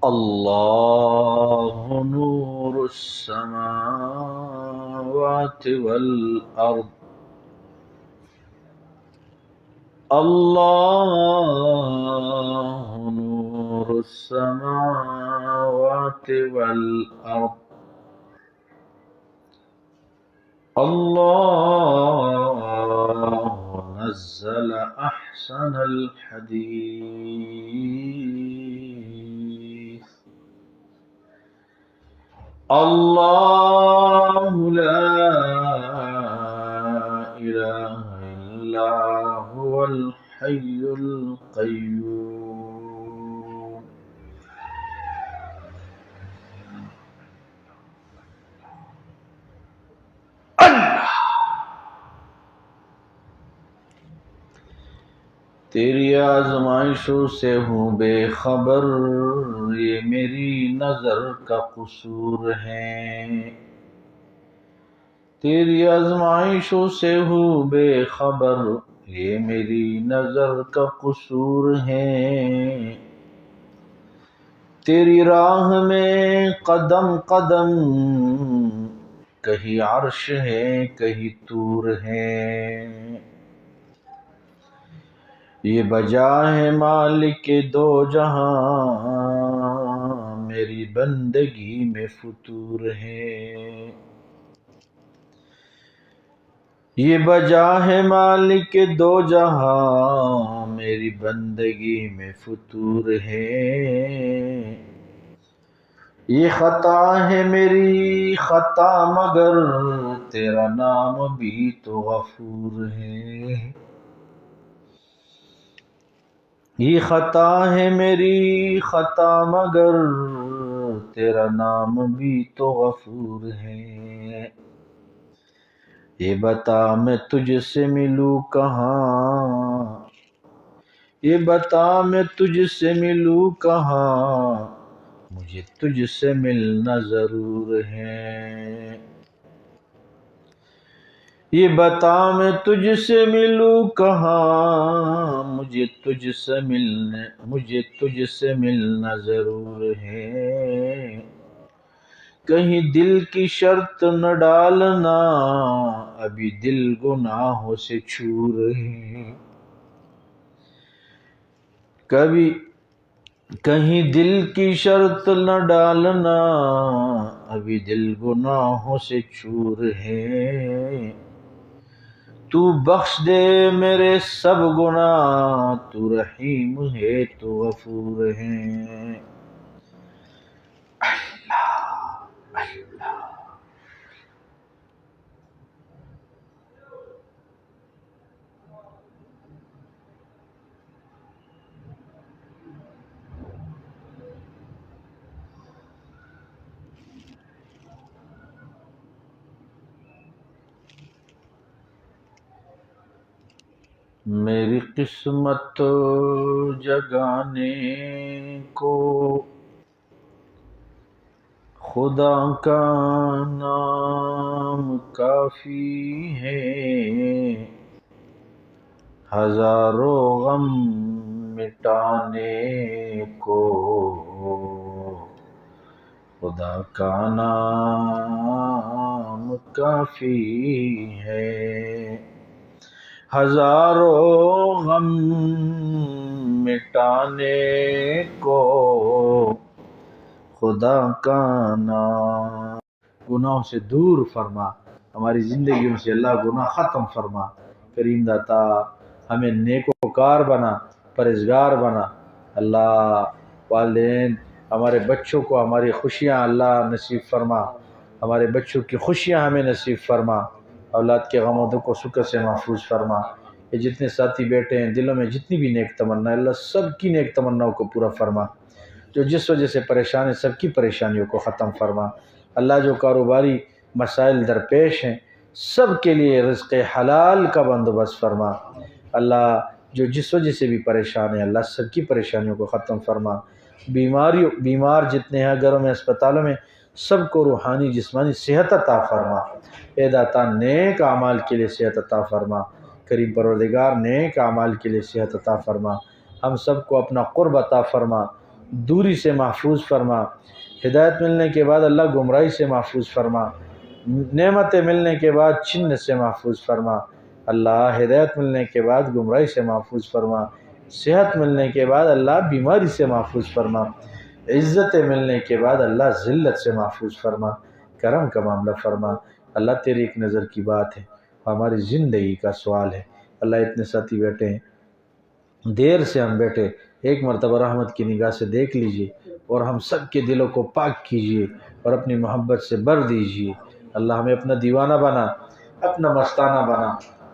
اللہ نور السماوات والارض اللہ نور السماوات والارض اللہ نزل احسن الحدیث اللہ لا الہ الا هو الحي القيوم اللہ تیری آزمائشوں سے ہوں بے خبر، یہ میری نظر کا قصور ہے۔ تیری آزمائشوں سے ہوں بے خبر، یہ میری نظر کا قصور ہے۔ تیری راہ میں قدم قدم، کہیں عرش ہے کہیں طور ہے۔ یہ بجا ہے مالک دو جہاں، میری بندگی میں فطور ہے۔ یہ بجا ہے مالک دو جہاں، میری بندگی میں فطور ہے۔ یہ خطا ہے میری خطا مگر، تیرا نام بھی تو غفور ہے۔ یہ خطا ہے میری خطا مگر، تیرا نام بھی تو غفور ہے۔ یہ بتا میں تجھ سے ملوں کہاں، یہ بتا میں تجھ سے ملوں کہاں، مجھے تجھ سے ملنا ضرور ہے۔ یہ بتا میں تجھ سے ملوں کہاں، مجھے تجھ سے ملنا ضرور ہے۔ کہیں دل کی شرط نہ ڈالنا، ابھی دل گناہوں سے چور ہے۔ کہیں دل کی شرط نہ ڈالنا، ابھی دل گناہوں سے چور ہے۔ تو بخش دے میرے سب گناہ، تو رحیم ہے تو غفور ہے۔ میری قسمت جگانے کو خدا کا نام کافی ہے۔ ہزاروں غم مٹانے کو خدا کا نام کافی ہے۔ ہزاروں غم مٹانے کو خدا کا نام۔ گناہوں سے دور فرما، ہماری زندگیوں سے اللہ گناہ ختم فرما۔ کریم داتا ہمیں نیکوکار بنا، پرہیزگار بنا۔ اللہ والدین ہمارے بچوں کو ہماری خوشیاں اللہ نصیب فرما، ہمارے بچوں کی خوشیاں ہمیں نصیب فرما۔ اولاد کے غم و دکھ و سکھ سے محفوظ فرما۔ یہ جتنے ساتھی بیٹھے ہیں دلوں میں جتنی بھی نیک تمنا ہے، اللہ سب کی نیک تمناؤں کو پورا فرما۔ جو جس وجہ سے پریشان ہیں سب کی پریشانیوں کو ختم فرما۔ اللہ جو کاروباری مسائل درپیش ہیں سب کے لیے رزق حلال کا بندوبست فرما۔ اللہ جو جس وجہ سے بھی پریشان ہیں اللہ سب کی پریشانیوں کو ختم فرما۔ بیمار جتنے ہیں گھروں میں اسپتالوں میں سب کو روحانی جسمانی صحت عطا فرما۔ اے داتا نیک اعمال کے لیے صحت عطا فرما۔ کریم پروردگار نیک اعمال کے لیے صحت عطا فرما۔ ہم سب کو اپنا قرب عطا فرما۔ دوری سے محفوظ فرما، ہدایت ملنے کے بعد اللہ گمراہی سے محفوظ فرما، نعمتیں ملنے کے بعد چھن سے محفوظ فرما، اللہ ہدایت ملنے کے بعد گمراہی سے محفوظ فرما، صحت ملنے کے بعد اللہ بیماری سے محفوظ فرما، عزتیں ملنے کے بعد اللہ ذلت سے محفوظ فرما، کرم کا معاملہ فرما۔ اللہ تیری ایک نظر کی بات ہے، ہماری زندگی کا سوال ہے۔ اللہ اتنے ساتھی بیٹھے ہیں، دیر سے ہم بیٹھے، ایک مرتبہ رحمت کی نگاہ سے دیکھ لیجئے اور ہم سب کے دلوں کو پاک کیجئے اور اپنی محبت سے بھر دیجئے۔ اللہ ہمیں اپنا دیوانہ بنا، اپنا مستانہ بنا،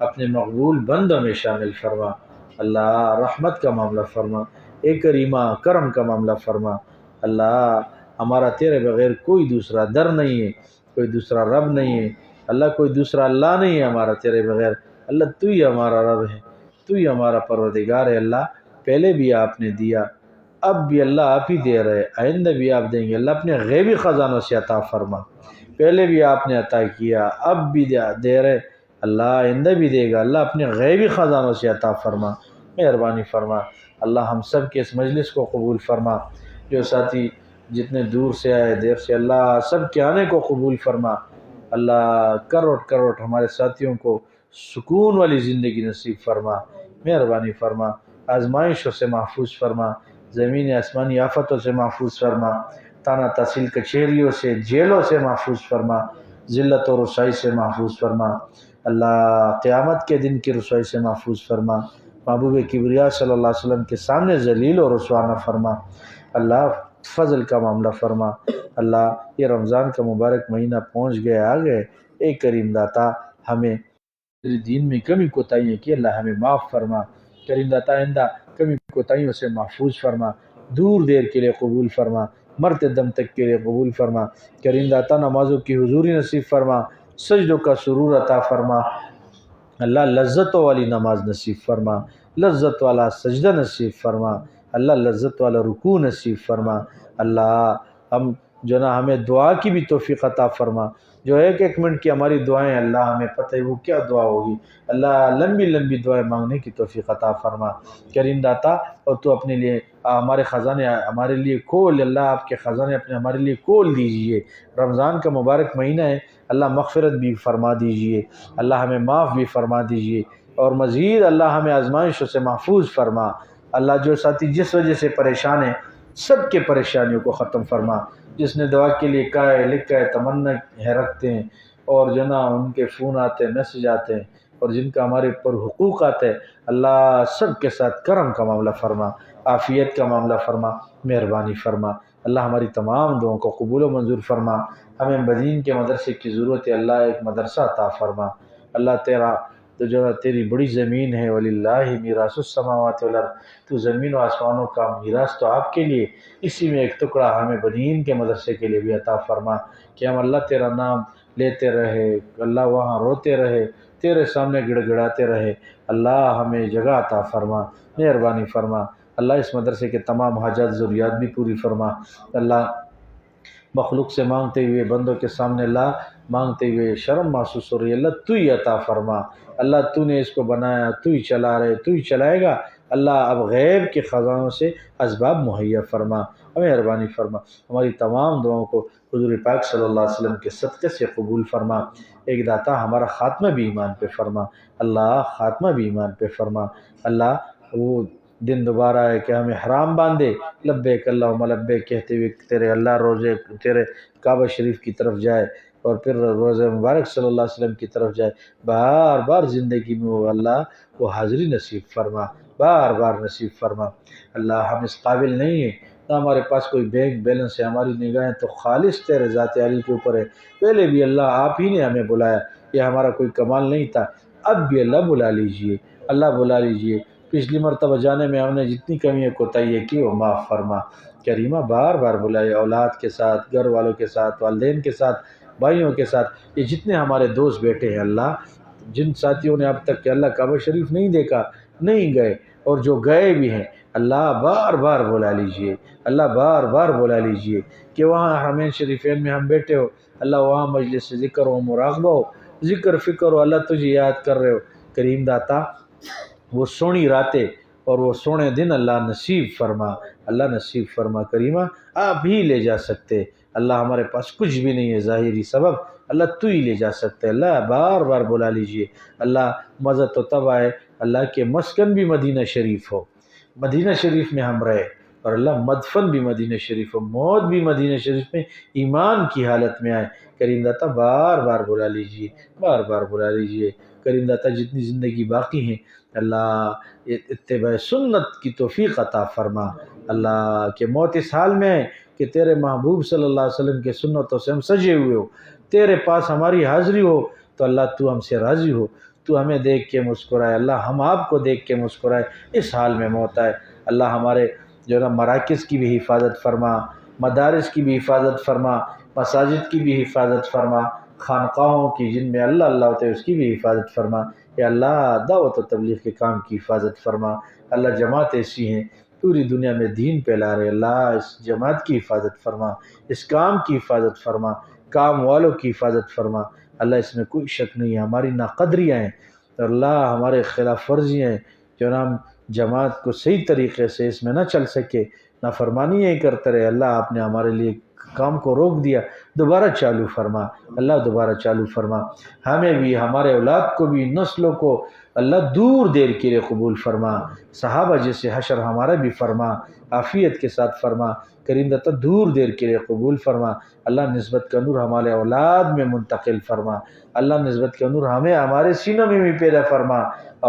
اپنے مقبول بندوں میں شامل فرما۔ اللہ رحمت کا معاملہ فرما، اے کریمہ کرم کا معاملہ فرما۔ اللہ ہمارا تیرے بغیر کوئی دوسرا در نہیں ہے، کوئی دوسرا رب نہیں ہے، اللہ کوئی دوسرا اللہ نہیں ہے ہمارا تیرے بغیر۔ اللہ تو ہی ہمارا رب ہے، تو ہی ہمارا پروردگار ہے۔ اللہ پہلے بھی آپ نے دیا، اب بھی اللہ آپ ہی دے رہے، آئندہ بھی آپ دیں گے۔ اللہ اپنے غیبی خزانوں سے عطا فرما، پہلے بھی آپ نے عطا کیا، اب بھی دے رہے، اللہ آئندہ بھی دے گا۔ اللہ اپنے غیبی خزانوں سے عطا فرما، مہربانی فرما۔ اللہ ہم سب کے اس مجلس کو قبول فرما، جو ساتھی جتنے دور سے آئے دیر سے، اللہ سب کے آنے کو قبول فرما۔ اللہ کروڑ کروڑ ہمارے ساتھیوں کو سکون والی زندگی نصیب فرما، مہربانی فرما۔ آزمائشوں سے محفوظ فرما، زمین آسمانی آفتوں سے محفوظ فرما، تانا تحصیل کچہریوں سے، جیلوں سے محفوظ فرما، ذلت و رسوائی سے محفوظ فرما۔ اللہ قیامت کے دن کی رسوائی سے محفوظ فرما، محبوب کبریا صلی اللہ علیہ وسلم کے سامنے ذلیل و رسوا نہ فرما۔ اللہ فضل کا معاملہ فرما۔ اللہ یہ رمضان کا مبارک مہینہ پہنچ گئے، آ گئے، اے کریم داتا ہمیں تیرے دین میں کمی کوتاہیاں کی اللہ ہمیں معاف فرما۔ کریم داتا آئندہ کمی کوتاہیوں سے محفوظ فرما، دور دیر کے لیے قبول فرما، مرتے دم تک کے لیے قبول فرما۔ کریم داتا نمازوں کی حضوری نصیب فرما، سجدوں کا سرور عطا فرما۔ اللہ لذتوں والی نماز نصیب فرما، لذت والا سجدہ نصیب فرما، اللہ لذت والا رکوع نصیب فرما۔ اللہ ہم جو نا ہمیں دعا کی بھی توفیق عطا فرما، جو ایک ایک منٹ کی ہماری دعائیں اللہ ہمیں پتہ ہے وہ کیا دعا ہوگی، اللہ لمبی لمبی دعائیں مانگنے کی توفیق عطا فرما۔ کریم داتا اور تو اپنے لیے ہمارے خزانے ہمارے لیے کھول، اللہ آپ کے خزانے اپنے ہمارے لیے کھول دیجئے۔ رمضان کا مبارک مہینہ ہے، اللہ مغفرت بھی فرما دیجئے، اللہ ہمیں معاف بھی فرما دیجئے، اور مزید اللہ ہمیں آزمائشوں سے محفوظ فرما۔ اللہ جو ساتھی جس وجہ سے پریشان ہیں سب کے پریشانیوں کو ختم فرما، جس نے دعا کے لیے کہا ہے لکھا ہے تمنا ہے رکھتے ہیں، اور جو نا ان کے فون آتے ہیں میسج آتے ہیں، اور جن کا ہمارے پر حقوق آتے ہیں، اللہ سب کے ساتھ کرم کا معاملہ فرما، عافیت کا معاملہ فرما، مہربانی فرما۔ اللہ ہماری تمام دعاؤں کو قبول و منظور فرما۔ ہمیں مدین کے مدرسے کی ضرورت ہے، اللہ ایک مدرسہ عطا فرما۔ اللہ تیرا تو جو تیری بڑی زمین ہے، وَلِلَّهِ مِيرَاثُ السَّمَاوَاتِ وَالْأَرْضِ، تو زمین و آسمانوں کا میراث تو آپ کے لیے، اسی میں ایک ٹکڑا ہمیں بنین کے مدرسے کے لیے بھی عطا فرما، کہ ہم اللہ تیرا نام لیتے رہے، اللہ وہاں روتے رہے، تیرے سامنے گڑ گڑاتے رہے۔ اللہ ہمیں جگہ عطا فرما، مہربانی فرما۔ اللہ اس مدرسے کے تمام حاجات ضروریات بھی پوری فرما۔ اللہ مخلوق سے مانگتے ہوئے بندوں کے سامنے اللہ مانگتے ہوئے شرم محسوس ہو رہی ہے، اللہ تو ہی عطا فرما۔ اللہ تو نے اس کو بنایا، تو ہی چلا رہے، تو ہی چلائے گا۔ اللہ اب غیب کے خزانوں سے اسباب مہیا فرما، مہربانی فرما۔ ہماری تمام دعاؤں کو حضور پاک صلی اللہ علیہ وسلم کے صدقے سے قبول فرما۔ ایک داتا ہمارا خاتمہ بھی ایمان پہ فرما، اللہ خاتمہ بھی ایمان پہ فرما۔ اللہ وہ دن دوبارہ ہے کہ ہمیں حرام باندھے، لبیک اللہم لبیک کہتے ہوئے تیرے اللہ روزے تیرے کعبہ شریف کی طرف جائے، اور پھر روزہ مبارک صلی اللہ علیہ وسلم کی طرف جائے، بار بار زندگی میں وہ اللہ وہ حاضری نصیب فرما، بار بار نصیب فرما۔ اللہ ہم اس قابل نہیں ہیں، نہ ہمارے پاس کوئی بینک بیلنس ہے، ہماری نگاہیں تو خالص تیرے ذات علی کے اوپر ہے۔ پہلے بھی اللہ آپ ہی نے ہمیں بلایا، یہ ہمارا کوئی کمال نہیں تھا، اب بھی اللہ بلا لیجئے، اللہ بلا لیجئے۔ پچھلی مرتبہ جانے میں ہم نے جتنی کمیاں کوتاہیاں کی وہ معاف فرما۔ کریمہ بار بار بلائے، اولاد کے ساتھ، گھر والوں کے ساتھ، والدین کے ساتھ، بھائیوں کے ساتھ، یہ جتنے ہمارے دوست بیٹھے ہیں اللہ، جن ساتھیوں نے اب تک کہ اللہ کعبہ شریف نہیں دیکھا، نہیں گئے، اور جو گئے بھی ہیں، اللہ بار بار بلا لیجئے، اللہ بار بار بلا لیجئے، کہ وہاں حرمین شریفین میں ہم بیٹھے ہو، اللہ وہاں مجلس ذکر ہو، مراقبہ ہو، ذکر فکر ہو، اللہ تجھے یاد کر رہے ہو۔ کریم داتا وہ سونی راتیں اور وہ سونے دن اللہ نصیب فرما، اللہ نصیب فرما۔ کریمہ آپ ہی لے جا سکتے، اللہ ہمارے پاس کچھ بھی نہیں ہے ظاہری سبب، اللہ تو ہی لے جا سکتے۔ اللہ بار بار بلا لیجئے، اللہ مزہ تو تب آئے اللہ کے مسکن بھی مدینہ شریف ہو، مدینہ شریف میں ہم رہے، اور اللہ مدفن بھی مدینہ شریف ہو، موت بھی مدینہ شریف میں ایمان کی حالت میں آئے۔ کریم داتا بار بار بلا لیجئے، بار بار بلا لیجئے۔ کریم داتا جتنی زندگی باقی ہیں اللہ اتباع سنت کی توفیق عطا فرما، اللہ کہ موت اس حال میں ہے کہ تیرے محبوب صلی اللہ علیہ وسلم کے سنتوں سے ہم سجے ہوئے ہو، تیرے پاس ہماری حاضری ہو تو اللہ تو ہم سے راضی ہو، تو ہمیں دیکھ کے مسکرائے، اللہ ہم آپ کو دیکھ کے مسکرائے، اس حال میں موت آئے۔ اللہ ہمارے جو ہے نا مراکز کی بھی حفاظت فرما، مدارس کی بھی حفاظت فرما، مساجد کی بھی حفاظت فرما، خانقاہوں کی جن میں اللہ اللہ ہوتے اس کی بھی حفاظت فرما۔ یا اللہ دعوت و تبلیغ کے کام کی حفاظت فرما، اللہ جماعت ایسی ہیں پوری دنیا میں دین پھیلا رہے، اللہ اس جماعت کی حفاظت فرما، اس کام کی حفاظت فرما، کام والوں کی حفاظت فرما۔ اللہ اس میں کوئی شک نہیں ہے ہماری ناقدریاں ہیں، اور اللہ ہمارے خلاف ورزیاں ہیں جو ہم جماعت کو صحیح طریقے سے اس میں نہ چل سکے، نافرمانیاں ہی کرتے رہے، اللہ آپ نے ہمارے لیے کام کو روک دیا، دوبارہ چالو فرما، اللہ دوبارہ چالو فرما، ہمیں بھی ہمارے اولاد کو بھی نسلوں کو اللہ دور دیر کے لیے قبول فرما، صحابہ جیسے حشر ہمارا بھی فرما، عافیت کے ساتھ فرما، کریم داتا دور دیر کے لیے قبول فرما، اللہ نسبت کا نور ہمارے اولاد میں منتقل فرما، اللہ نسبت کا نور ہمیں ہمارے سینوں میں بھی پیدا فرما،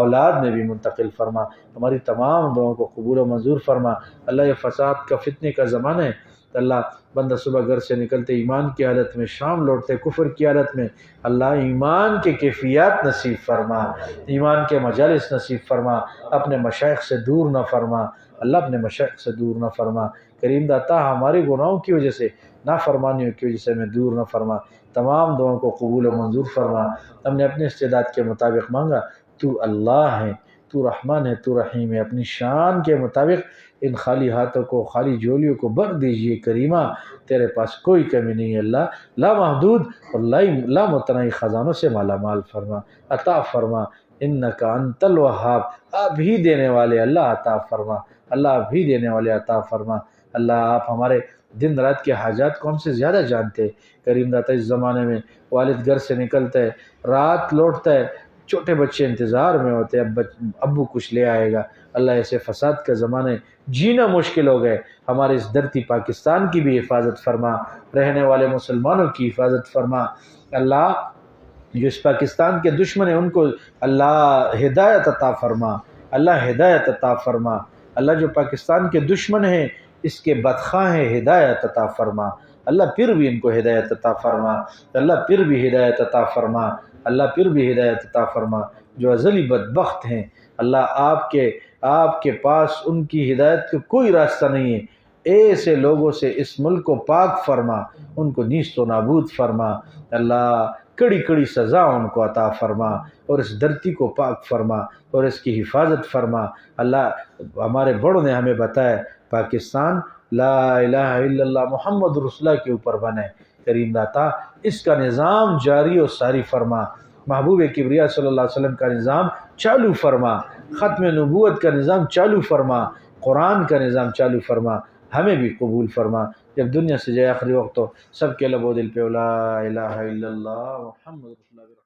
اولاد میں بھی منتقل فرما، ہماری تمام دعاؤں کو قبول و منظور فرما۔ اللہ یہ فساد کا فتنے کا زمانہ ہے، اللہ بندہ صبح گھر سے نکلتے ایمان کی حالت میں، شام لوٹتے کفر کی حالت میں، اللہ ایمان کے کیفیات نصیب فرما، ایمان کے مجالس نصیب فرما، اپنے مشائخ سے دور نہ فرما، اللہ اپنے مشائخ سے دور نہ فرما، کریم داتا ہمارے گناہوں کی وجہ سے، نافرمانیوں کی وجہ سے ہمیں دور نہ فرما، تمام دعاؤں کو قبول و منظور فرما۔ ہم نے اپنے استعداد کے مطابق مانگا، تو اللہ ہے، تو رحمان ہے، تو رحیم ہے، اپنی شان کے مطابق ان خالی ہاتھوں کو، خالی جولیوں کو بھر دیجئے کریمہ، تیرے پاس کوئی کمی نہیں ہے اللہ، لا محدود اور لا متناہی خزانوں سے مالا مال فرما، عطا فرما، انکا انت الوہاب، آپ ہی دینے والے اللہ عطا فرما، اللہ آپ ہی دینے والے عطا فرما، اللہ آپ ہمارے دن رات کے حاجات کو ہم سے زیادہ جانتے ہیں۔ کریم داتا اس زمانے میں والد گھر سے نکلتا ہے، رات لوٹتا ہے، چھوٹے بچے انتظار میں ہوتے ہیں ابو کچھ لے آئے گا، اللہ ایسے فساد کا زمانہ ہے، جینا مشکل ہو گئے، ہمارے اس دھرتی پاکستان کی بھی حفاظت فرما، رہنے والے مسلمانوں کی حفاظت فرما، اللہ جو اس پاکستان کے دشمن ہیں ان کو اللہ ہدایت عطا فرما، اللہ ہدایت عطا فرما، اللہ جو پاکستان کے دشمن ہیں اس کے بدخواہ ہیں ہدایت عطا فرما، اللہ پھر بھی ان کو ہدایت عطا فرما، اللہ پھر بھی ہدایت عطا فرما، اللہ پھر بھی ہدایت عطا فرما، جو ازلی بدبخت ہیں اللہ آپ کے پاس ان کی ہدایت کا کوئی راستہ نہیں ہے، ایسے لوگوں سے اس ملک کو پاک فرما، ان کو نیست و نابود فرما، اللہ کڑی کڑی سزا ان کو عطا فرما، اور اس دھرتی کو پاک فرما اور اس کی حفاظت فرما۔ اللہ ہمارے بڑوں نے ہمیں بتایا پاکستان لا الہ الا اللہ محمد رسول اللہ کے اوپر بنے، کریم داتا اس کا نظام جاری و ساری فرما، محبوب کبریا صلی اللہ علیہ وسلم کا نظام چالو فرما، ختم نبوت کا نظام چالو فرما، قرآن کا نظام چالو فرما، ہمیں بھی قبول فرما، جب دنیا سے جائے آخری وقت تو سب کے لب و دل پہ لا الہ الا اللہ محمد رسول اللہ۔